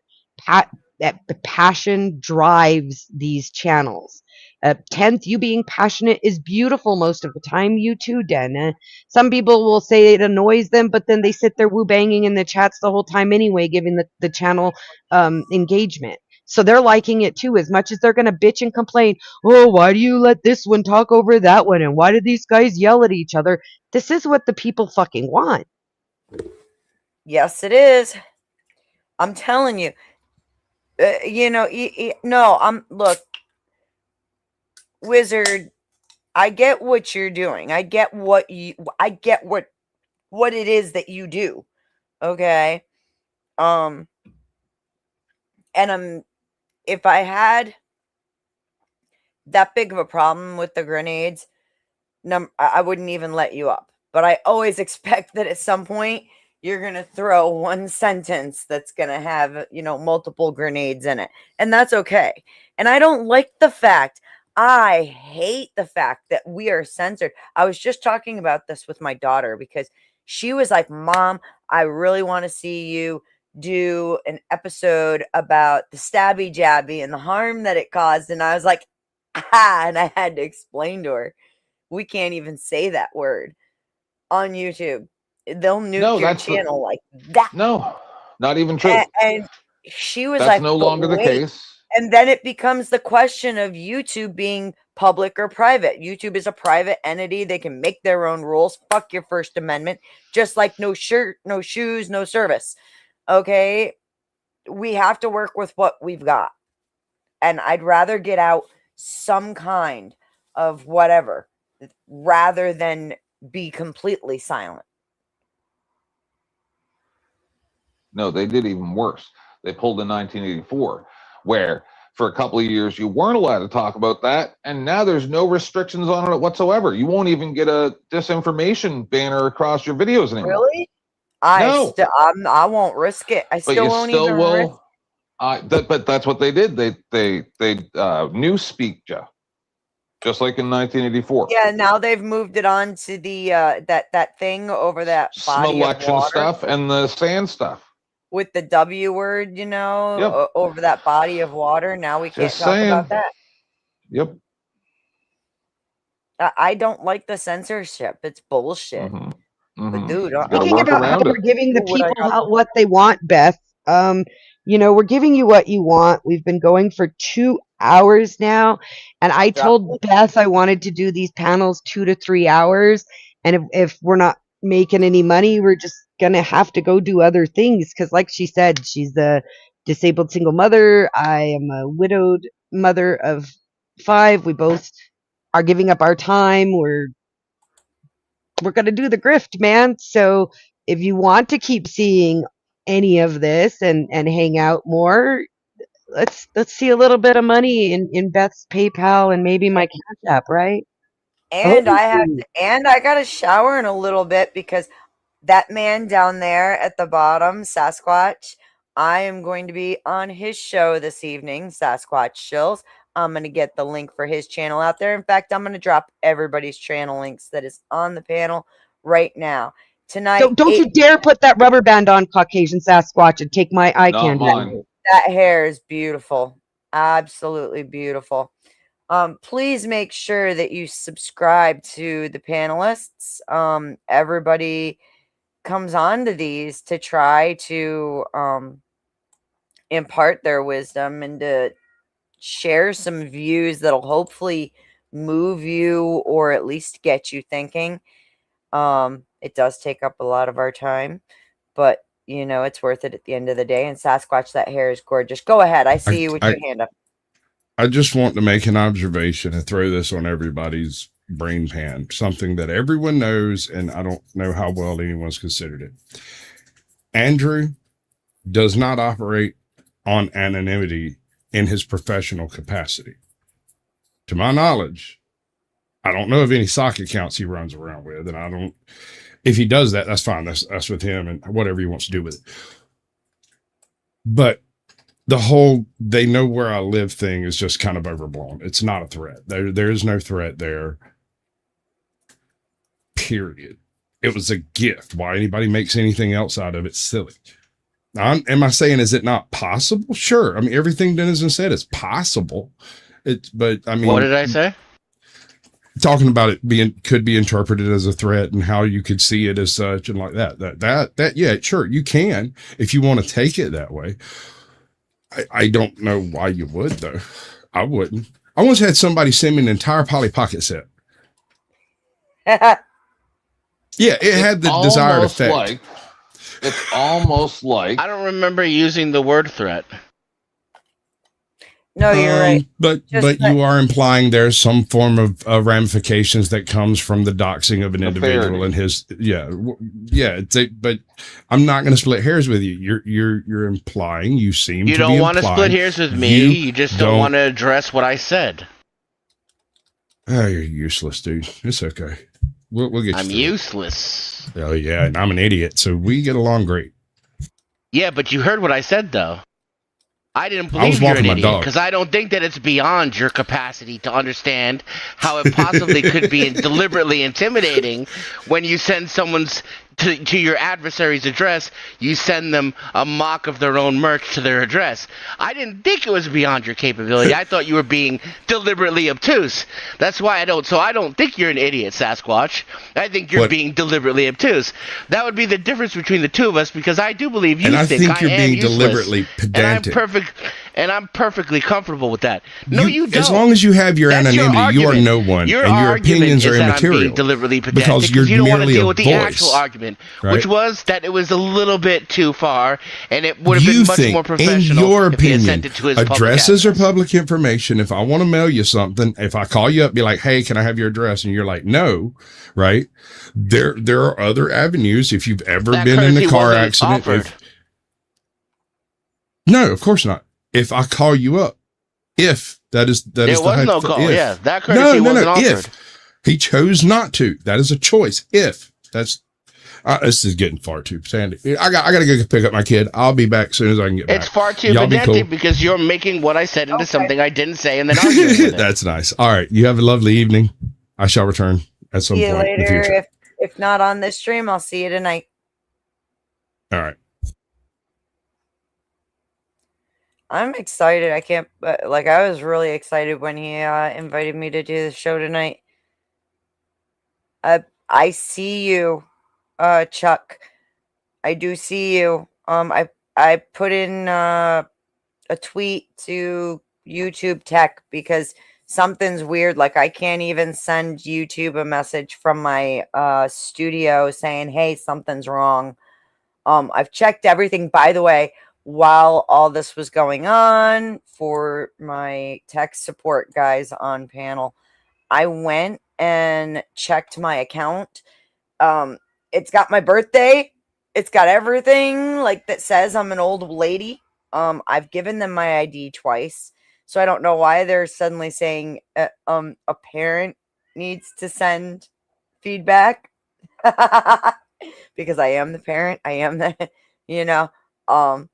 That the passion drives these channels. 10th, you being passionate is beautiful most of the time. You too, Den. Some people will say it annoys them, but then they sit there woo banging in the chats the whole time anyway, giving the channel engagement. So they're liking it too, as much as they're going to bitch and complain. Oh, why do you let this one talk over that one? And why do these guys yell at each other? This is what the people fucking want. Yes, it is. I'm telling you. Look, Wizard, I get what you're doing. I get what it is that you do. Okay? And if I had that big of a problem with the grenades, I wouldn't even let you up. But I always expect that at some point you're going to throw one sentence that's going to have, multiple grenades in it. And that's okay. And I don't like the fact, I hate the fact that we are censored. I was just talking about this with my daughter because she was like, Mom, I really want to see you do an episode about the stabby jabby and the harm that it caused. And I was like, and I had to explain to her, we can't even say that word on YouTube. They'll nuke your channel like that. No, not even true. And she was that's like, no longer the case. And then it becomes the question of YouTube being public or private. YouTube is a private entity. They can make their own rules. Fuck your First Amendment. Just like no shirt, no shoes, no service. Okay? We have to work with what we've got. And I'd rather get out some kind of whatever rather than be completely silent. No, they did even worse. They pulled in 1984, where for a couple of years you weren't allowed to talk about that, and now there's no restrictions on it whatsoever. You won't even get a disinformation banner across your videos anymore. Really? No. I won't risk it. I still won't even risk it. But that's what they did. They newspeaked you, just like in 1984. Yeah, now they've moved it on to the that thing over that body Selection of water stuff and the sand stuff with the W word, over that body of water. Now we can't talk about that. Yep. I don't like the censorship. It's bullshit. Mm-hmm. But dude, thinking about how we're giving the people what they want, Beth. We're giving you what you want. We've been going for 2 hours now, and I told Beth I wanted to do these panels 2 to 3 hours, and if we're not making any money, we're just gonna have to go do other things because, like she said, she's a disabled single mother. I am a widowed mother of 5. We both are giving up our time. We're going to do the grift, man. So if you want to keep seeing any of this and hang out more, let's see a little bit of money in Beth's PayPal and maybe my Cash App, right? And I got to shower in a little bit because that man down there at the bottom, Sasquatch, I am going to be on his show this evening, Sasquatch Chills. I'm going to get the link for his channel out there. In fact, I'm going to drop everybody's channel links that is on the panel right now. Tonight, don't you dare put that rubber band on, Caucasian Sasquatch, and take my eye candy. That hair is beautiful. Absolutely beautiful. Please make sure that you subscribe to the panelists. Everybody comes on to these to try to impart their wisdom and to share some views that'll hopefully move you or at least get you thinking. It does take up a lot of our time, but you know, it's worth it at the end of the day. And Sasquatch, that hair is gorgeous. Go ahead. I see you with your hand up. I just want to make an observation and throw this on everybody's brain pan, something that everyone knows, and I don't know how well anyone's considered it. Andrew does not operate on anonymity in his professional capacity. To my knowledge, I don't know of any sock accounts he runs around with, and I don't, if he does that, that's fine. That's with him and whatever he wants to do with it. But the whole they know where I live thing is just kind of overblown. It's not a threat. There is no threat there. Period. It was a gift. Why anybody makes anything else out of it, silly. Am I saying, is it not possible? Sure. I mean, everything Denizen said is possible. But I mean, what did I say? Talking about it could be interpreted as a threat and how you could see it as such and like that. Yeah, sure. You can, if you want to take it that way. I don't know why you would though. I wouldn't. I once had somebody send me an entire Polly Pocket set. Yeah, it had the desired effect. It's almost like I don't remember using the word threat. No, you're right. But you are implying there's some form of ramifications that comes from the doxing of an individual and his but I'm not going to split hairs with you. You're implying you seem you to don't be want to split hairs with me. You just don't want to address what I said. Oh, you're useless, dude. It's okay. We'll get. I'm useless. Oh yeah, and I'm an idiot, so we get along great. Yeah, but you heard what I said though. I didn't believe you're an idiot because I don't think that it's beyond your capacity to understand how it possibly could be deliberately intimidating when you send someone's to your adversary's address, you send them a mock of their own merch to their address. I didn't think it was beyond your capability. I thought you were being deliberately obtuse. That's why I don't think you're an idiot, Sasquatch. I think you're being deliberately obtuse. That would be the difference between the two of us because I do believe you think you're being useless, deliberately pedantic. And I'm perfectly comfortable with that. No, you don't. As long as you have your anonymity, you are no one, and your opinions are immaterial. I'm deliberately pedantic because you're you don't want to merely deal a with the voice, actual argument, right? which was that it was a little bit too far, and it would have been much more professional. In your if he had opinion, sent it to his addresses are public information. If I want to mail you something, if I call you up, be like, "Hey, can I have your address?" and you're like, "No," right? There are other avenues. If you've ever been in a car accident, no, of course not. If I call you up, that is there was no call. Yeah, that courtesy wasn't offered. If he chose not to, that is a choice. If that's this is getting far too sandy. I got to go pick up my kid. I'll be back as soon as I can get back. It's far too pedantic because you're making what I said into something I didn't say, and then arguing with it. That's nice. All right, you have a lovely evening. I shall return at some point later. In the future. If not on this stream, I'll see you tonight. All right. I'm excited. I was really excited when he invited me to do the show tonight. I see you, Chuck. I do see you. I put in a tweet to YouTube Tech because something's weird. Like I can't even send YouTube a message from my studio saying, "Hey, something's wrong." I've checked everything. By the way, while all this was going on for my tech support guys on panel, I went and checked my account. It's got my birthday It's got everything like that says I'm an old lady. I've given them my ID twice, so I don't know why they're suddenly saying a parent needs to send feedback. Because I am the parent. I am the, you know, um,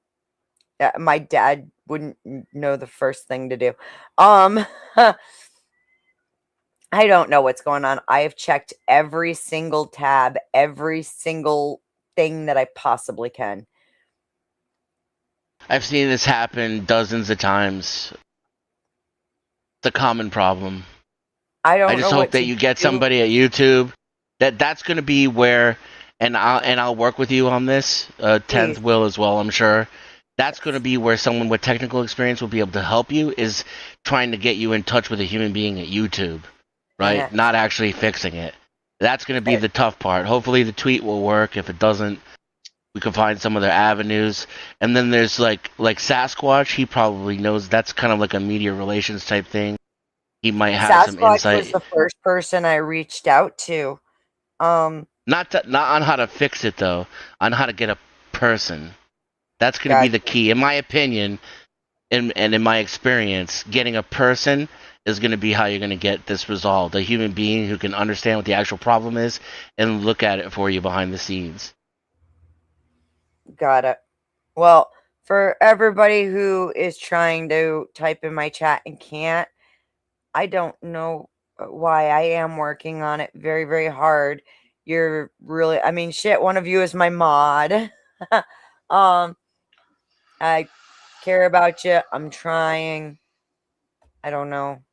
yeah, my dad wouldn't know the first thing to do. I don't know what's going on. I have checked every single tab, every single thing that I possibly can. I've seen this happen dozens of times. It's a common problem. I don't I just know hope what that to you get do. somebody at YouTube that's going to be where, and I'll work with you on this. 10th will as well, I'm sure. That's going to be where someone with technical experience will be able to help you, is trying to get you in touch with a human being at YouTube, right? Not actually fixing it. That's going to be the tough part. Hopefully the tweet will work. If it doesn't, we can find some other avenues. And then there's like Sasquatch. He probably knows. That's kind of like a media relations type thing. He might have some Sasquatch insight. was the first person I reached out to. Not on how to fix it though, on how to get a person. That's going to be the key, in my opinion, and in my experience. Getting a person is going to be how you're going to get this resolved. A human being who can understand what the actual problem is and look at it for you behind the scenes. Got it. Well, for everybody who is trying to type in my chat and can't, I don't know why. I am working on it very, very hard. You're really, I mean, shit, one of you is my mod. I care about you. I'm trying. I don't know.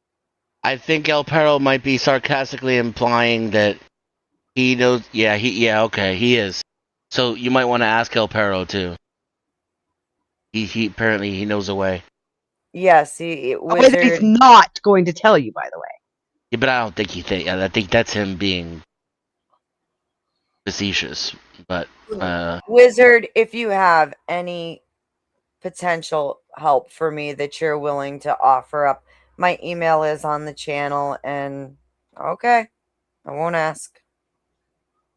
I think El Perro might be sarcastically implying that he knows. Yeah, okay, he is. So you might want to ask El Perro too. He apparently he knows a way. Yes, Wizard. He's not going to tell you, by the way. Yeah, but I don't think I think that's him being facetious. But Wizard, if you have any potential help for me that you're willing to offer up, my email is on the channel, and okay, I won't ask.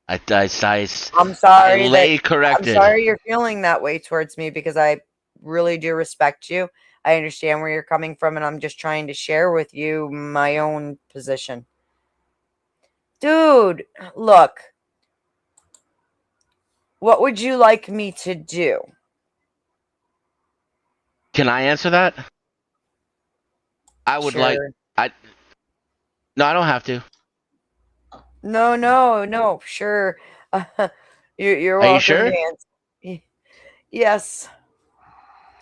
I'm sorry. I lay corrected. I'm sorry you're feeling that way towards me, because I really do respect you. I understand where you're coming from, and I'm just trying to share with you my own position. Dude, look. What would you like me to do? Can I answer that? I would like. No, I don't have to. No. Sure. You're welcome. Are you sure? Yes.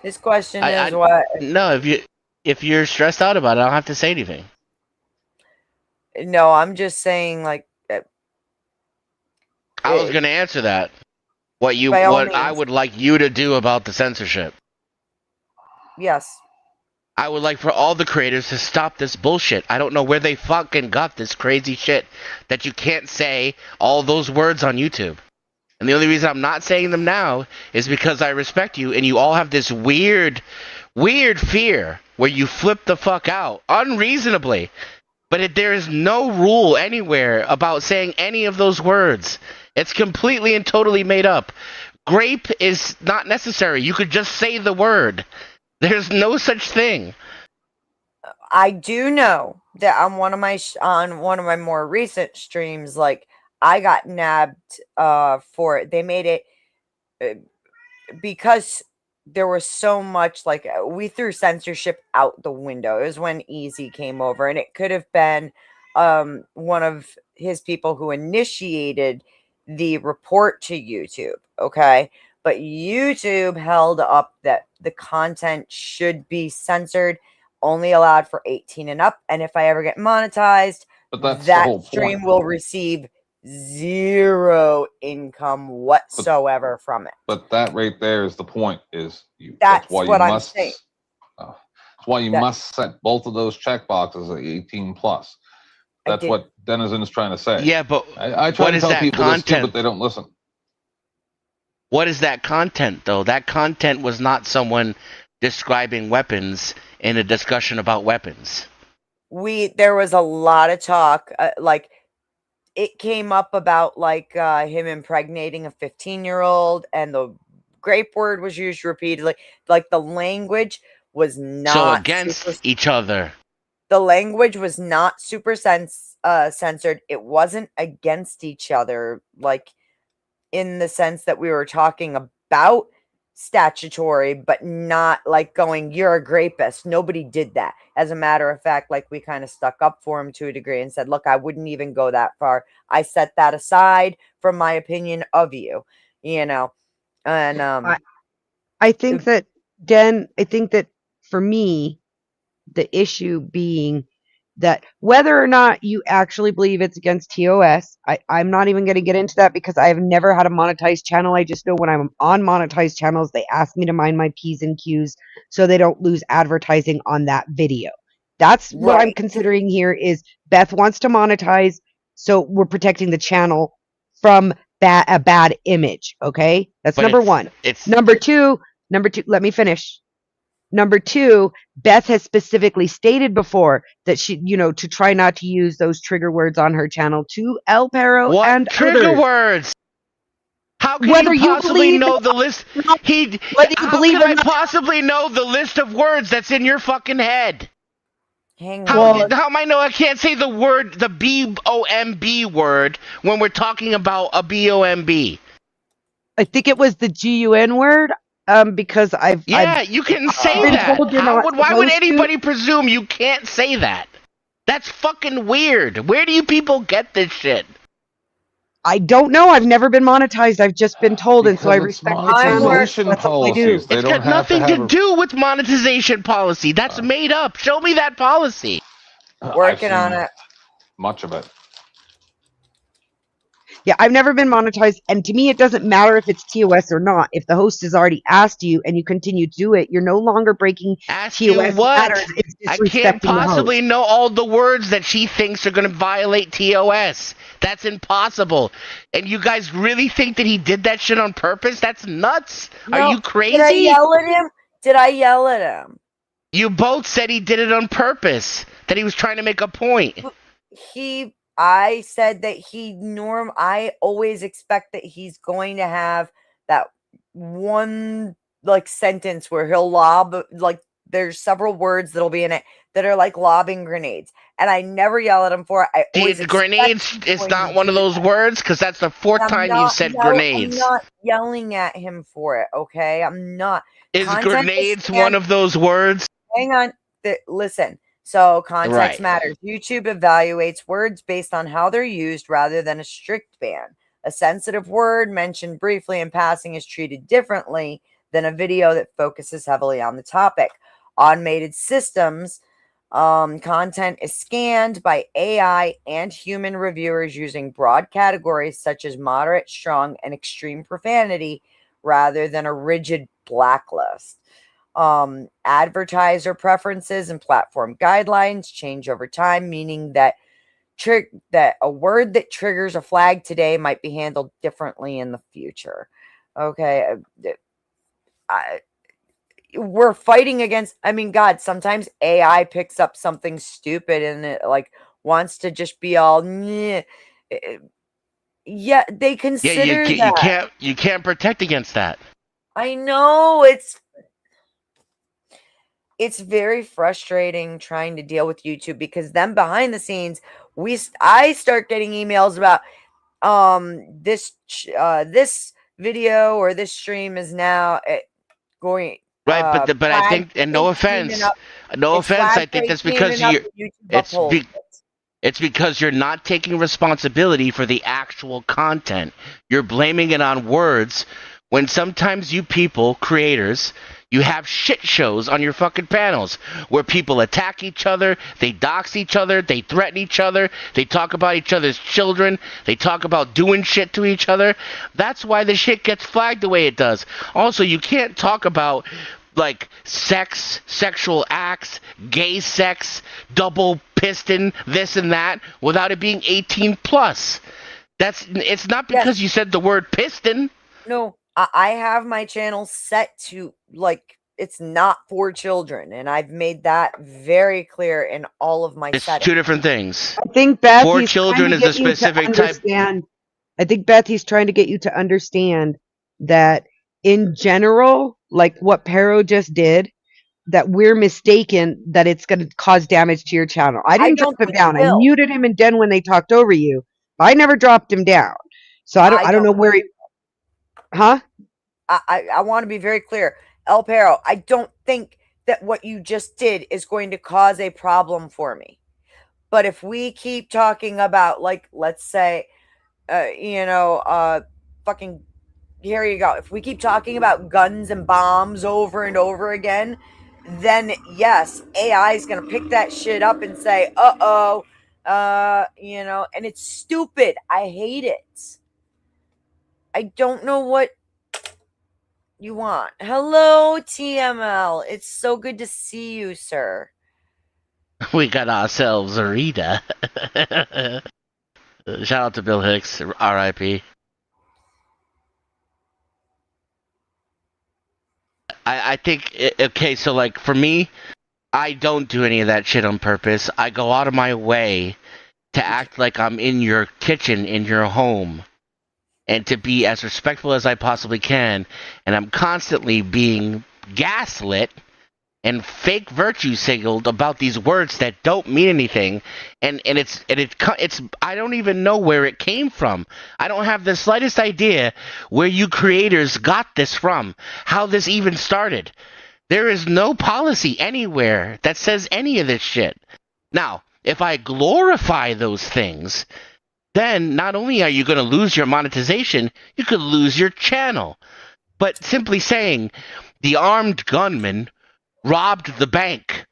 This question is what? No, if you're stressed out about it, I don't have to say anything. No, I'm just saying, like. I was gonna answer that. What I would like you to do about the censorship. Yes. I would like for all the creators to stop this bullshit. I don't know where they fucking got this crazy shit that you can't say all those words on YouTube. And the only reason I'm not saying them now is because I respect you, and you all have this weird fear where you flip the fuck out unreasonably. But there is no rule anywhere about saying any of those words. It's completely and totally made up. Grape is not necessary. You could just say the word. There's no such thing. I do know that on one of my more recent streams, like, I got nabbed for it. They made it because there was so much, like, we threw censorship out the window. It was when Easy came over, and it could have been one of his people who initiated the report to YouTube, okay? But YouTube held up that the content should be censored, only allowed for 18 and up, and if I ever get monetized, that stream will receive zero income whatsoever from it. But that right there is the point. That's why I'm saying. That's why you must set both of those check boxes at 18 plus. That's what Denizen is trying to say. Yeah, but I try to tell people this too, but they don't listen. What is that content, though? That content was not someone describing weapons in a discussion about weapons. There was a lot of talk, like, it came up about like him impregnating a 15-year-old, and the grape word was used repeatedly. Like the language was not so against each other. The language was not super censored. It wasn't against each other, like in the sense that we were talking about statutory, but not like going, you're a grapist. Nobody did that. As a matter of fact, like we kind of stuck up for him to a degree and said, look, I wouldn't even go that far. I set that aside from my opinion of you, you know. And I think that, Den, I think that for me, the issue being that whether or not you actually believe it's against TOS, I'm not even going to get into that because I've never had a monetized channel. I just know when I'm on monetized channels, they ask me to mind my P's and Q's so they don't lose advertising on that video. That's what I'm considering here is Beth wants to monetize, so we're protecting the channel from a bad image, okay? That's number one. Number two, let me finish. Number two, Beth has specifically stated before that she, to try not to use those trigger words on her channel to El Perro and trigger others. words? How can you possibly know the list? How can I possibly know the list of words that's in your fucking head? How am I know I can't say the word, the B-O-M-B word, when we're talking about a B-O-M-B? I think it was the G-U-N word. Because you can say that. Why would anybody presume you can't say that? That's fucking weird. Where do you people get this shit? I don't know. I've never been monetized. I've just been told, and so I respect the channel. That's what I do. It's got nothing to do with monetization policy. That's made up. Show me that policy. Working on it. Much of it. Yeah, I've never been monetized, and to me, it doesn't matter if it's TOS or not. If the host has already asked you and you continue to do it, you're no longer breaking TOS patterns. I can't possibly know all the words that she thinks are going to violate TOS. That's impossible. And you guys really think that he did that shit on purpose? That's nuts. No, are you crazy? Did I yell at him? You both said he did it on purpose, that he was trying to make a point. I said that I always expect that he's going to have that one like sentence where he'll lob, like there's several words that'll be in it that are like lobbing grenades. And I never yell at him for it. Grenades is not one of those words, because that's the fourth time you said grenades. I'm not yelling at him for it, okay? I'm not. Is grenades one of those words? Hang on. Listen. So context matters. YouTube evaluates words based on how they're used rather than a strict ban. A sensitive word mentioned briefly in passing is treated differently than a video that focuses heavily on the topic. Automated systems, content is scanned by AI and human reviewers using broad categories such as moderate, strong, and extreme profanity rather than a rigid blacklist. Advertiser preferences and platform guidelines change over time, meaning that that a word that triggers a flag today might be handled differently in the future. Okay. We're fighting against, God, sometimes AI picks up something stupid and it like wants to just be all, yeah, they consider that. You can't protect against that. I know it's very frustrating trying to deal with YouTube because then behind the scenes, I start getting emails about this video or this stream is now going right. But I think, and no offense, I think that's because it's because you're not taking responsibility for the actual content. You're blaming it on words when sometimes you people, creators, you have shit shows on your fucking panels where people attack each other, they dox each other, they threaten each other, they talk about each other's children, they talk about doing shit to each other. That's why the shit gets flagged the way it does. Also, you can't talk about like sex, sexual acts, gay sex, double piston, this and that without it being 18 plus. It's not because you said the word piston. No. I have my channel set to like it's not for children, and I've made that very clear in all of my It's settings. 2 different things. I think Beth, For he's children trying to is a get you to specific type. understand. I think Beth, he's trying to get you to understand that in general, like what Pero just did, that we're mistaken that it's going to cause damage to your channel. I didn't drop him down. I muted him and Den when they talked over you. I never dropped him down. So I don't know where he, huh? I want to be very clear. El Pero, I don't think that what you just did is going to cause a problem for me. But if we keep talking about, like, let's say, fucking, here you go. If we keep talking about guns and bombs over and over again, then yes, AI is going to pick that shit up and say, and it's stupid. I hate it. I don't know what you want. Hello, TML. It's so good to see you, sir. We got ourselves a Rita. Shout out to Bill Hicks, R.I.P. I think, okay, so like for me, I don't do any of that shit on purpose. I go out of my way to act like I'm in your kitchen, in your home, and to be as respectful as I possibly can. And I'm constantly being gaslit and fake virtue signaled about these words that don't mean anything, and it's I don't even know where it came from. I don't have the slightest idea where you creators got this from, how this even started. There is no policy anywhere that says any of this shit. Now, if I glorify those things, then not only are you going to lose your monetization, you could lose your channel. But simply saying the armed gunman robbed the bank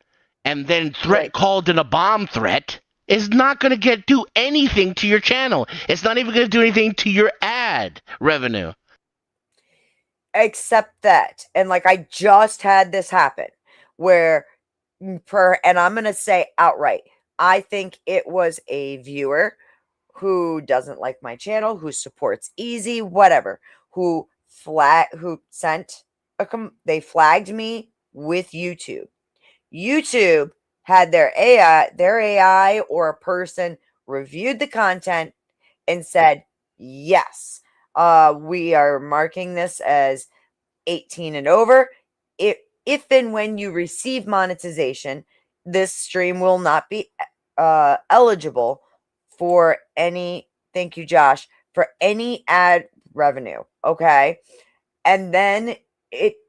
and then called in a bomb threat is not going to do anything to your channel. It's not even going to do anything to your ad revenue. Except that, and like I just had this happen where and I'm going to say outright, I think it was a viewer who doesn't like my channel, who supports Easy, whatever, they flagged me with YouTube. YouTube had their AI or a person reviewed the content and said, yes, we are marking this as 18 and over. If and when you receive monetization, this stream will not be eligible for any, thank you, Josh, for any ad revenue. Okay. And then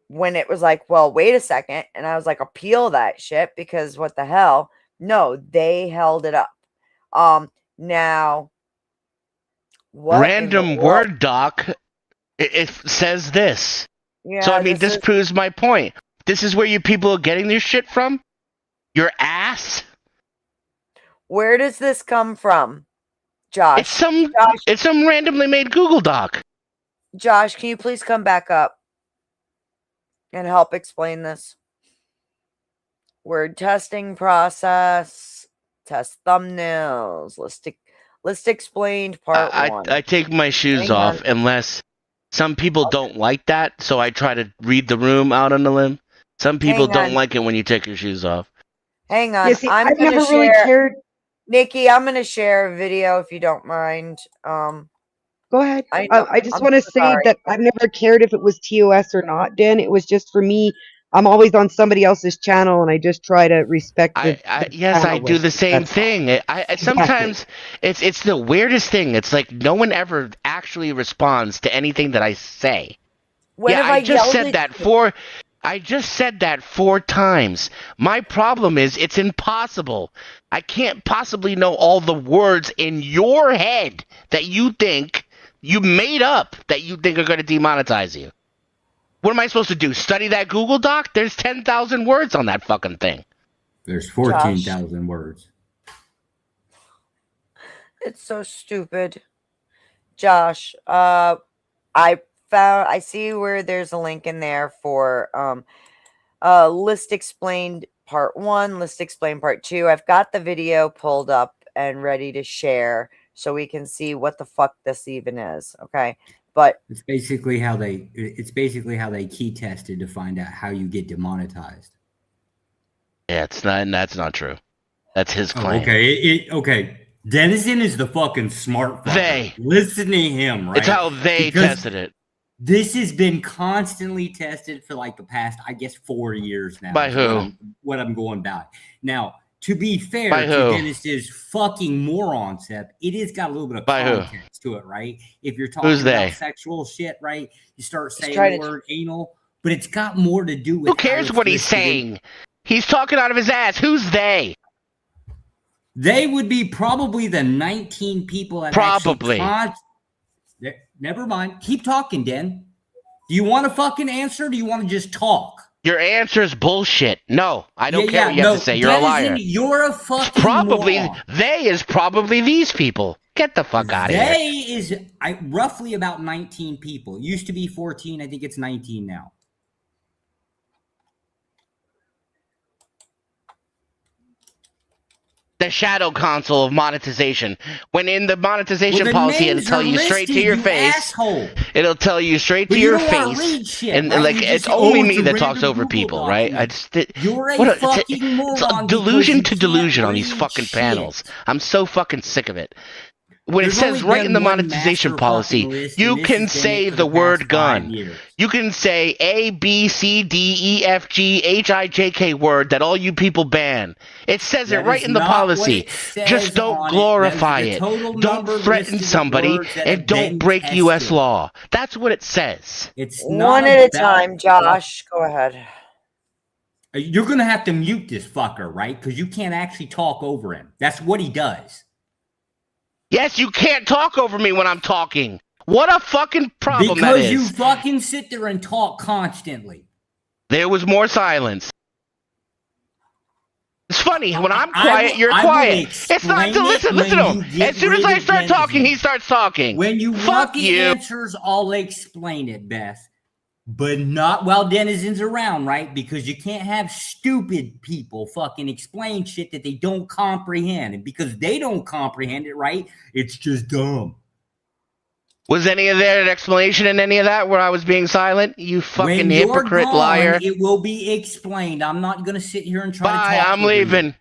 when it was like, well, wait a second. And I was like, appeal that shit because what the hell? No, they held it up. Now, what? Random Word doc, it says this. Yeah, so, I mean, this proves my point. This is where you people are getting this shit from? Your ass? Where does this come from, Josh? It's some randomly made Google doc. Josh, can you please come back up and help explain this? Word testing process, test thumbnails, list explained part 1. I take my shoes off unless some people don't like that, so I try to read the room out on the limb. Some people don't like it when you take your shoes off. Hang on. Yeah, see, I've never really cared. Nikki, I'm going to share a video if you don't mind. Go ahead. I just want to say that I've never cared if it was TOS or not, Dan. It was just for me. I'm always on somebody else's channel, and I just try to respect the yes, I do the same thing. Sometimes it's the weirdest thing. It's like no one ever actually responds to anything that I say. I just said that 4 times. My problem is it's impossible. I can't possibly know all the words in your head that you think you made up that you think are going to demonetize you. What am I supposed to do? Study that Google Doc? There's 10,000 words on that fucking thing. There's 14,000 words. It's so stupid. Josh, I see where there's a link in there for list explained part 1, list explained part 2. I've got the video pulled up and ready to share so we can see what the fuck this even is. Okay. But it's basically how they key tested to find out how you get demonetized. Yeah, that's not true. That's his claim. Okay. Denizen is the fucking smart fucker. Listen to him, right? It's how they tested it. This has been constantly tested for like the past, I guess, 4 years now. By who? What I'm going by. Now, to be fair By to who? Dennis's fucking moronship, it has got a little bit of context to it, right? If you're talking about sexual shit, right? You start saying the word anal, but it's got more to do with who cares what he's saying? He's talking out of his ass. Who's they? They would be probably the 19 people that probably. Never mind. Keep talking, Den. Do you want to fucking answer or do you want to just talk? Your answer is bullshit. No, I don't care what you have to say. You're a liar. You're a fucking probably moron. They is probably these people. Get the fuck out of here. They is roughly about 19 people. Used to be 14. I think it's 19 now. The shadow console of monetization. When in the monetization policy, it'll tell you straight to your face. Asshole. It'll tell you straight to your face. And like it's only me that talks over people, right? I just you're a fucking moron. Delusion to delusion on these fucking panels. I'm so fucking sick of it. When it says right in the monetization policy, you can say the word gun. You can say A, B, C, D, E, F, G, H, I, J, K word that all you people ban. It says it right in the policy. Just don't glorify it. Don't threaten somebody and don't break U.S. law. That's what it says. It's one at a time, Josh. Go ahead. You're going to have to mute this fucker, right? Because you can't actually talk over him. That's what he does. Yes, you can't talk over me when I'm talking. What a fucking problem that is. Because you fucking sit there and talk constantly. There was more silence. It's funny. When I'm quiet, you're quiet. It's not to listen to him. As soon as I start talking, he starts talking. When you want the answers, I'll explain it, Beth. But not while Denizen's around, right? Because you can't have stupid people fucking explain shit that they don't comprehend. And because they don't comprehend it, right? It's just dumb. Was any of that an explanation in any of that where I was being silent? You fucking hypocrite liar. It will be explained. I'm not going to sit here and try to talk. Bye, I'm leaving.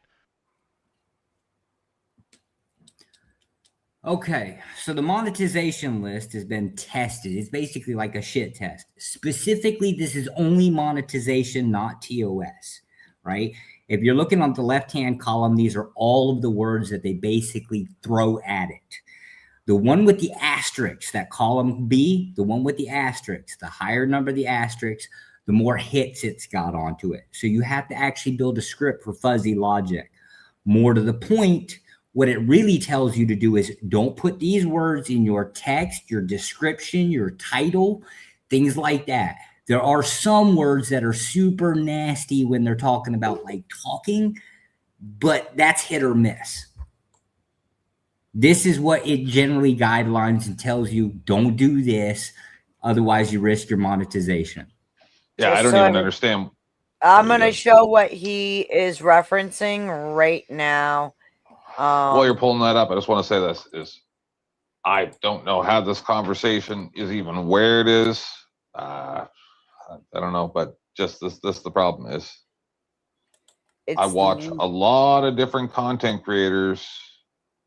Okay, so the monetization list has been tested. It's basically like a shit test. Specifically, this is only monetization, not TOS, right? If you're looking on the left-hand column, these are all of the words that they basically throw at it. The one with the asterisks, that column B, the one with the asterisks, the higher number the asterisks, the more hits it's got onto it. So you have to actually build a script for fuzzy logic. More to the point, what it really tells you to do is don't put these words in your text, your description, your title, things like that. There are some words that are super nasty when they're talking about like talking, but that's hit or miss. This is what it generally guidelines and tells you, don't do this, otherwise you risk your monetization. Yeah, I don't even understand. I'm going to show what he is referencing right now. While you're pulling that up, I just want to say this is I don't know how this conversation is even where it is. I don't know, but just this the problem is I watch a lot of different content creators,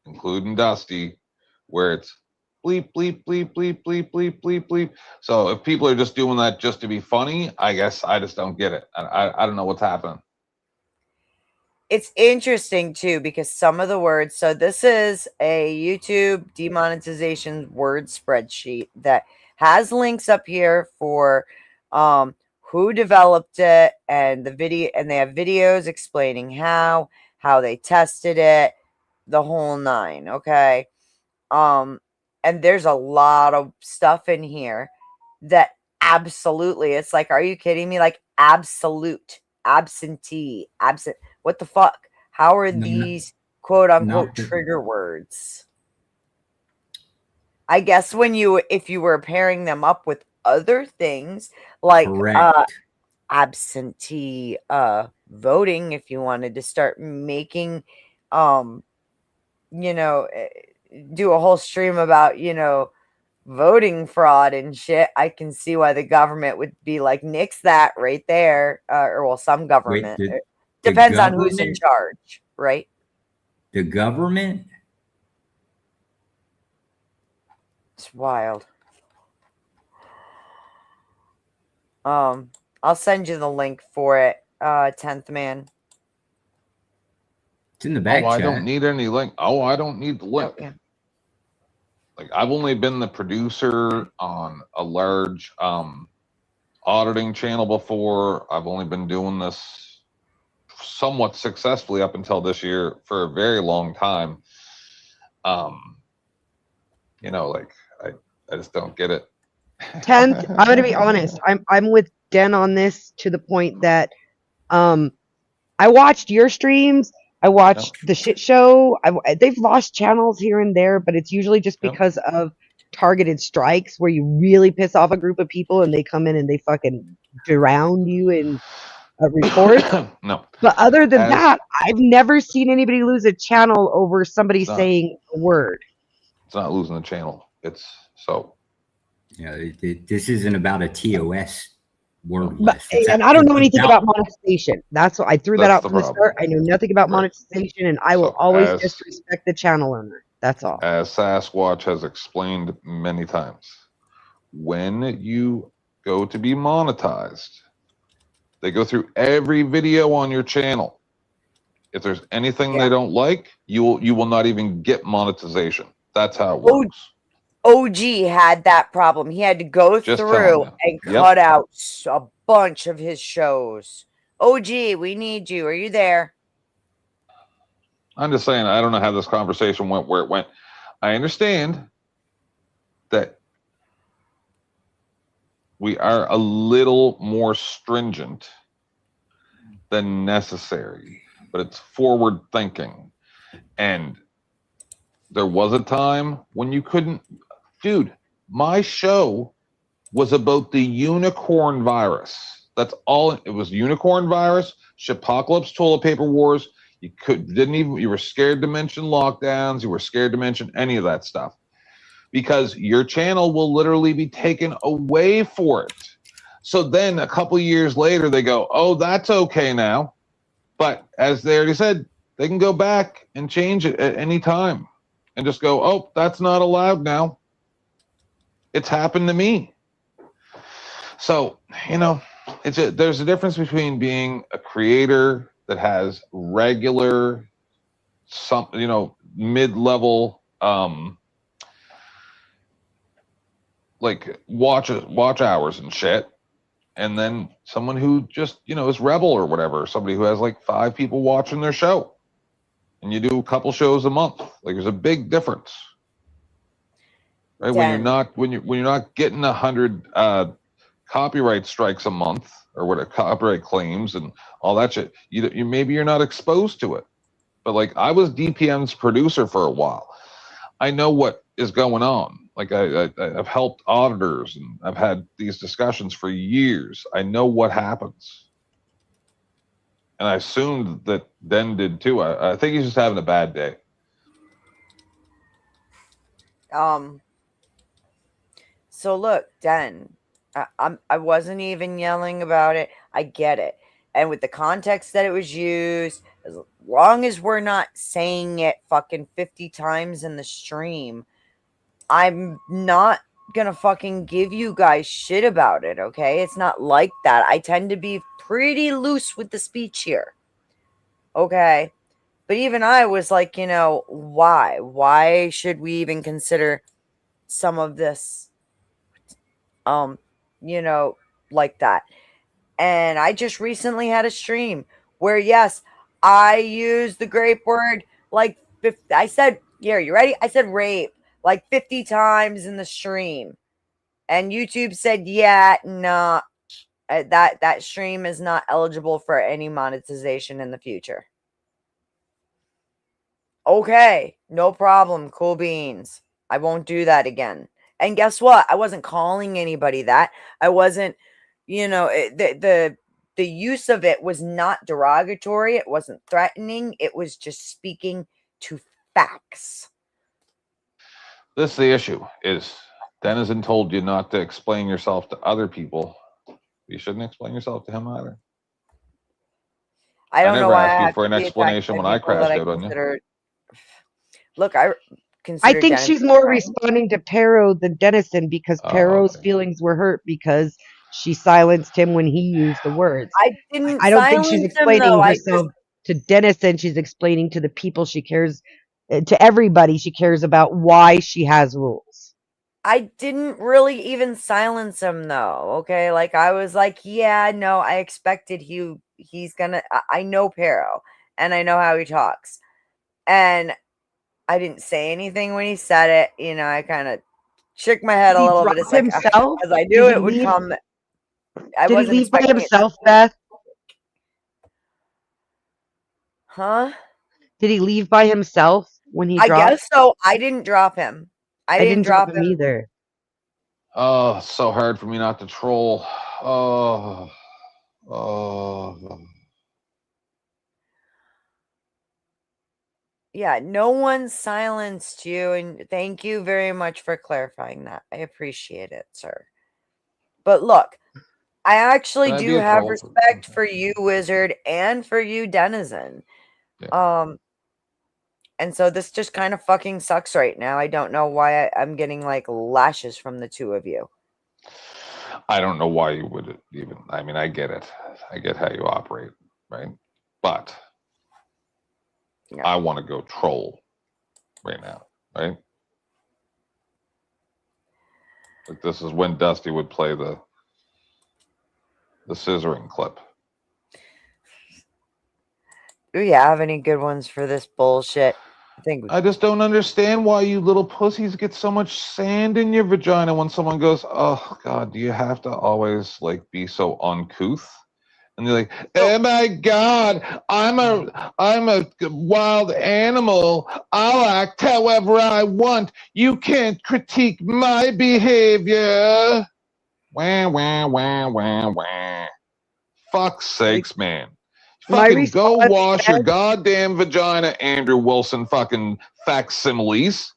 including Dusty, where it's bleep, bleep, bleep, bleep, bleep, bleep, bleep, bleep. So if people are just doing that just to be funny, I guess I just don't get it. I don't know what's happening. It's interesting too, because some of the words, so this is a YouTube demonetization word spreadsheet that has links up here for who developed it and the video, and they have videos explaining how they tested it, the whole nine. Okay. And there's a lot of stuff in here that absolutely, it's like, are you kidding me? Like absolute, absentee, absent. What the fuck? How are these quote unquote trigger words? I guess if you were pairing them up with other things like absentee voting, if you wanted to start making do a whole stream about voting fraud and shit, I can see why the government would be like, nix that right there. Or, well, some government. Wait, It depends on who's in charge, right? The government? It's wild. I'll send you the link for it, 10th man. It's in the back chat. I don't need any link. I don't need the link. Okay. Like, I've only been the producer on a large auditing channel before. I've only been doing this somewhat successfully up until this year for a very long time. You know, like, I just don't get it. 10th, I'm going to be honest. I'm with Den on this to the point that I watched your streams. I watched the shit show. They've lost channels here and there, but it's usually just because of targeted strikes where you really piss off a group of people and they come in and they fucking drown you in a report. No. But other than that, I've never seen anybody lose a channel over somebody saying a word. It's not losing the channel. It's so. Yeah, this isn't about a TOS word But, list. and I don't know anything about monetization. That's what I threw that out from the start. I know nothing about monetization, and I will always just respect the channel owner. That's all. As Sasquatch has explained many times, when you go to be monetized, they go through every video on your channel. If there's anything they don't like, you will not even get monetization. That's how it works. OG had that problem. He had to go through and cut out a bunch of his shows. OG, we need you. Are you there? I'm just saying, I don't know how this conversation went where it went. I understand that we are a little more stringent than necessary, but it's forward thinking. And there was a time when you couldn't. Dude, my show was about the unicorn virus. That's all. It was unicorn virus, Shipocalypse, toilet paper wars. You were scared to mention lockdowns. You were scared to mention any of that stuff because your channel will literally be taken away for it. So then a couple years later, they go, oh, that's okay now. But as they already said, they can go back and change it at any time and just go, oh, that's not allowed now. It's happened to me. So, you know, there's a difference between being a creator that has regular, mid-level, like watch hours and shit, and then someone who just, is Rebel or whatever, somebody who has like 5 people watching their show, and you do a couple shows a month. Like, there's a big difference. Right, when you're not getting 100 copyright strikes a month or what copyright claims and all that shit, maybe you're not exposed to it. But like, I was DPM's producer for a while. I know what is going on. Like, I've helped auditors and I've had these discussions for years. I know what happens, and I assumed that Den did too. I think he's just having a bad day. So look, Den, I wasn't even yelling about it. I get it. And with the context that it was used, as long as we're not saying it fucking 50 times in the stream, I'm not gonna fucking give you guys shit about it, okay? It's not like that. I tend to be pretty loose with the speech here. Okay? But even I was like, why? Why should we even consider some of this like that? And I just recently had a stream where, yes, I used the grape word like 50, I said, here, you ready? I said rape like 50 times in the stream. And YouTube said, yeah, no, that stream is not eligible for any monetization in the future. Okay, no problem, cool beans. I won't do that again. And guess what? I wasn't calling anybody that. I wasn't, the use of it was not derogatory. It wasn't threatening. It was just speaking to facts. The issue is Denizen told you not to explain yourself to other people. You shouldn't explain yourself to him either. I don't know never why asked I you have for to an be attacked explanation by when I people that crashed I out on you. consider. Look, I I consider think Dennis she's more responding to Pero than Dennison because Pero's okay. feelings were hurt because she silenced him when he used the words. I didn't I don't think she's silence him though. explaining herself to Dennison. She's explaining to the people she cares, to everybody she cares about, why she has rules. I didn't really even silence him though. Okay, like I was like, yeah, no, I expected he's gonna. I know Pero, and I know how he talks, and I didn't say anything when he said it. You know, I kind of shook my head Did a he little drop bit. It's like himself? because I knew Did he it would leave? come. I Did he wasn't leave by expecting it. himself, Beth? Huh? Did he leave by himself when he I dropped? guess so. I didn't drop him. I didn't drop drop him him. either. Oh, so hard for me not to troll. Oh. Yeah, no one silenced you, and thank you very much for clarifying that. I appreciate it, sir. But look, I actually Can I be do a have troll? respect for you, Wizard, and for you, Denizen. Yeah. And so this just kind of fucking sucks right now. I don't know why I'm getting like lashes from the two of you. I don't know why you would even. I mean, I get it. I get how you operate, right? But Yeah. I want to go troll right now, right? Like this is when Dusty would play the scissoring clip. Do you have any good ones for this bullshit? I just don't understand why you little pussies get so much sand in your vagina when someone goes, "Oh God, do you have to always like be so uncouth?" And they're like, "Oh my God, I'm a wild animal. I'll act however I want. You can't critique my behavior." Wah wah wah wah wah. Fuck's sakes, man. Fucking go wash your goddamn vagina, Andrew Wilson fucking facsimiles,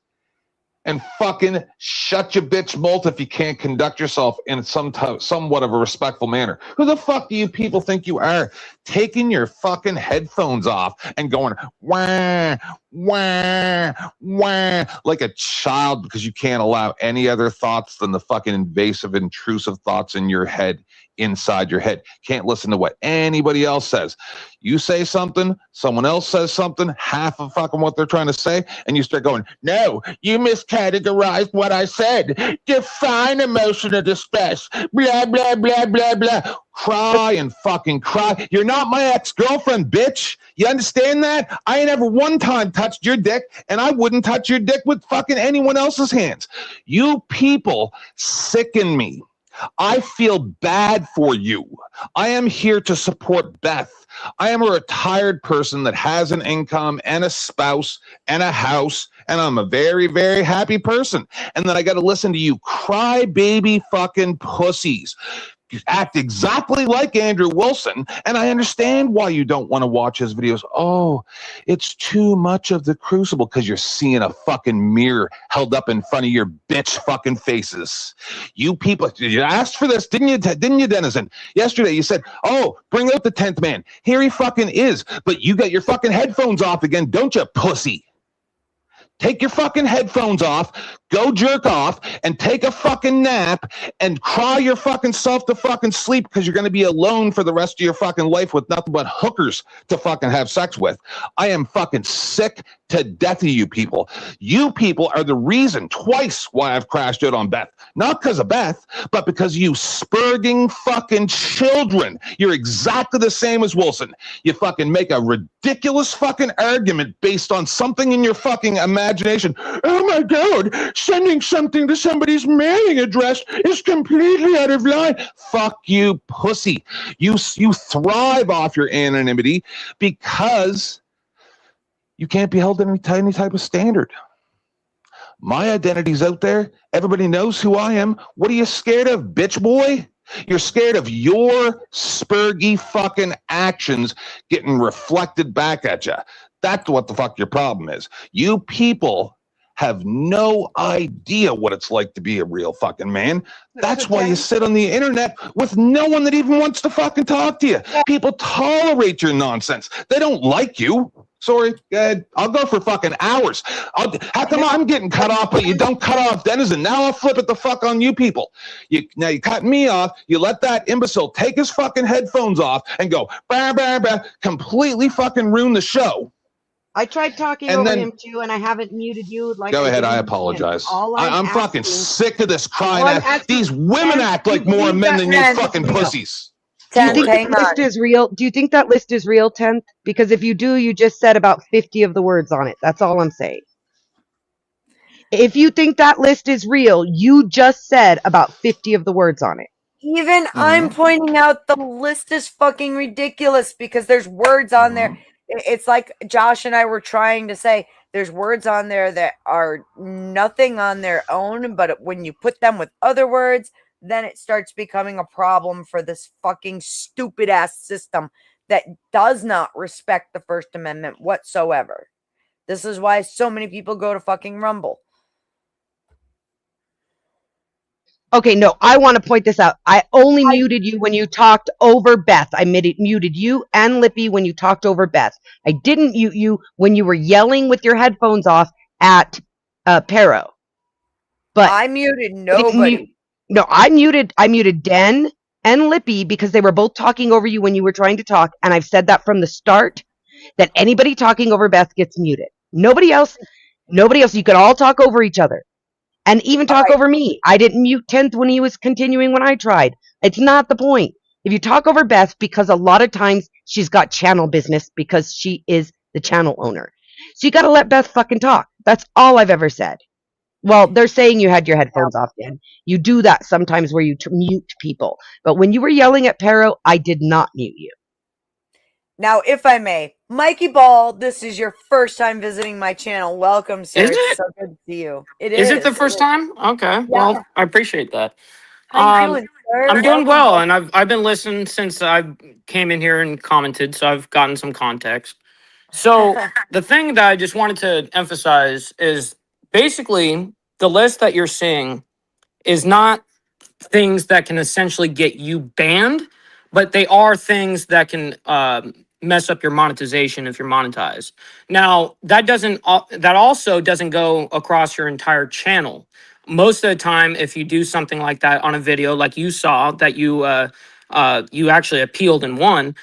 and fucking shut your bitch molt if you can't conduct yourself in somewhat of a respectful manner. Who the fuck do you people think you are? Taking your fucking headphones off and going wah, wah, wah, like a child because you can't allow any other thoughts than the fucking invasive, intrusive thoughts in your head, inside your head. Can't listen to what anybody else says. You say something, someone else says something, half of fucking what they're trying to say, and you start going, "No, you miscategorized what I said. Define emotional distress. Blah, blah, blah, blah, blah." Cry and fucking cry. You're not my ex-girlfriend, bitch. You understand that? I ain't ever one time touched your dick, and I wouldn't touch your dick with fucking anyone else's hands. You people sicken me. I feel bad for you. I am here to support Beth. I am a retired person that has an income and a spouse and a house, and I'm a very, very happy person. And then I got to listen to you cry baby fucking pussies. You act exactly like Andrew Wilson, and I understand why you don't want to watch his videos. Oh, it's too much of the crucible because you're seeing a fucking mirror held up in front of your bitch fucking faces. You people, you asked for this, didn't you, Denizen? Yesterday you said, "Oh, bring out the 10th man." Here he fucking is, but you got your fucking headphones off again, don't you, pussy? Take your fucking headphones off, go jerk off, and take a fucking nap, and cry your fucking self to fucking sleep because you're going to be alone for the rest of your fucking life with nothing but hookers to fucking have sex with. I am fucking sick to death of you people. You people are the reason twice why I've crashed out on Beth. Not because of Beth, but because you spurging fucking children. You're exactly the same as Wilson. You fucking make a ridiculous fucking argument based on something in your fucking imagination. "Oh my God, sending something to somebody's mailing address is completely out of line." Fuck you, pussy. You thrive off your anonymity because you can't be held to any type of standard. My identity's out there. Everybody knows who I am. What are you scared of, bitch boy? You're scared of your spurgy fucking actions getting reflected back at you. That's what the fuck your problem is. You people have no idea what it's like to be a real fucking man. That's why you sit on the internet with no one that even wants to fucking talk to you. People tolerate your nonsense. They don't like you. Sorry, go ahead. I'll go for fucking hours. How come I'm getting cut off, but you don't cut off Denizen? Now I'll flip it the fuck on you people. Now you cut me off. You let that imbecile take his fucking headphones off and go, bah, bah, bah, completely fucking ruin the show. I tried talking over him too, and I haven't muted you. Like, go ahead. I apologize. I'm fucking sick of this crying. These women act like more men than you fucking pussies. Do you think that list is real? Do you think that list is real, 10th? Because if you do, you just said about 50 of the words on it. That's all I'm saying. If you think that list is real, you just said about 50 of the words on it. Even I'm pointing out the list is fucking ridiculous because there's words on there. It's like Josh and I were trying to say, there's words on there that are nothing on their own, but when you put them with other words, then it starts becoming a problem for this fucking stupid ass system that does not respect the First Amendment whatsoever. This is why so many people go to fucking Rumble. Okay, no, I want to point this out. I only muted you when you talked over Beth. I muted you and Lippy when you talked over Beth. I didn't mute you when you were yelling with your headphones off at Pero. But I muted nobody. No, I muted Den and Lippy because they were both talking over you when you were trying to talk, and I've said that from the start that anybody talking over Beth gets muted. Nobody else, you could all talk over each other. And even talk over me. I didn't mute 10th when he was continuing when I tried. It's not the point. If you talk over Beth, because a lot of times she's got channel business because she is the channel owner. So you got to let Beth fucking talk. That's all I've ever said. Well, they're saying you had your headphones off, Dan. You do that sometimes where you mute people. But when you were yelling at Pero, I did not mute you. Now, if I may, Mikey Ball, this is your first time visiting my channel. Welcome, sir. Is it? It's so good to see you. Is it the first time? Okay. Yeah. Well, I appreciate that. How you doing, sir? I'm doing well, and I've been listening since I came in here and commented, so I've gotten some context. So the thing that I just wanted to emphasize is basically the list that you're seeing is not things that can essentially get you banned, but they are things that can mess up your monetization if you're monetized. Now, that also doesn't go across your entire channel. Most of the time, if you do something like that on a video, like you saw that you actually appealed and won,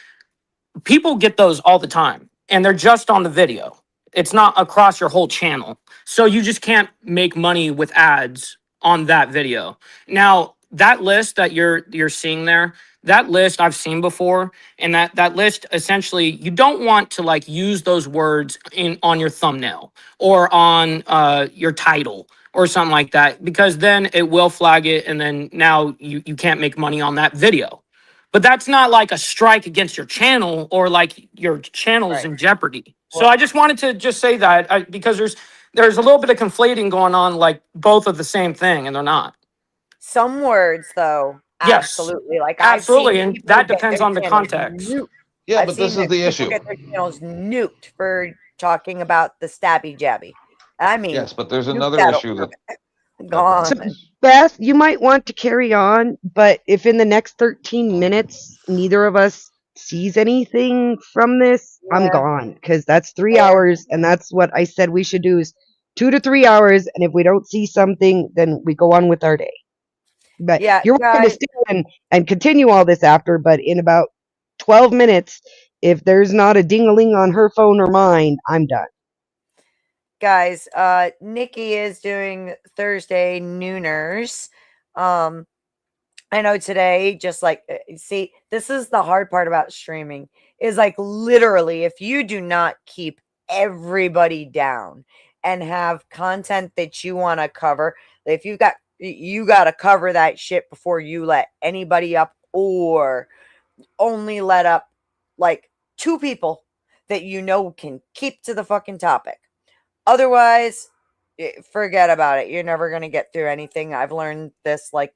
people get those all the time, and they're just on the video. It's not across your whole channel. So you just can't make money with ads on that video. Now, that list that you're seeing there, that list I've seen before, and that list essentially you don't want to like use those words on your thumbnail or on your title or something like that, because then it will flag it, and then now you can't make money on that video. But that's not like a strike against your channel or like your channel's in jeopardy. So I just wanted to just say that because there's a little bit of conflating going on, like both of the same thing, and they're not. Some words, though, absolutely. Like absolutely, and that depends on the context. Yeah, but this is the issue. Get their channels nuked for talking about the stabby jabby. I mean, yes, but there's another issue that. Gone. So, Beth, you might want to carry on, but if in the next 13 minutes neither of us sees anything from this, I'm gone, because that's 3 hours, and that's what I said we should do is 2 to 3 hours, and if we don't see something, then we go on with our day. But you're welcome to stay and continue all this after, but in about 12 minutes, if there's not a ding-a-ling on her phone or mine, I'm done. Guys, Nikki is doing Thursday nooners. I know today, just like, see, this is the hard part about streaming, is like literally, if you do not keep everybody down and have content that you want to cover, if you got to cover that shit before you let anybody up, or only let up like 2 people that you know can keep to the fucking topic. Otherwise, forget about it. You're never going to get through anything. I've learned this, like,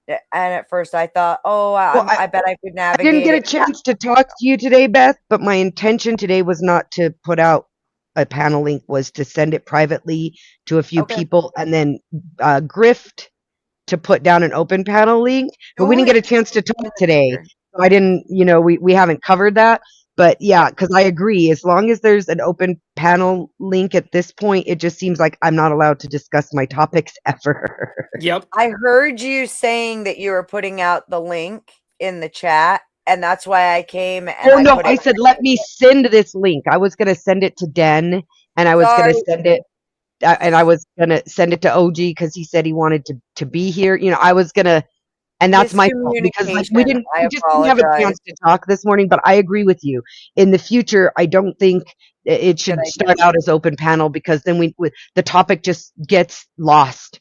and at first I thought, I bet I could navigate. I didn't get a chance to talk to you today, Beth, but my intention today was not to put out a panel link was to send it privately to a few Okay. people, and then Grift to put down an open panel link. But we Do didn't get a it. chance to talk today. So I didn't, we haven't covered that. But yeah, because I agree. As long as there's an open panel link at this point, it just seems like I'm not allowed to discuss my topics ever. Yep. I heard you saying that you were putting out the link in the chat, and that's why I came and Oh no, put I it. said let me send this link. I was gonna send it to Den, and I was Sorry. gonna send it, and I was gonna send it to OG because he said he wanted to be here. I was gonna, and that's my fault because we I just didn't have a apologize. chance to talk this morning. But I agree with you. In the future, I don't think it should idea. start out as open panel because then the topic just gets lost.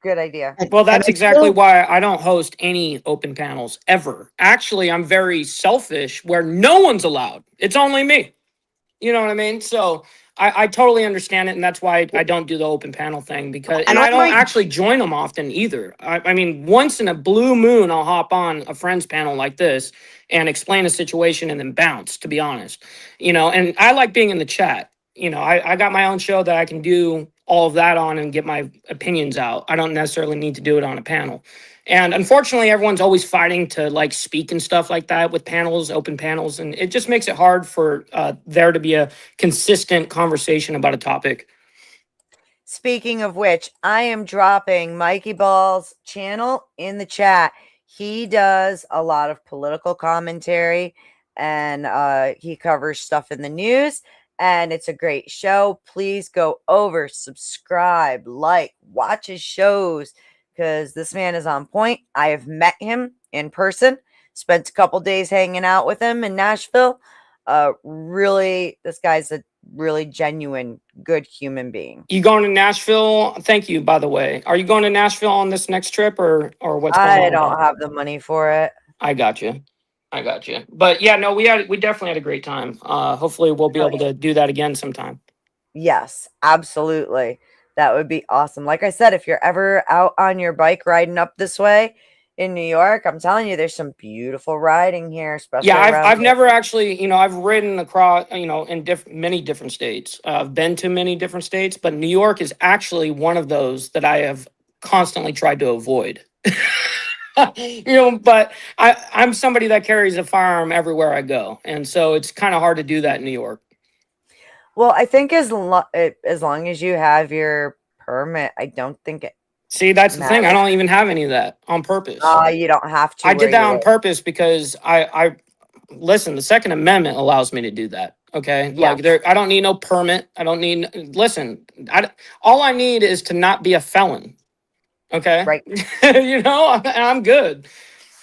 Good idea. Well, that's exactly why I don't host any open panels ever. Actually, I'm very selfish where no one's allowed. It's only me. You know what I mean? So I totally understand it, and that's why I don't do the open panel thing because, and I don't actually join them often either. I mean, once in a blue moon, I'll hop on a friends panel like this and explain a situation and then bounce. To be honest, and I like being in the chat. I got my own show that I can do all of that on and get my opinions out. I don't necessarily need to do it on a panel. And unfortunately, everyone's always fighting to like speak and stuff like that with panels, open panels. And it just makes it hard for there to be a consistent conversation about a topic. Speaking of which, I am dropping Mikey Ball's channel in the chat. He does a lot of political commentary and he covers stuff in the news. And it's a great show. Please go over, subscribe, like, watch his shows because this man is on point. I have met him in person, spent a couple days hanging out with him in Nashville. Really, this guy's a really genuine, good human being. You going to Nashville? Thank you, by the way. Are you going to Nashville on this next trip or what's going on? I don't have the money for it. I got you. But yeah, no, we definitely had a great time. Hopefully we'll be able to do that again sometime. Yes, absolutely. That would be awesome. Like I said, if you're ever out on your bike riding up this way in New York, I'm telling you, there's some beautiful riding here, especially. Yeah, I've never actually, I've ridden across, in many different states. I've been to many different states, but New York is actually one of those that I have constantly tried to avoid. But I'm somebody that carries a firearm everywhere I go, and so it's kind of hard to do that in New York. Well, I think as long as you have your permit, I don't think it. See, that's the thing. I don't even have any of that on purpose. You don't have to. I did that on purpose because I listen. The Second Amendment allows me to do that. Okay, yeah. Like I don't need no permit. I don't need. Listen, all I need is to not be a felon. Okay, right. I'm good.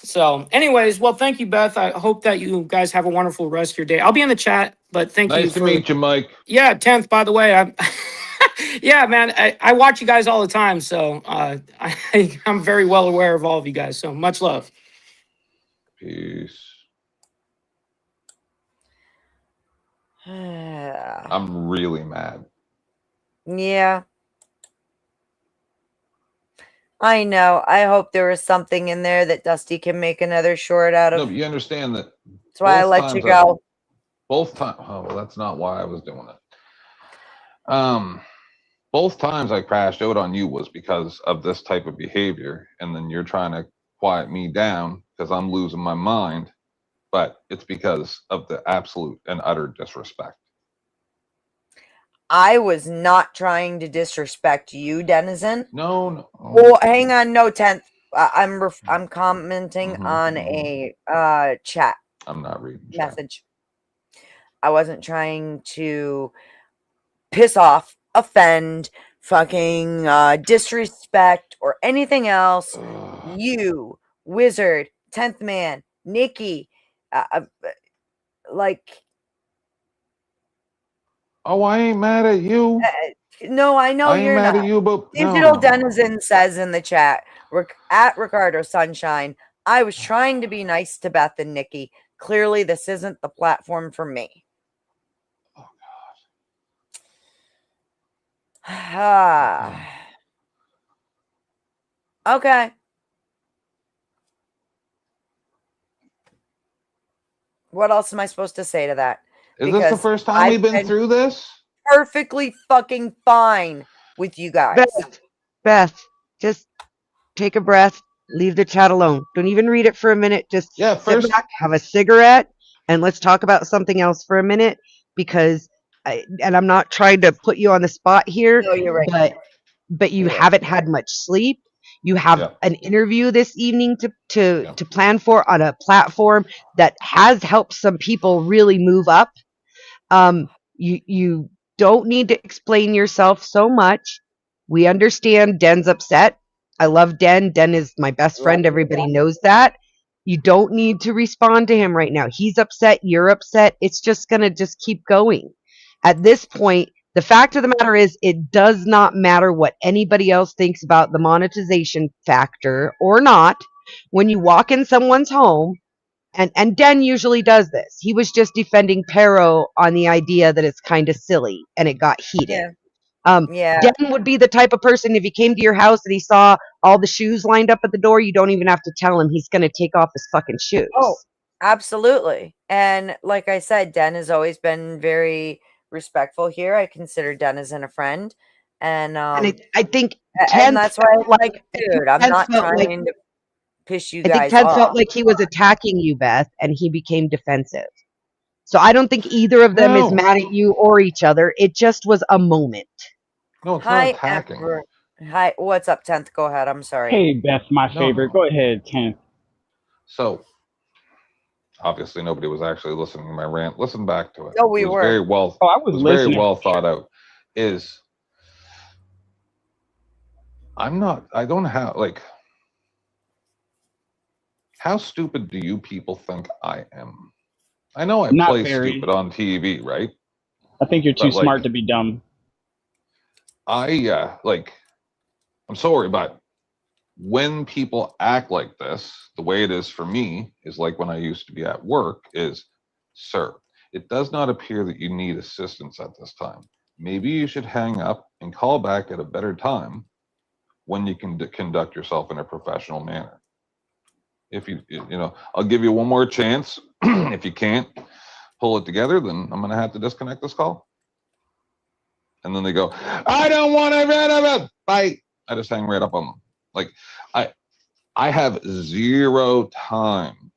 So, anyways, well, thank you, Beth. I hope that you guys have a wonderful rest of your day. I'll be in the chat, but thank you. Nice to meet you, Mike. Yeah, 10th, by the way. Yeah, man, I watch you guys all the time, so I'm very well aware of all of you guys. So much love. Peace. I'm really mad. Yeah. I know. I hope there was something in there that Dusty can make another short out of. No, but you understand that. That's why I let you go. Both times. Oh, well, that's not why I was doing it. Both times I crashed out on you was because of this type of behavior, and then you're trying to quiet me down because I'm losing my mind, but it's because of the absolute and utter disrespect. I was not trying to disrespect you, Denizen. No. Well, hang on. No, 10th. I'm commenting on a chat. I'm not reading message. I wasn't trying to piss off, offend, fucking disrespect, or anything else. You, Wizard, 10th Man, Nikki, like. Oh, I ain't mad at you. No, I know you're not. I ain't mad at you, but Digital Denizen says in the chat, at Ricardo Sunshine, I was trying to be nice to Beth and Nikki. Clearly, this isn't the platform for me. Oh, God. Okay. What else am I supposed to say to that? Is this the first time we've been through this? perfectly fucking fine with you guys. Beth, just take a breath. Leave the chat alone. Don't even read it for a minute. Just sit back, have a cigarette, and let's talk about something else for a minute. Because, I'm not trying to put you on the spot here, No, you're right. but you haven't had much sleep. You have an interview this evening to plan for on a platform that has helped some people really move up. You don't need to explain yourself so much. We understand Den's upset. I love Den. Den is my best friend. Everybody knows that. You don't need to respond to him right now. He's upset. You're upset. It's just going to just keep going. At this point, the fact of the matter is, it does not matter what anybody else thinks about the monetization factor or not. When you walk in someone's home, and Den usually does this. He was just defending Pero on the idea that it's kind of silly and it got heated. Den would be the type of person, if he came to your house and he saw all the shoes lined up at the door, you don't even have to tell him. He's going to take off his fucking shoes. Oh, absolutely. And like I said, Den has always been very respectful here. I consider Den as a friend. And I think and that's why I'm like, dude, I'm not trying to piss you guys Ted off. felt like he was attacking you, Beth, and he became defensive. So I don't think either of them is mad at you or each other. It just was a moment. No, it's not attacking. Emperor. Hi, what's up, 10th? Go ahead. I'm sorry. Hey, Beth, my favorite. Go ahead, 10th. So, obviously, nobody was actually listening to my rant. Listen back to it. No, we were. Very well. Oh, I was listening. Very well thought out. I don't have, like, how stupid do you people think I am? I know I play stupid on TV, right? I think you're too smart to be dumb. I'm sorry, but when people act like this, the way it is for me is like when I used to be at work is, sir, it does not appear that you need assistance at this time. Maybe you should hang up and call back at a better time when you can conduct yourself in a professional manner. If I'll give you one more chance. If you can't pull it together, then I'm going to have to disconnect this call. And then they go, I don't want to read it. Bye. I just hang right up on them. Like, I have zero time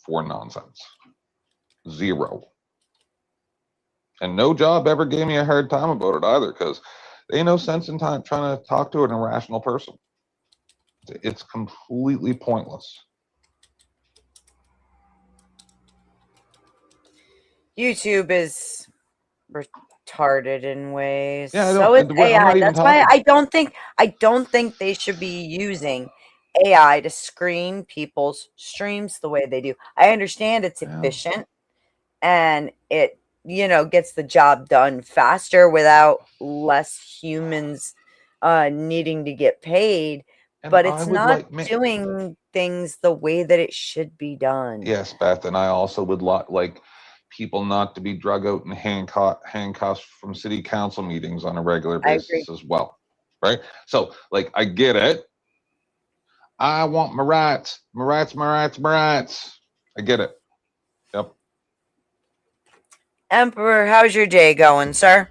for nonsense. Zero. And no job ever gave me a hard time about it either, because there ain't no sense in time trying to talk to an irrational person. It's completely pointless. YouTube is retarded in ways. Yeah, so it's AI. That's why I don't think they should be using AI to screen people's streams the way they do. I understand it's efficient and it gets the job done faster without less humans needing to get paid, but it's not doing things the way that it should be done. Yes, Beth, and I also would like people not to be drug out in handcuffs from city council meetings on a regular basis as well, right? So, like, I get it. I want my rights. I get it. Yep. Emperor, how's your day going, sir?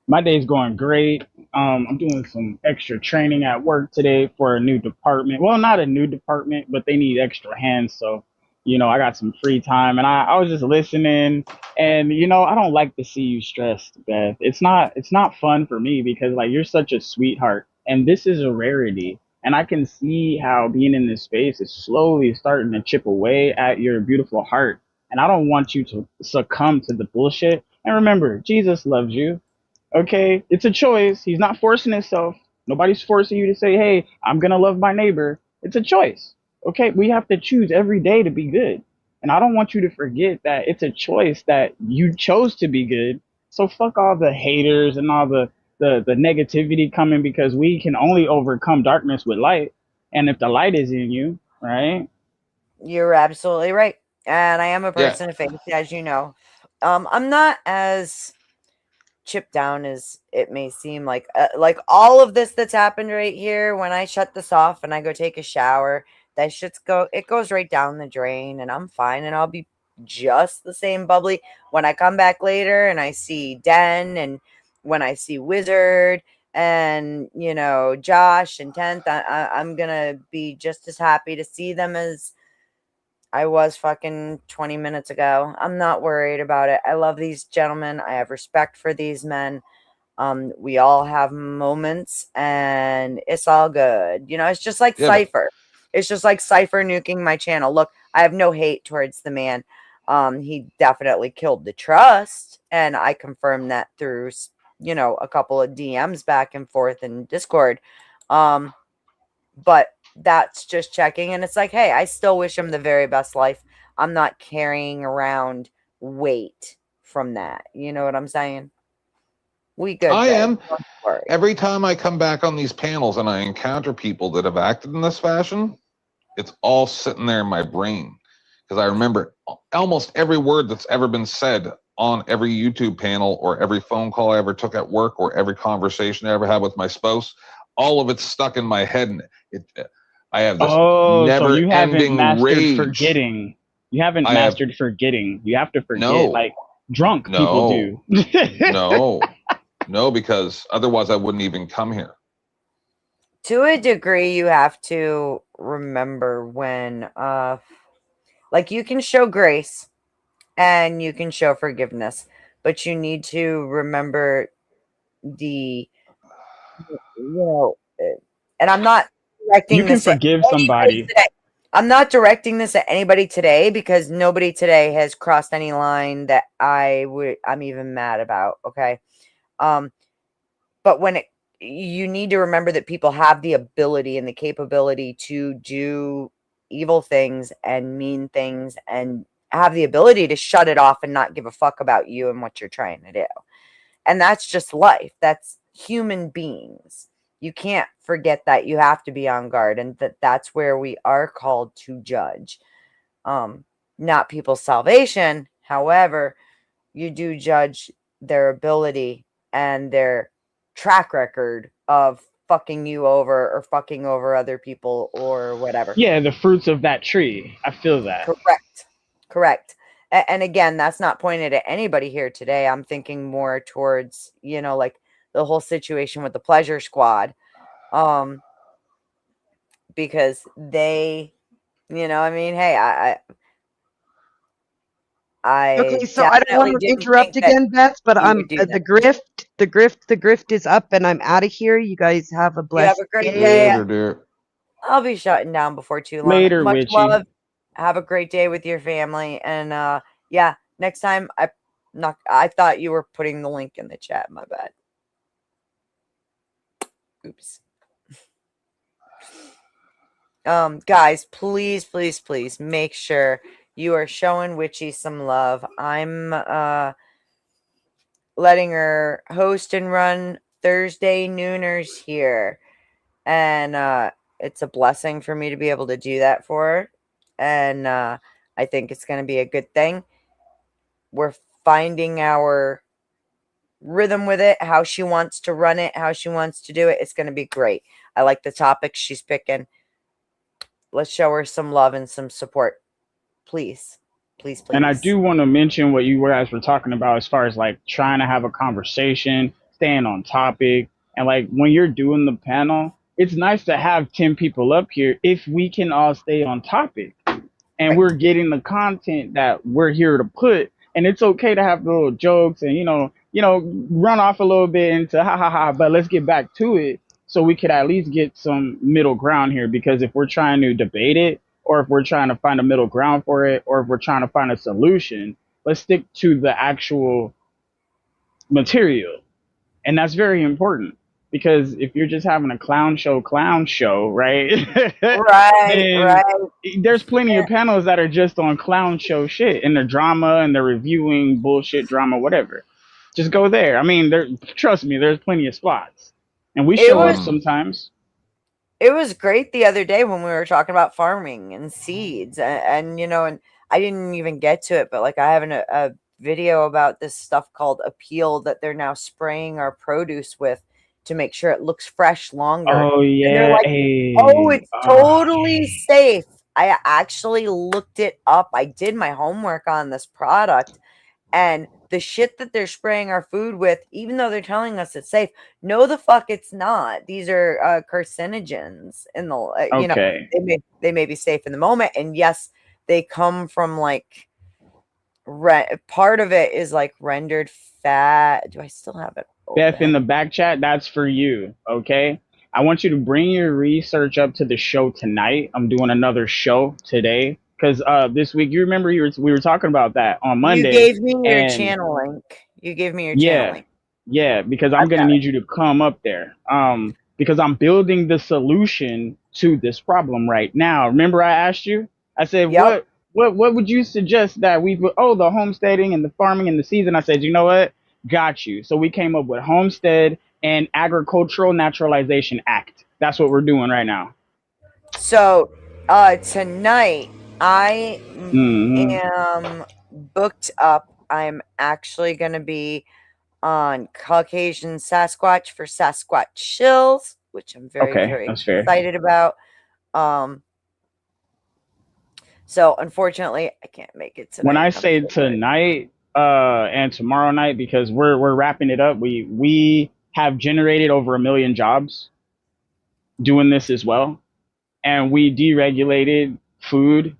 My day's going great. I'm doing some extra training at work today for a new department. Well, not a new department, but they need extra hands. So, I got some free time and I was just listening and, I don't like to see you stressed, Beth. It's not fun for me because like you're such a sweetheart and this is a rarity. And I can see how being in this space is slowly starting to chip away at your beautiful heart. And I don't want you to succumb to the bullshit. And remember, Jesus loves you. Okay, it's a choice. He's not forcing himself. Nobody's forcing you to say, hey, I'm going to love my neighbor. It's a choice. Okay, we have to choose every day to be good. And I don't want you to forget that it's a choice that you chose to be good. So fuck all the haters and all the negativity coming because we can only overcome darkness with light. And if the light is in you, right? You're absolutely right. And I am a person of faith, as you know. I'm not as chipped down as it may seem. Like all of this that's happened right here, when I shut this off and I go take a shower, it goes right down the drain and I'm fine and I'll be just the same bubbly. When I come back later and I see Den, and when I see Wizard and, you know, Josh and 10th, I'm gonna be just as happy to see them as I was fucking 20 minutes ago. I'm not worried about it. I love these gentlemen. I have respect for these men. We all have moments and it's all good. You know, it's just like Cypher. It's just like Cypher nuking my channel. Look, I have no hate towards the man. He definitely killed the trust, and I confirmed that through, you know, a couple of DMs back and forth in Discord. But that's just checking, and it's like, hey, I still wish him the very best life. I'm not carrying around weight from that. You know what I'm saying? We good. I am. Every time I come back on these panels and I encounter people that have acted in this fashion, it's all sitting there in my brain, because I remember almost every word that's ever been said on every YouTube panel or every phone call I ever took at work or every conversation I ever had with my spouse. All of it's stuck in my head, and I have this never-ending rage. Forgetting. You haven't mastered forgetting. You have to forget, like drunk people do. No, because otherwise I wouldn't even come here. To a degree, you have to remember when, like, you can show grace and you can show forgiveness, but you need to remember the, you know, and I'm not directing you can forgive somebody. Today. I'm not directing this at anybody today, because nobody today has crossed any line that I'm even mad about. Okay. But when you need to remember that people have the ability and the capability to do evil things and mean things, and have the ability to shut it off and not give a fuck about you and what you're trying to do. And that's just life. That's human beings. You can't forget that. You have to be on guard, and that's where we are called to judge. Not people's salvation. However, you do judge their ability and their track record of fucking you over or fucking over other people or whatever. Yeah, the fruits of that tree. I feel that. Correct. And again, that's not pointed at anybody here today. I'm thinking more towards, you know, like the whole situation with the Pleasure Squad. Because they, you know, I mean, hey, okay, so I don't want to interrupt again, Beth, but I'm the grift is up, and I'm out of here. You guys have a blessed day. Have a great day. Later, dear. I'll be shutting down before too long. Later, much Witchy. love. Have a great day with your family, and yeah, next time I thought you were putting the link in the chat. My bad. Oops. Guys, please make sure you are showing Witchy some love. I'm letting her host and run Thursday nooners here, and it's a blessing for me to be able to do that for her, and I think it's going to be a good thing. We're finding our rhythm with it, how she wants to run it, how she wants to do it. It's going to be great. I like the topics she's picking. Let's show her some love and some support. Please. And I do want to mention what you guys were talking about as far as like trying to have a conversation, staying on topic. And like when you're doing the panel, it's nice to have 10 people up here if we can all stay on topic and we're getting the content that we're here to put. And it's okay to have little jokes and, you know, run off a little bit into ha ha ha, but let's get back to it so we could at least get some middle ground here. Because if we're trying to debate it, or if we're trying to find a middle ground for it, or if we're trying to find a solution, let's stick to the actual material. And that's very important, because if you're just having a clown show, right? Right. There's plenty of panels that are just on clown show shit, and the drama, and they're reviewing bullshit drama, whatever. Just go there. I mean, trust me, there's plenty of spots. And we show up sometimes. It was great the other day when we were talking about farming and seeds, and you know, and I didn't even get to it, but like I have a video about this stuff called Appeal that they're now spraying our produce with to make sure it looks fresh longer. Oh yeah. And they're like, it's totally safe. I actually looked it up. I did my homework on this product, and the shit that they're spraying our food with, even though they're telling us it's safe, no, the fuck it's not. These are carcinogens in the, you know, Okay. they may be safe in the moment, and yes, they come from like part of it is like rendered fat. Do I still have it Beth in the open? back chat, that's for you. Okay. I want you to bring your research up to the show tonight. I'm doing another show today because this week, you remember we were talking about that on You Monday, gave me your and channel link. You gave me your channel yeah, link. yeah, because I'm I've gonna got it. need you to come up there. Because I'm building the solution to this problem right now. Remember, I asked you. I said, Yep. what would you suggest that we put? Oh, the homesteading and the farming and the season. I said, you know what? Got you. So we came up with Homestead and Agricultural Naturalization Act. That's what we're doing right now. So tonight I Mm-hmm. am booked up. I'm actually gonna be on Caucasian Sasquatch for Sasquatch Chills, which I'm very, Okay, very that's fair. excited about. So unfortunately I can't make it When tonight. I I'm say so sorry. tonight and tomorrow night, because we're wrapping it up, we have generated over 1 million jobs doing this as well, and we deregulated food.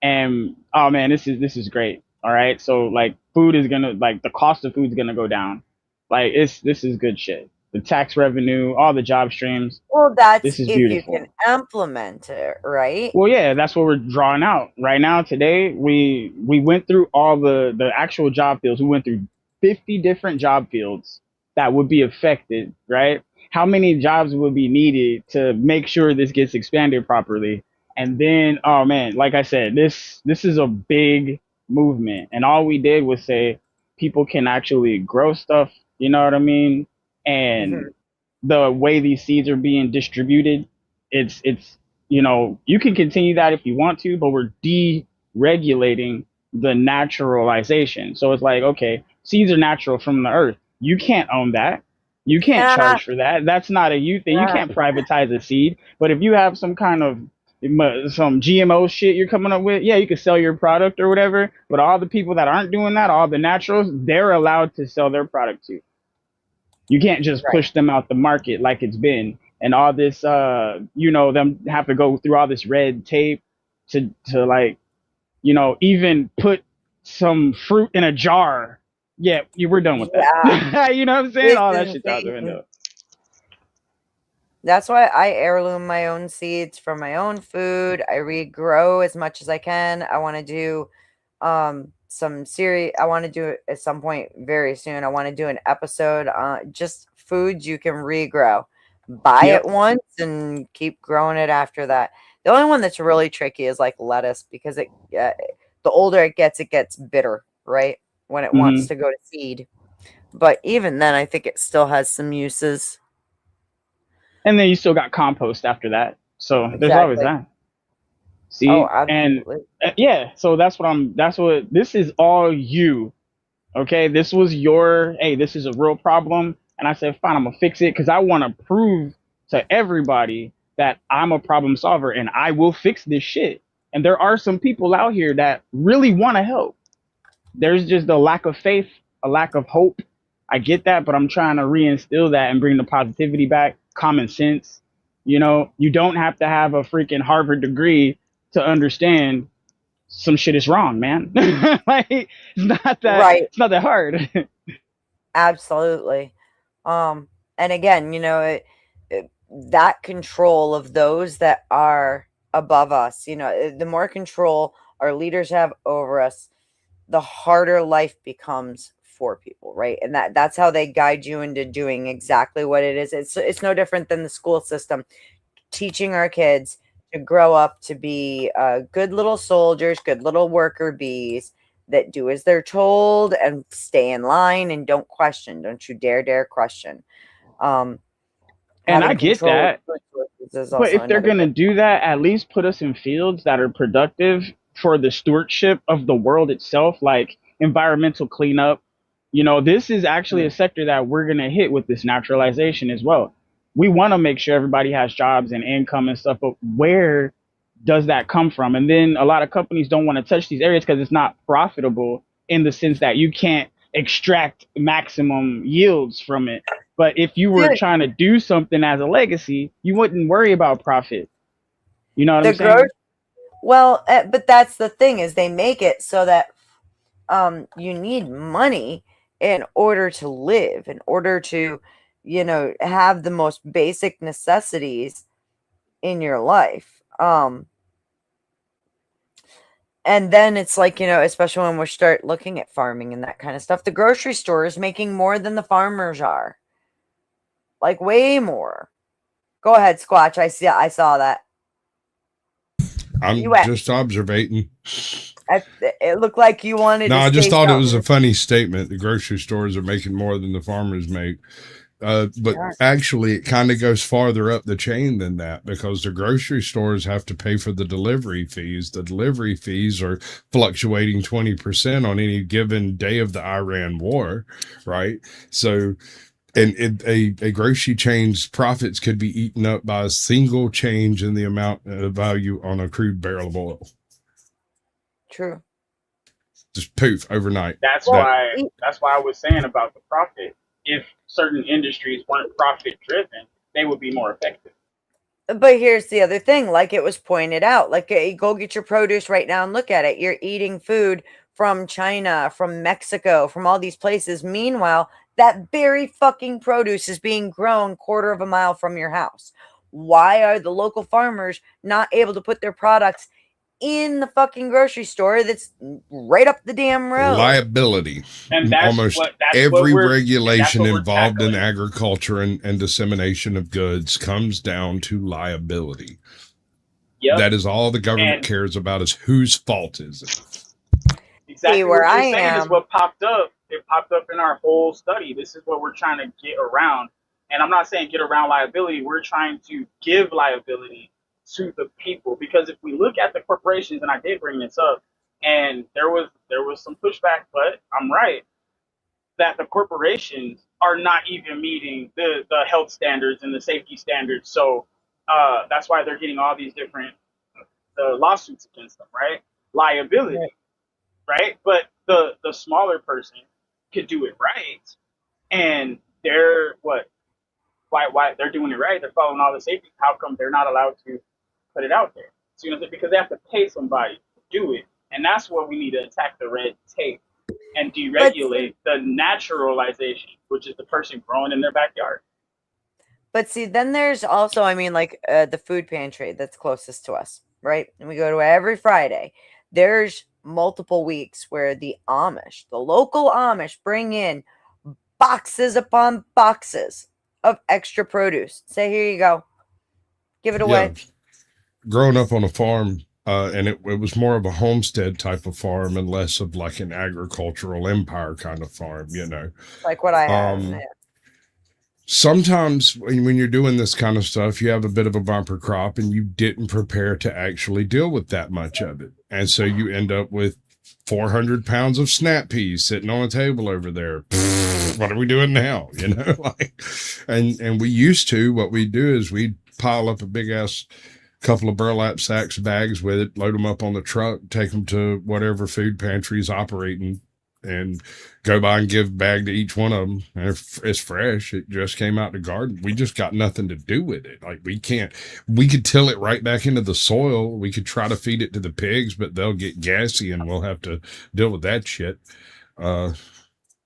And oh man, this is great. All right, so like food is gonna, like, the cost of food is gonna go down. Like this is good shit. The tax revenue, all the job streams. Well, that's This is if you can beautiful. implement it, right? Well, yeah, that's what we're drawing out right now. Today, we went through all the actual job fields. We went through 50 different job fields that would be affected, right? How many jobs would be needed to make sure this gets expanded properly? And then, oh man, like I said, this is a big movement, and all we did was say people can actually grow stuff. You know what I mean? Mhm. And the way these seeds are being distributed, it's you can continue that if you want to, but we're deregulating the naturalization. So it's like, okay, seeds are natural from the earth. You can't own that. You can't Yeah. charge for that. That's not a you thing. You Yeah. can't privatize a seed. But if you have some kind of some GMO shit you're coming up with, yeah, you can sell your product or whatever. But all the people that aren't doing that, all the naturals, they're allowed to sell their product too. You can't just Right. push them out the market like it's been, and all this them have to go through all this red tape to like, even put some fruit in a jar. Yeah, we're done with Yeah. that. You know what I'm saying? It's All that shit's out the insane. window. That's why I heirloom my own seeds from my own food. I regrow as much as I can. I want to do some series. I want to do it at some point very soon. I want to do an episode on just foods you can regrow. Buy Yep. it once and keep growing it after that. The only one that's really tricky is like lettuce, because the older it gets bitter, right? When it wants Hmm. to go to seed. But even then, I think it still has some uses. And then you still got compost after that. So there's always Exactly. that. Oh, See? And absolutely. yeah, so that's what this is all you. Okay, this was hey, this is a real problem. And I said, fine, I'm gonna fix it because I want to prove to everybody that I'm a problem solver and I will fix this shit. And there are some people out here that really want to help. There's just a lack of faith, a lack of hope. I get that, but I'm trying to reinstill that and bring the positivity back, common sense. You don't have to have a freaking Harvard degree to understand some shit is wrong, man. Like Right. it's not that hard. Absolutely. And again, that control of those that are above us, the more control our leaders have over us, the harder life becomes for people, right? And that's how they guide you into doing exactly what it is. It's no different than the school system teaching our kids to grow up to be good little soldiers, good little worker bees that do as they're told and stay in line and don't question. Don't you dare question. And I Having get control of that. food sources is But also if they're another gonna big. do that, at least put us in fields that are productive for the stewardship of the world itself, like environmental cleanup. This is actually a sector that we're gonna hit with this naturalization as well. We want to make sure everybody has jobs and income and stuff, but where does that come from? And then a lot of companies don't want to touch these areas because it's not profitable in the sense that you can't extract maximum yields from it. But if you were trying to do something as a legacy, you wouldn't worry about profit. You know what I'm saying? Well, but that's the thing, is they make it so that you need money in order to live, in order to, have the most basic necessities in your life. And then it's like, especially when we start looking at farming and that kind of stuff, the grocery store is making more than the farmers are. Like way more. Go ahead, Squatch. I saw that. I'm just observating. It looked like you wanted to I just thought something. it was a funny statement. The grocery stores are making more than the farmers make. But actually, it kind of goes farther up the chain than that, because the grocery stores have to pay for the delivery fees. The delivery fees are fluctuating 20% on any given day of the Iran war, right? So, and a grocery chain's profits could be eaten up by a single change in the amount of value on a crude barrel of oil. True. Just poof, overnight. That's why I was saying about the profit. If certain industries weren't profit driven, they would be more effective. But here's the other thing, like it was pointed out, like go get your produce right now and look at it. You're eating food from China, from Mexico, from all these places. Meanwhile, that very fucking produce is being grown quarter of a mile from your house. Why are the local farmers not able to put their products in the fucking grocery store that's right up the damn road? Liability. And almost every regulation involved in agriculture and dissemination of goods comes down to liability. Yep. That is all the government cares about, is whose fault is it. Exactly what you're saying is what popped up. It popped up in our whole study. This is what we're trying to get around. And I'm not saying get around liability. We're trying to give liability to the people, because if we look at the corporations, and I did bring this up, and there was some pushback, but I'm right that the corporations are not even meeting the health standards and the safety standards. So that's why they're getting all these different lawsuits against them, right? Liability, right? But the smaller person could do it right, and they're why they're doing it right? They're following all the safety. How come they're not allowed to put it out there? So, because they have to pay somebody to do it. And that's what we need to attack, the red tape, and deregulate the naturalization, which is the person growing in their backyard. But see, then there's also, the food pantry that's closest to us, right? And we go to every Friday. There's multiple weeks where the local Amish bring in boxes upon boxes of extra produce. Say, here you go. Give it away. Yeah. Growing up on a farm, and it was more of a homestead type of farm and less of like an agricultural empire kind of farm, Like what I have. Sometimes when you're doing this kind of stuff, you have a bit of a bumper crop and you didn't prepare to actually deal with that much of it. And so you end up with 400 pounds of snap peas sitting on a table over there. What are we doing now? And we used to, what we do is we'd pile up a big ass couple of burlap sacks, bags with it, load them up on the truck, take them to whatever food pantry is operating, and go by and give a bag to each one of them. And if it's fresh, it just came out the garden. We just got nothing to do with it. Like we could till it right back into the soil. We could try to feed it to the pigs, but they'll get gassy and we'll have to deal with that shit. I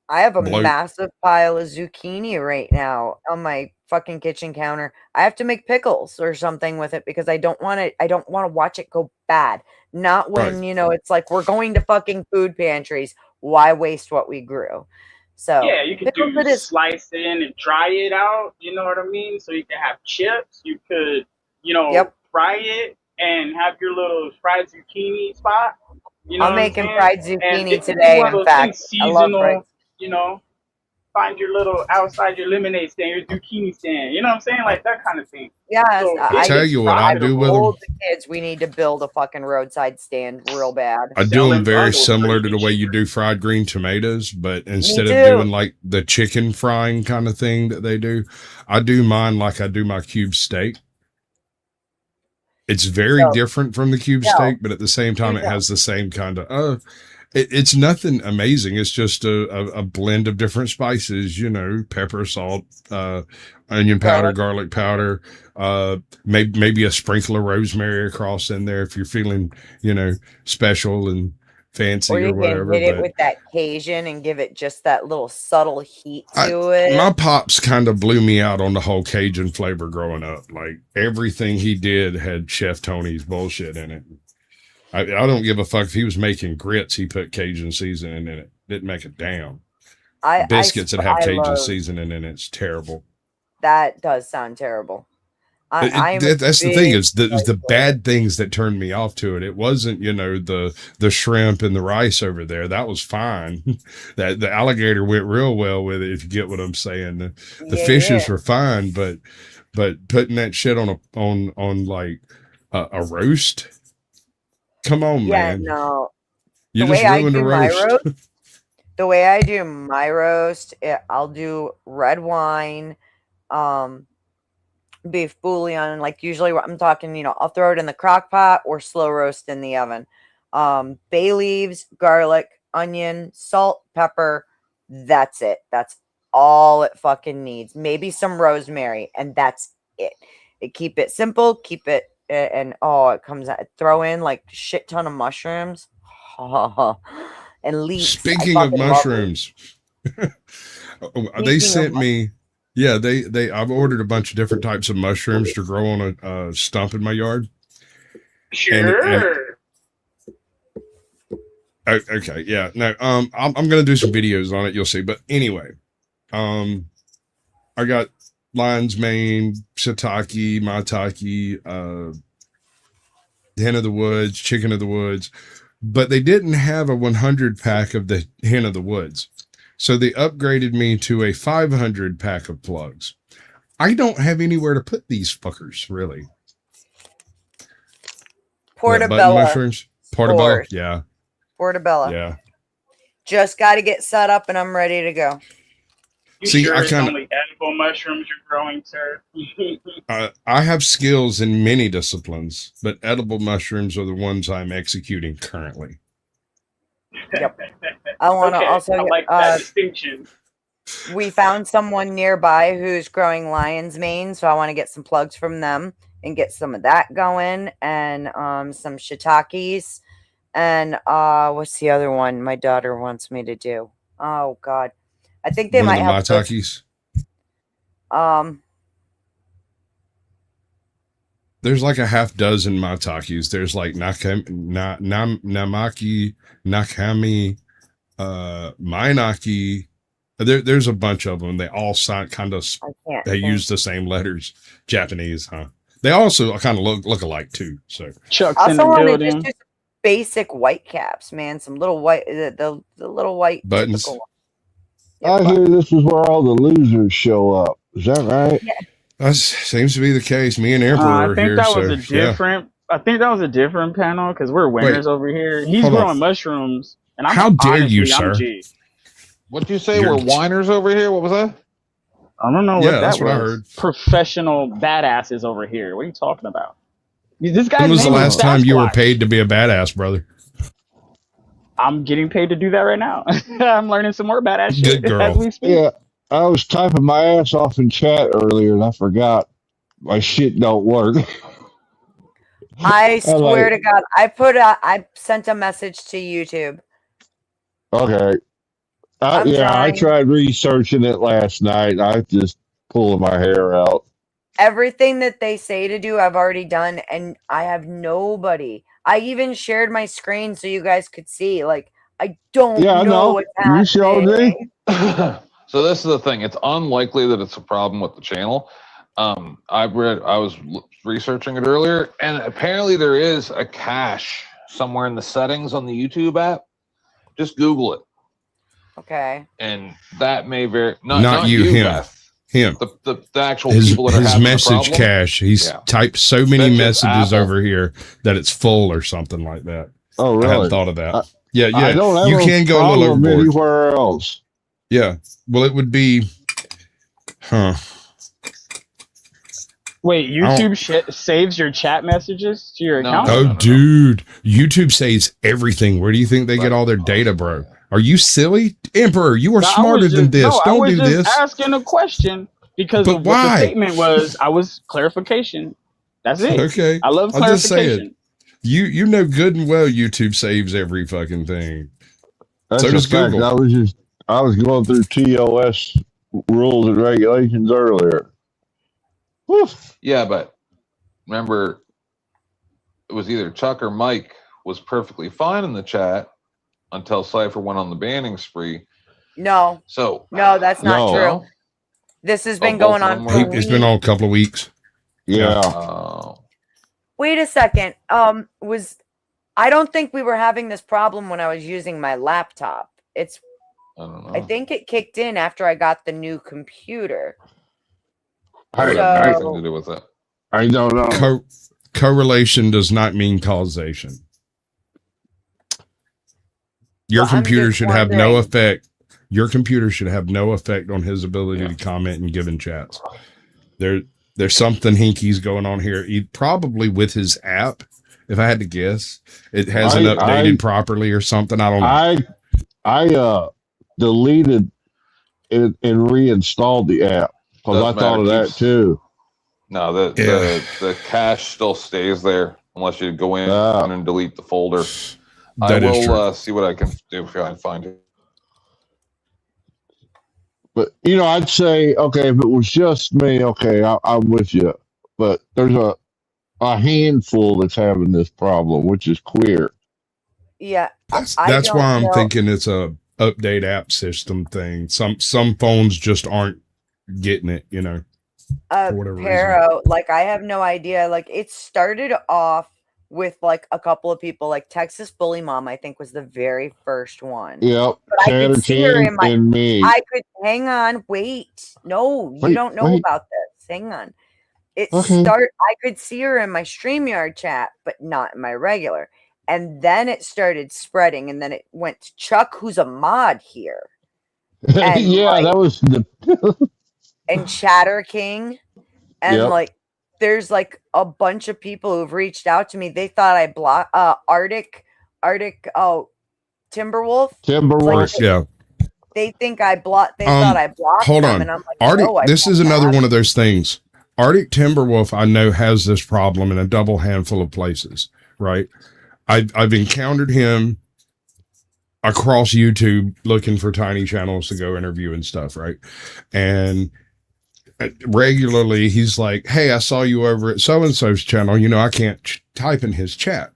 have a massive pile of zucchini right now on my fucking kitchen counter. I have to make pickles or something with it because I don't want to watch it go bad. Not when, it's like we're going to fucking food pantries. Why waste what we grew? So yeah, you could slice in and dry it out. You know what I mean? So you can have chips. You could, fry it and have your little fried zucchini spot. I'm making fried zucchini today. In fact, seasonal. I love find your little outside your lemonade stand, your zucchini stand. You know what I'm saying? Like that kind of thing. Yes, so I tell you what I do with them. The kids, we need to build a fucking roadside stand real bad. I do them very similar to the way you do fried green tomatoes, but instead of doing like the chicken frying kind of thing that they do, I do mine like I do my cube steak. It's very different from the cube steak, but at the same time, it No. has the same kind of. It's nothing amazing. It's just a blend of different spices. You know, pepper, salt, onion powder, garlic powder, maybe a sprinkle of rosemary across in there if you're feeling, you know, special and fancy Or you or whatever. can hit it with that Cajun and give it just that little subtle heat to it. My pops kind of blew me out on the whole Cajun flavor growing up. Like everything he did had Chef Tony's bullshit in it. I don't give a fuck if he was making grits. He put Cajun seasoning in it. Didn't make a damn. Biscuits that have Cajun seasoning in it's terrible. That does sound terrible. That's the thing. It's the bad things that turned me off to it. It wasn't, you know, the shrimp and the rice over there. That was fine. That the alligator went real well with it. If you get what I'm saying, the fishes were fine, but putting that shit on like a roast. Come on, man. No. You just ruined the roast. The way I do my roast, I'll do red wine, beef bouillon. Like usually I'm talking, you know, I'll throw it in the crock pot or slow roast in the oven. Bay leaves, garlic, onion, salt, pepper. That's it. That's all it fucking needs. Maybe some rosemary, and that's it. Keep it simple. Keep it. And it comes out. Throw in like shit ton of mushrooms and leeks. Speaking of mushrooms, they sent me. Yeah, I've ordered a bunch of different types of mushrooms to grow on a stump in my yard. Sure. Okay, yeah. No, I'm gonna do some videos on it. You'll see. But anyway, I got lion's mane, shiitake, maitake, hen of the woods, chicken of the woods, but they didn't have a 100 pack of the hen of the woods. So they upgraded me to a 500 pack of plugs. I don't have anywhere to put these fuckers, really. Portobello. Mushrooms? Portobello, yeah. Portobello. Yeah. Just got to get set up and I'm ready to go. See, sure it's only edible mushrooms you're growing, sir? I have skills in many disciplines, but edible mushrooms are the ones I'm executing currently. Yep. I want to also like that distinction. We found someone nearby who's growing lion's mane, so I want to get some plugs from them and get some of that going, and some shiitakes, and what's the other one my daughter wants me to do? Oh God, I think they might have maitakes. There's like a half dozen maitakes. There's like namaki, nakami, mainaki. There's a bunch of them. They all sound kind of. They use the same letters. Japanese, huh? They also kind of look alike too. So Chuck's in the building. Just do some basic white caps, man. Some little white, the little white buttons. I hear this is where all the losers show up. Is that right? Yeah. That seems to be the case. Me and Emperor are here. I think that was a different panel because we're winners over here. He's growing mushrooms, and I'm. How dare you, sir? What'd you say? We're whiners over here. What was that? I don't know. That's what I heard. Professional badasses over here. What are you talking about? This guy. When was the last time you were paid to be a badass, brother? I'm getting paid to do that right now. I'm learning some more badass shit. Good girl. As we speak. Yeah, I was typing my ass off in chat earlier, and I forgot my shit don't work. I swear to God, I sent a message to YouTube. Okay. I tried researching it last night. I just pulling my hair out. Everything that they say to do, I've already done, and I have nobody. I even shared my screen so you guys could see. Like, I don't know what's happening. You showed me. So this is the thing. It's unlikely that it's a problem with the channel. I was researching it earlier, and apparently there is a cache somewhere in the settings on the YouTube app. Just Google it. Okay. And that may vary. Not you, him. Beth. Him. The actual people that are having message the problem. cache. He's typed so many messages over here that it's full or something like that. Oh, really? I hadn't thought of that. Yeah. I don't have you can go a little overboard. Anywhere else. Yeah. Well, it would be, Wait, YouTube saves your chat messages to your account? No, dude. YouTube saves everything. Where do you think they get all their data, bro? Are you silly? Emperor, you are smarter than this. I Don't was do just this. asking a question because But of what the why? statement was. I was clarification. That's it. Okay. I love I'll just say it. clarification. You know good and well YouTube saves every fucking thing. That's So does a fact. Google. I was going through TOS rules and regulations earlier. Woof. Yeah, but remember, it was either Chuck or Mike was perfectly fine in the chat until Cypher went on the banning spree. No. So no, that's not true. No? This has been going on for weeks. It's been on a couple of weeks. Yeah. Wait a second. I don't think we were having this problem when I was using my laptop. I don't know. I think it kicked in after I got the new computer. Probably have nothing to do with it. I don't know. Correlation does not mean causation. Your computer should have no effect. Your computer should have no effect on his ability to comment and give in chats. There's something hinky's going on here. Probably with his app. If I had to guess, it hasn't updated properly or something. I don't know. I deleted it and reinstalled the app because I thought of that too. No, the cache still stays there unless you go in and delete the folder. I will see what I can do if I can find it. But I'd say, okay, if it was just me, okay, I'm with you. But there's a handful that's having this problem, which is queer. Yeah, that's why I'm thinking it's a update app system thing. Some phones just aren't getting it, for whatever reason. Like I have no idea. Like it started off with like a couple of people, like Texas Bully Mom, I think was the very first one. Yep. But I could see her in and me. I could hang on, wait. No, you don't know about this. Hang on. I could see her in my StreamYard chat, but not in my regular. And then it started spreading, and then it went to Chuck, who's a mod here. And that was the and Chatter King. And there's like a bunch of people who've reached out to me. They thought I blocked Arctic Timberwolf. Yeah. They think I blocked thought I blocked hold them, on. and I'm like, Arctic, no, this is another one of those things. Arctic Timberwolf, I know, has this problem in a double handful of places, right? I've encountered him across YouTube looking for tiny channels to go interview and stuff, right? And regularly he's like, hey, I saw you over at so-and-so's channel. I can't type in his chat.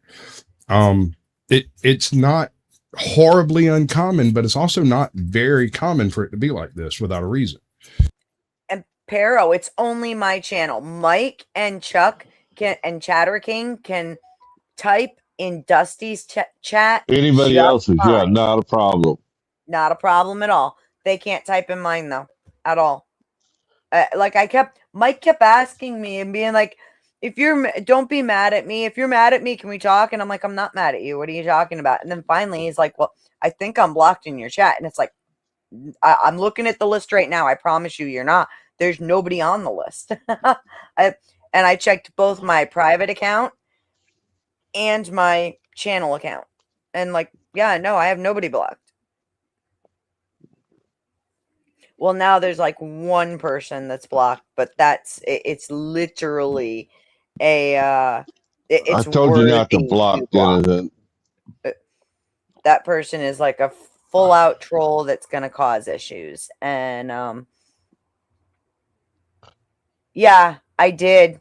It's not horribly uncommon, but it's also not very common for it to be like this without a reason. And Pero, it's only my channel. Mike and Chuck and Chatter King can type in Dusty's chat. Anybody else's, not a problem. Not a problem at all. They can't type in mine though, at all. Mike kept asking me and being like, don't be mad at me. If you're mad at me, can we talk? And I'm like, I'm not mad at you. What are you talking about? And then finally he's like, well, I think I'm blocked in your chat. And it's like, I'm looking at the list right now. I promise you, you're not. There's nobody on the list. I checked both my private account and my channel account. And I have nobody blocked. Well, now there's like one person that's blocked, but it's literally I told you not to block Jonathan. That person is like a full out troll that's going to cause issues. And I did.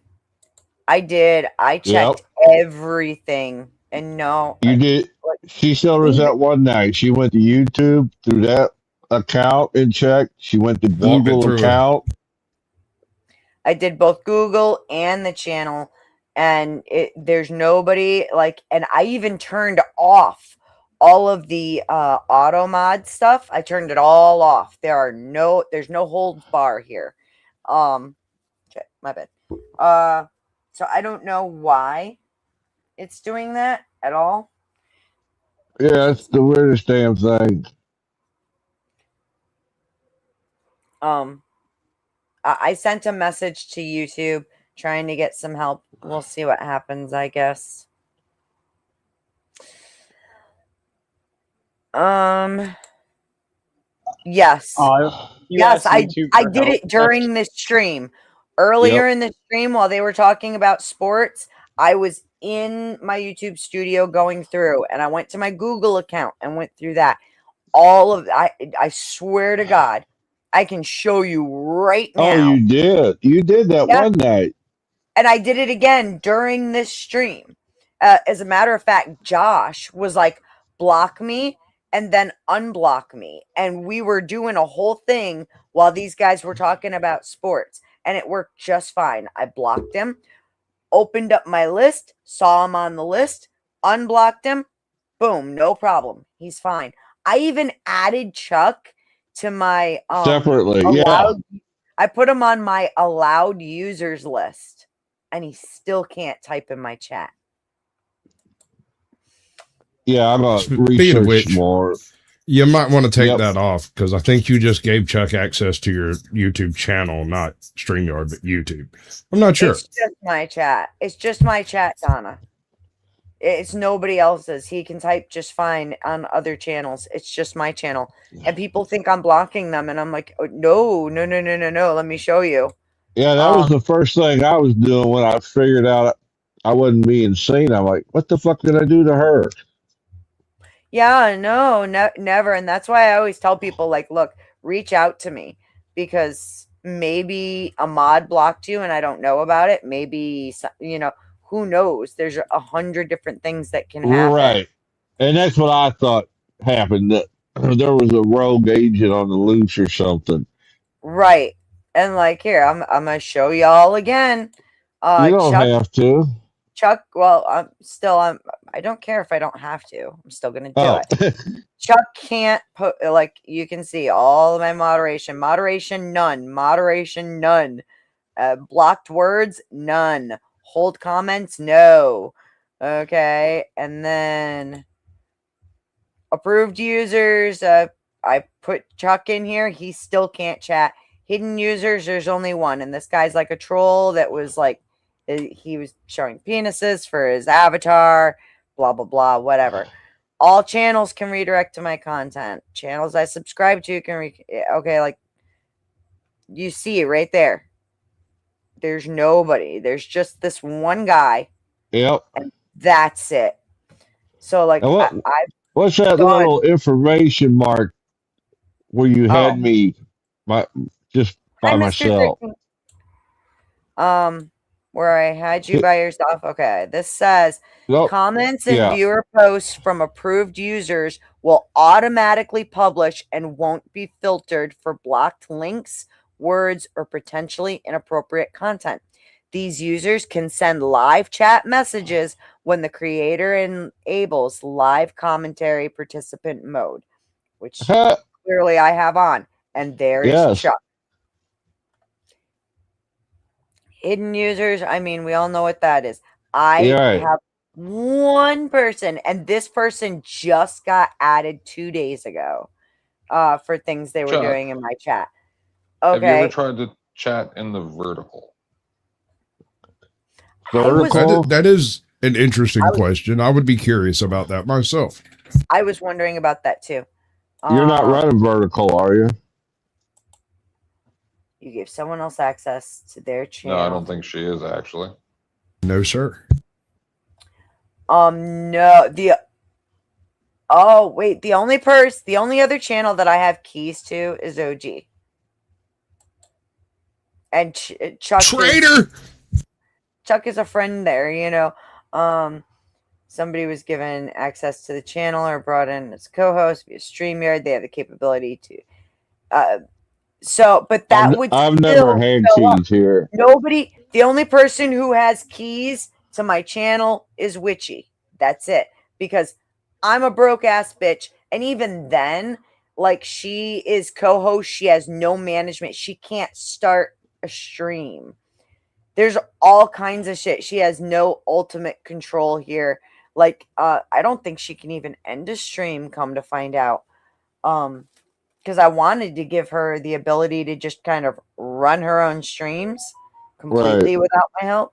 I checked everything. And no. You did. She showed us that one night. She went to YouTube through that account and checked. She went to Google account. I did both Google and the channel, and there's nobody and I even turned off all of the auto mod stuff. I turned it all off. There's no holds bar here. Okay, my bad. So I don't know why it's doing that at all. Yeah, it's the weirdest damn thing. I sent a message to YouTube trying to get some help. We'll see what happens, I guess. Yes. Yes, I did it during this stream. Earlier in the stream, while they were talking about sports, I was in my YouTube studio going through, and I went to my Google account and went through that. All of I swear to God, I can show you right now. Oh, you did. You did that one night. And I did it again during this stream. As a matter of fact, Josh was like, block me and then unblock me. And we were doing a whole thing while these guys were talking about sports. And it worked just fine. I blocked him, opened up my list, saw him on the list, unblocked him. Boom, no problem. He's fine. I even added Chuck to my separately. I put him on my allowed users list, and he still can't type in my chat. Yeah, I'm gonna research more. You might want to take that off, because I think you just gave Chuck access to your YouTube channel, not StreamYard, but YouTube. I'm not sure. It's just my chat. It's just my chat, Donna. It's nobody else's. He can type just fine on other channels. It's just my channel. And people think I'm blocking them, and I'm like, oh, no. Let me show you. Yeah, that was the first thing I was doing when I figured out I wasn't being seen. I'm like, what the fuck did I do to her? Yeah, no, never. And that's why I always tell people, like, look, reach out to me, because maybe a mod blocked you and I don't know about it. Maybe, who knows? There's 100 different things that can happen. Right. And that's what I thought happened, that there was a rogue agent on the loose or something. Right. And like, here, I'm going to show y'all again. You don't have to. Chuck, well, I don't care if I don't have to. I'm still going to do it. Chuck can't put, like, you can see all of my moderation. Moderation, none. Moderation, none. Blocked words, none. Hold comments, no. Okay. And then approved users, I put Chuck in here. He still can't chat. Hidden users, there's only one. And this guy's like a troll that was like, he was showing penises for his avatar, blah, blah, blah, whatever. All channels can redirect to my content. Channels I subscribe to can, okay, like, you see it right there. There's nobody. There's just this one guy. Yep. And that's it. So, like, what's that little information mark where you had me just by myself? Where I had you by yourself. Okay, this says comments and viewer posts from approved users will automatically publish and won't be filtered for blocked links, words, or potentially inappropriate content. These users can send live chat messages when the creator enables live commentary participant mode, which clearly I have on. And there is Chuck. Hidden users, I mean, we all know what that is. I have one person, and this person just got added 2 days ago for things they were doing in my chat. Okay. Have you ever tried to chat in the vertical? That is an interesting question. I would be curious about that myself. I was wondering about that too. You're not running vertical, are you? You give someone else access to their channel. No, I don't think she is actually. No, sir. No. The only other channel that I have keys to is OG. And Chuck traitor. Chuck is a friend there, Somebody was given access to the channel or brought in as co-host via StreamYard. They have the capability to but that would I've never had keys here. Nobody, the only person who has keys to my channel is Witchy. That's it. Because I'm a broke ass bitch. And even then, like, she is co-host. She has no management. She can't start a stream. There's all kinds of shit. She has no ultimate control here. Like, I don't think she can even end a stream, come to find out. Because I wanted to give her the ability to just kind of run her own streams. completely without my help.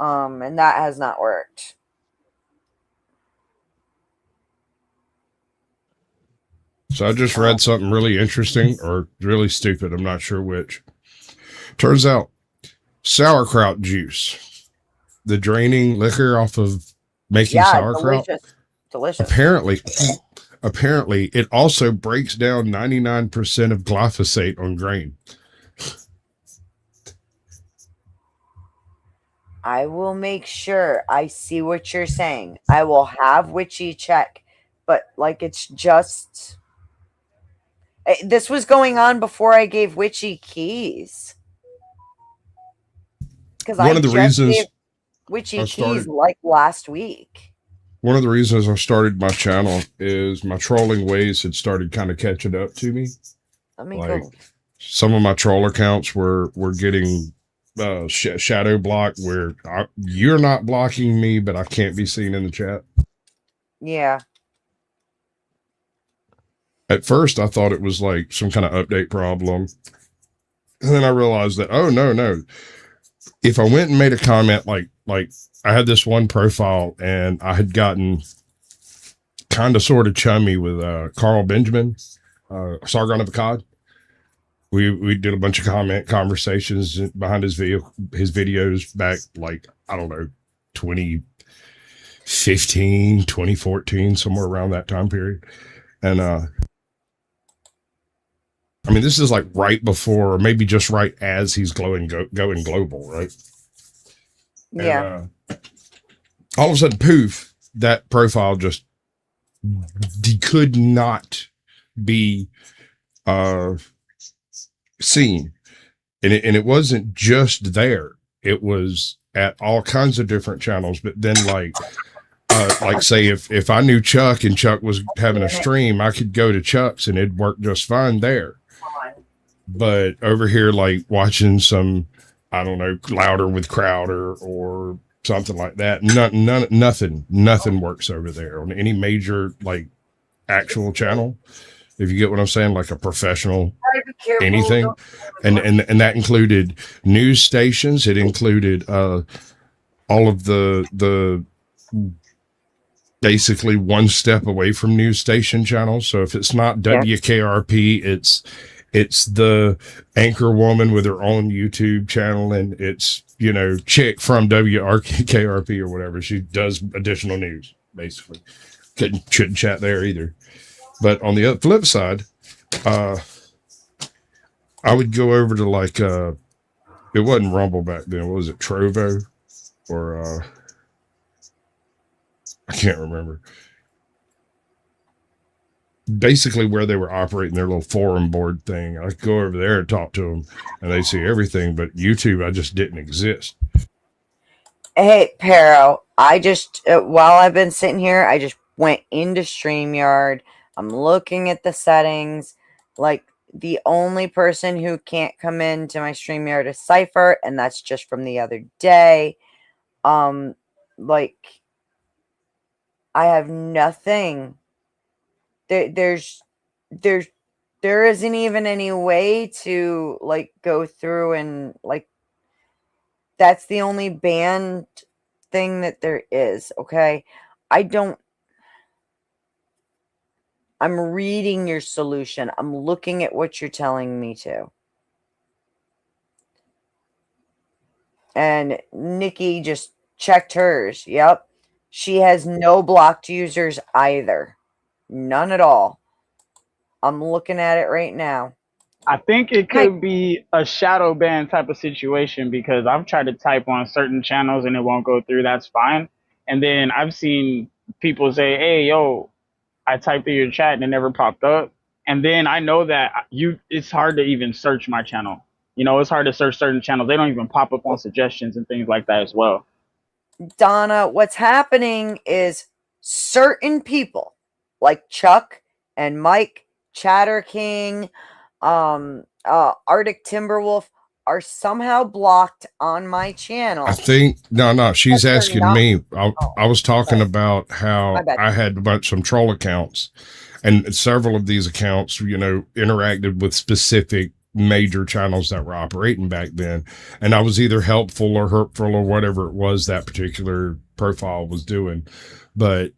And that has not worked. So I just read something really interesting or really stupid. I'm not sure which. Turns out sauerkraut juice, the draining liquor off of making sauerkraut. Delicious. Apparently it also breaks down 99% of glyphosate on grain. I will make sure I see what you're saying. I will have Witchy check, but like it's just this was going on before I gave Witchy keys. Because I just gave Witchy keys like last week. One of the reasons I started my channel is my trolling ways had started kind of catching up to me. Let me go. Some of my troll accounts were getting shadow blocked where you're not blocking me, but I can't be seen in the chat. Yeah. At first, I thought it was like some kind of update problem. And then I realized that, oh, no. If I went and made a comment like I had this one profile and I had gotten kind of sort of chummy with Carl Benjamin, Sargon of Akkad. We did a bunch of conversations behind his videos back, like, I don't know, 2015, 2014, somewhere around that time period. And I mean, this is like right before, or maybe just right as he's going global, right? Yeah. And, all of a sudden, poof, that profile just could not be seen. And it wasn't just there. It was at all kinds of different channels. But then like say if I knew Chuck and Chuck was having a stream, I could go to Chuck's and it'd work just fine there. But over here, like watching some, I don't know, Louder with Crowder or something like that, nothing works over there on any major like actual channel. If you get what I'm saying, like a professional anything, and that included news stations. It included all of the basically one step away from news station channels. So if it's not WKRP, it's the anchor woman with her own YouTube channel, and it's, you know, chick from WKRP or whatever. She does additional news, basically. Shouldn't chat there either. But on the flip side, I would go over to like, it wasn't Rumble back then. What was it? Trovo or, I can't remember. Basically where they were operating their little forum board thing. I could go over there and talk to them and they see everything, but YouTube, I just didn't exist. Hey, Pero, I just, while I've been sitting here, I just went into StreamYard. I'm looking at the settings. Like, the only person who can't come into my StreamYard is Cypher, and that's just from the other day. Like, I have nothing. There isn't even any way to, like, go through and, like, that's the only banned thing that there is, okay? I'm reading your solution. I'm looking at what you're telling me to. And Nikki just checked hers. Yep. She has no blocked users either. None at all. I'm looking at it right now. I think it could be a shadow ban type of situation because I've tried to type on certain channels and it won't go through. That's fine. And then I've seen people say, hey, yo, I typed through your chat and it never popped up. And then I know that it's hard to even search my channel. You know, it's hard to search certain channels. They don't even pop up on suggestions and things like that as well. Donna, what's happening is certain people like Chuck and Mike, Chatter King, Arctic Timberwolf are somehow blocked on my channel. I think no, she's asking me. I was talking about how I had some troll accounts, and several of these accounts, you know, interacted with specific major channels that were operating back then. And I was either helpful or hurtful or whatever it was that particular profile was doing. But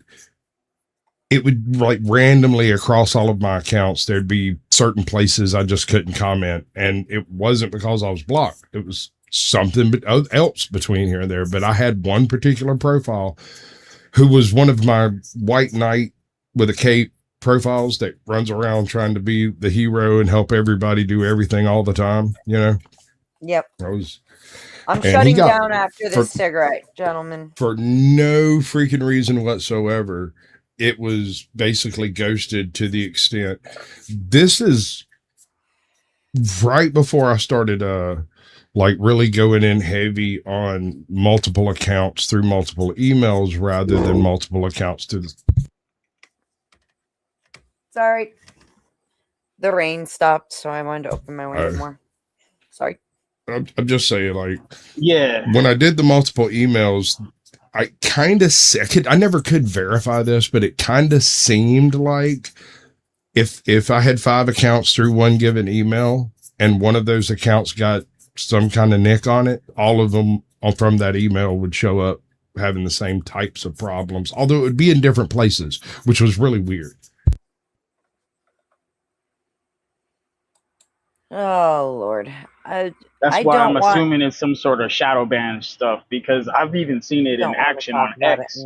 it would like randomly across all of my accounts, there'd be certain places I just couldn't comment. And it wasn't because I was blocked. It was something else between here and there. But I had one particular profile who was one of my white knight with a cape profiles that runs around trying to be the hero and help everybody do everything all the time, you know? Yep. I'm and shutting down after this cigarette, gentlemen. For no freaking reason whatsoever. It was basically ghosted to the extent. This is right before I started like really going in heavy on multiple accounts through multiple emails rather than multiple accounts to the. Sorry. The rain stopped, so I wanted to open my window more. Sorry. I'm just saying, like, yeah. When I did the multiple emails, I kind of I never could verify this, but it kind of seemed like if I had 5 accounts through one given email and one of those accounts got some kind of nick on it, all of them from that email would show up having the same types of problems, although it would be in different places, which was really weird. Oh Lord, that's why I'm assuming it's some sort of shadow ban stuff, because I've even seen it in action on X.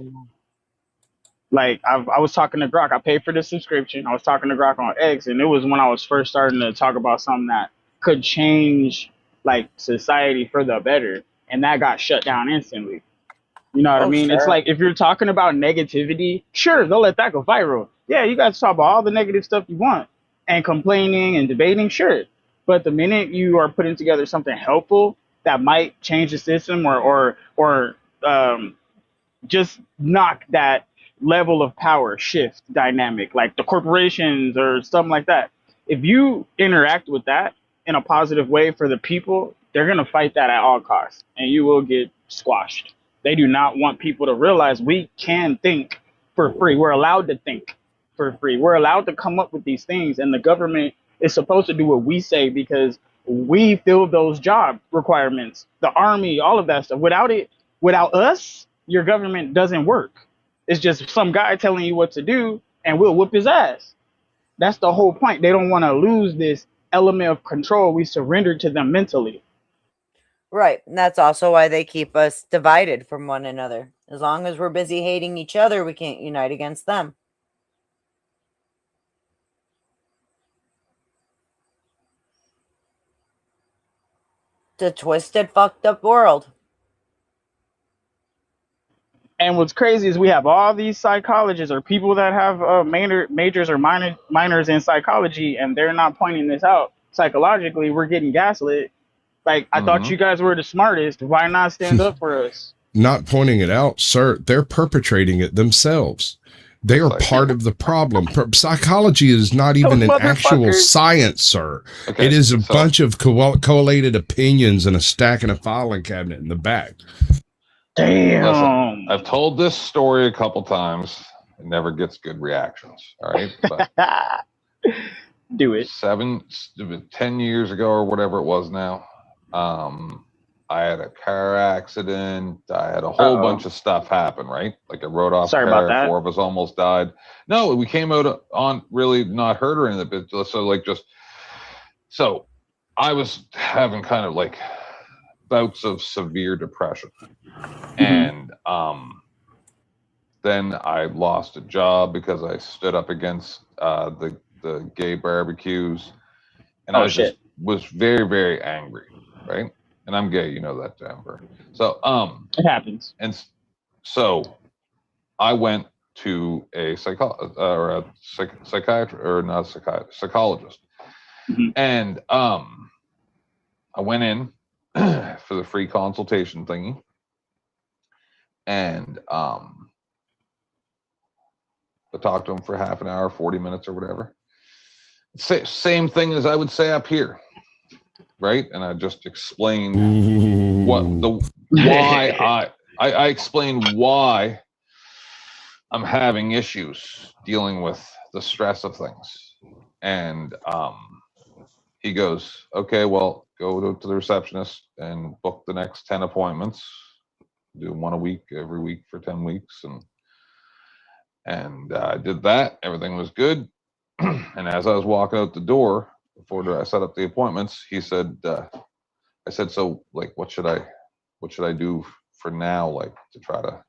Like I was talking to Grok. I paid for the subscription. I was talking to Grok on X, and it was when I was first starting to talk about something that could change like society for the better, and that got shut down instantly. You know what I mean? Sure. It's like if you're talking about negativity, sure, they'll let that go viral. Yeah, you guys talk about all the negative stuff you want and complaining and debating, sure. But the minute you are putting together something helpful that might change the system or just knock that level of power shift dynamic, like the corporations or something like that, if you interact with that in a positive way for the people, they're going to fight that at all costs, and you will get squashed. They do not want people to realize we can think for free. We're allowed to think for free. We're allowed to come up with these things, and the government is supposed to do what we say because we fill those job requirements, the army, all of that stuff. Without us, your government doesn't work. It's just some guy telling you what to do, and we'll whoop his ass. That's the whole point. They don't want to lose this element of control. We surrender to them mentally. Right. And that's also why they keep us divided from one another. As long as we're busy hating each other, we can't unite against them. It's a twisted, fucked up world. And what's crazy is we have all these psychologists or people that have majors or minors in psychology, and they're not pointing this out. Psychologically, we're getting gaslit. Like, I thought you guys were the smartest. Why not stand up for us? Not pointing it out, sir. They're perpetrating it themselves. They are part of the problem. Psychology is not even an actual science, sir. Okay, it is a bunch of collated opinions and a stack in a filing cabinet in the back. Damn. Listen, I've told this story a couple times. It never gets good reactions. All right. But do it. 10 years ago or whatever it was now. I had a car accident. I had a whole bunch of stuff happen, right? Like I rode off a car, 4 of us almost died. No, we came out on really not hurt or anything, but so I was having kind of like bouts of severe depression. And then I lost a job because I stood up against the gay barbecues, and I was very, very angry, right? And I'm gay, you know that, Denver. So it happens. And so I went to a psychiatrist, or not a psychiatrist, psychologist, and I went in for the free consultation thingy, and I talked to him for half an hour, 40 minutes or whatever. Same thing as I would say up here, right? And I just explained why I explained why I'm having issues dealing with the stress of things, and he goes, okay, well, go to the receptionist and book the next 10 appointments. Do one a week, every week for 10 weeks. And I did that. Everything was good. And as I was walking out the door, before I set up the appointments, he said, I said, so like, what should I do for now? Like to try to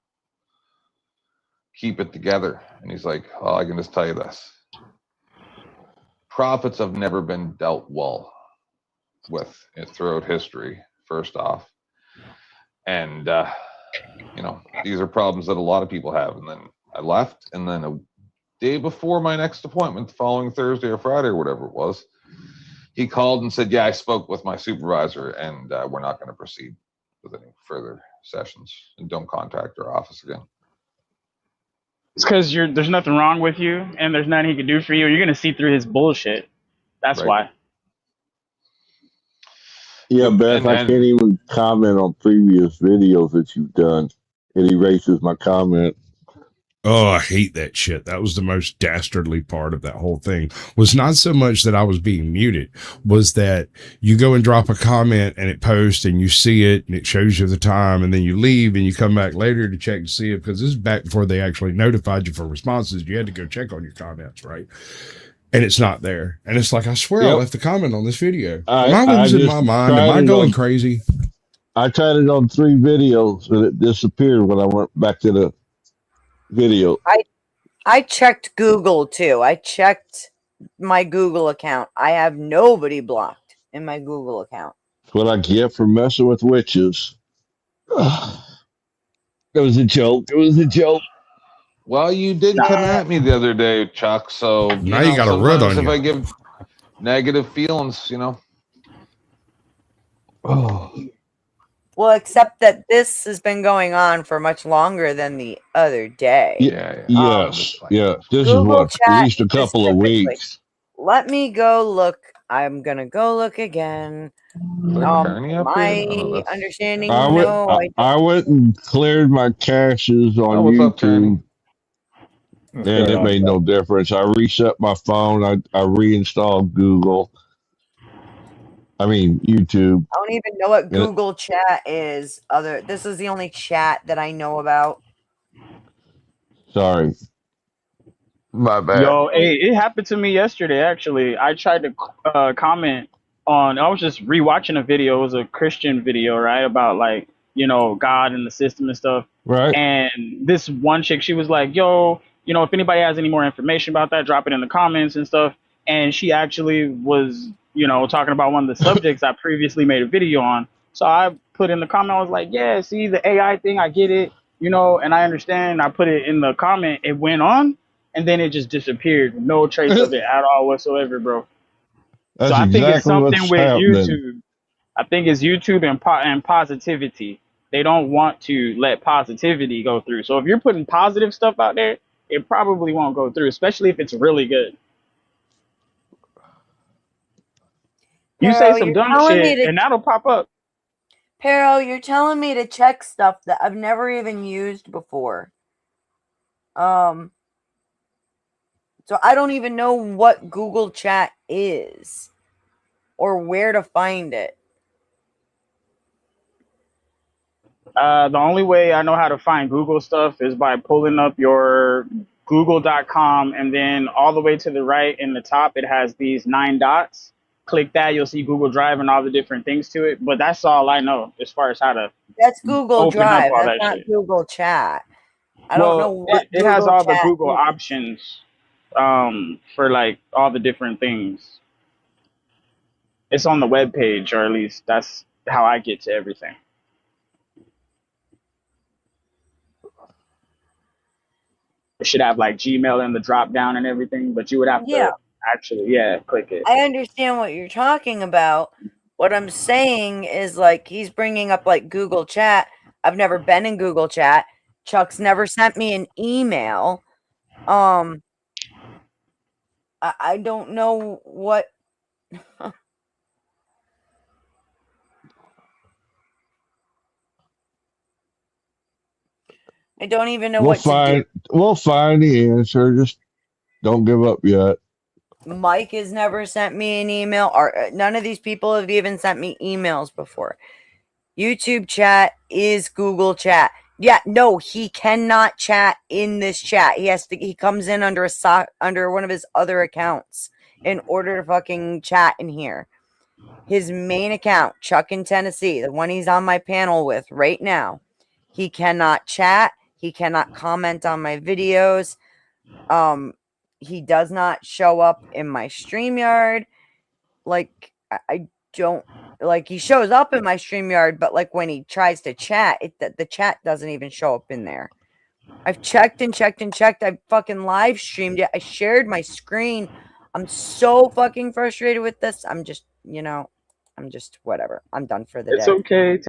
keep it together. And he's like, oh, I can just tell you this. Profits have never been dealt well with throughout history, first off. And, these are problems that a lot of people have. And then I left. And then a day before my next appointment, the following Thursday or Friday or whatever it was, he called and said, yeah, I spoke with my supervisor and we're not going to proceed with any further sessions and don't contact our office again. It's because there's nothing wrong with you and there's nothing he can do for you. You're going to see through his bullshit. That's why. Yeah, Beth, I can't even comment on previous videos that you've done. It erases my comment. Oh, I hate that shit. That was the most dastardly part of that whole thing. Was not so much that I was being muted, was that you go and drop a comment and it posts and you see it and it shows you the time and then you leave and you come back later to check to see it, because this is back before they actually notified you for responses. You had to go check on your comments, right? And it's not there. And it's like, I swear I left the comment on this video. Am I losing my mind? Am I going crazy? I tried it on 3 videos and it disappeared when I went back to the video. I checked Google too. I checked my Google account. I have nobody blocked in my Google account. That's what I get for messing with witches. It was a joke. It was a joke. Well, you did come at me the other day, Chuck. So now you got a rut on if you. I give negative feelings, Oh. Well, except that this has been going on for much longer than the other day. Yes. This Google is what, chat at least a couple of weeks. Let me go look. I'm gonna go look again. My understanding, I went and cleared my caches on YouTube. And it made no difference. I reset my phone. I reinstalled Google. I mean, YouTube. I don't even know what Google chat is. This is the only chat that I know about. Sorry. My bad. Yo, hey, it happened to me yesterday, actually. I tried to comment on, I was just rewatching a video. It was a Christian video, right? About like, God and the system and stuff. Right. And this one chick, she was like, yo, if anybody has any more information about that, drop it in the comments and stuff. And she actually was, talking about one of the subjects I previously made a video on. So I put in the comment, I was like, yeah, see the AI thing, I get it, and I understand. I put it in the comment, it went on, and then it just disappeared. No trace of it at all whatsoever, bro. That's so I think it's something with happening. YouTube. I think it's YouTube and positivity. They don't want to let positivity go through. So if you're putting positive stuff out there, it probably won't go through, especially if it's really good. You say some dumb shit and that'll pop up. Pero, you're telling me to check stuff that I've never even used before. So I don't even know what Google Chat is or where to find it. The only way I know how to find Google stuff is by pulling up your google.com, and then all the way to the right in the top, it has these 9 dots. Click that, you'll see Google Drive and all the different things to it. But that's all I know as far as how to. That's Google Drive. That's not Google Chat. I don't know what it has all the Google options for like all the different things. It's on the web page, or at least that's how I get to everything. It should have like Gmail in the drop down and everything, but you would have to actually, click it. I understand what you're talking about. What I'm saying is, like, he's bringing up like Google Chat. I've never been in Google Chat. Chuck's never sent me an email. I don't know what. I don't even know what to do. We'll find the answer. Just don't give up yet. Mike has never sent me an email, or none of these people have even sent me emails before. YouTube chat is Google chat. Yeah, no, he cannot chat in this chat. He comes in under under one of his other accounts in order to fucking chat in here. His main account, Chuck in Tennessee, the one he's on my panel with right now, he cannot chat. He cannot comment on my videos. He does not show up in my StreamYard. Like, I don't, like, he shows up in my StreamYard, but like when he tries to chat, the chat doesn't even show up in there. I've checked and checked and checked. I fucking live streamed it. I shared my screen. I'm so fucking frustrated with this. I'm just, whatever. I'm done for the day. It's okay.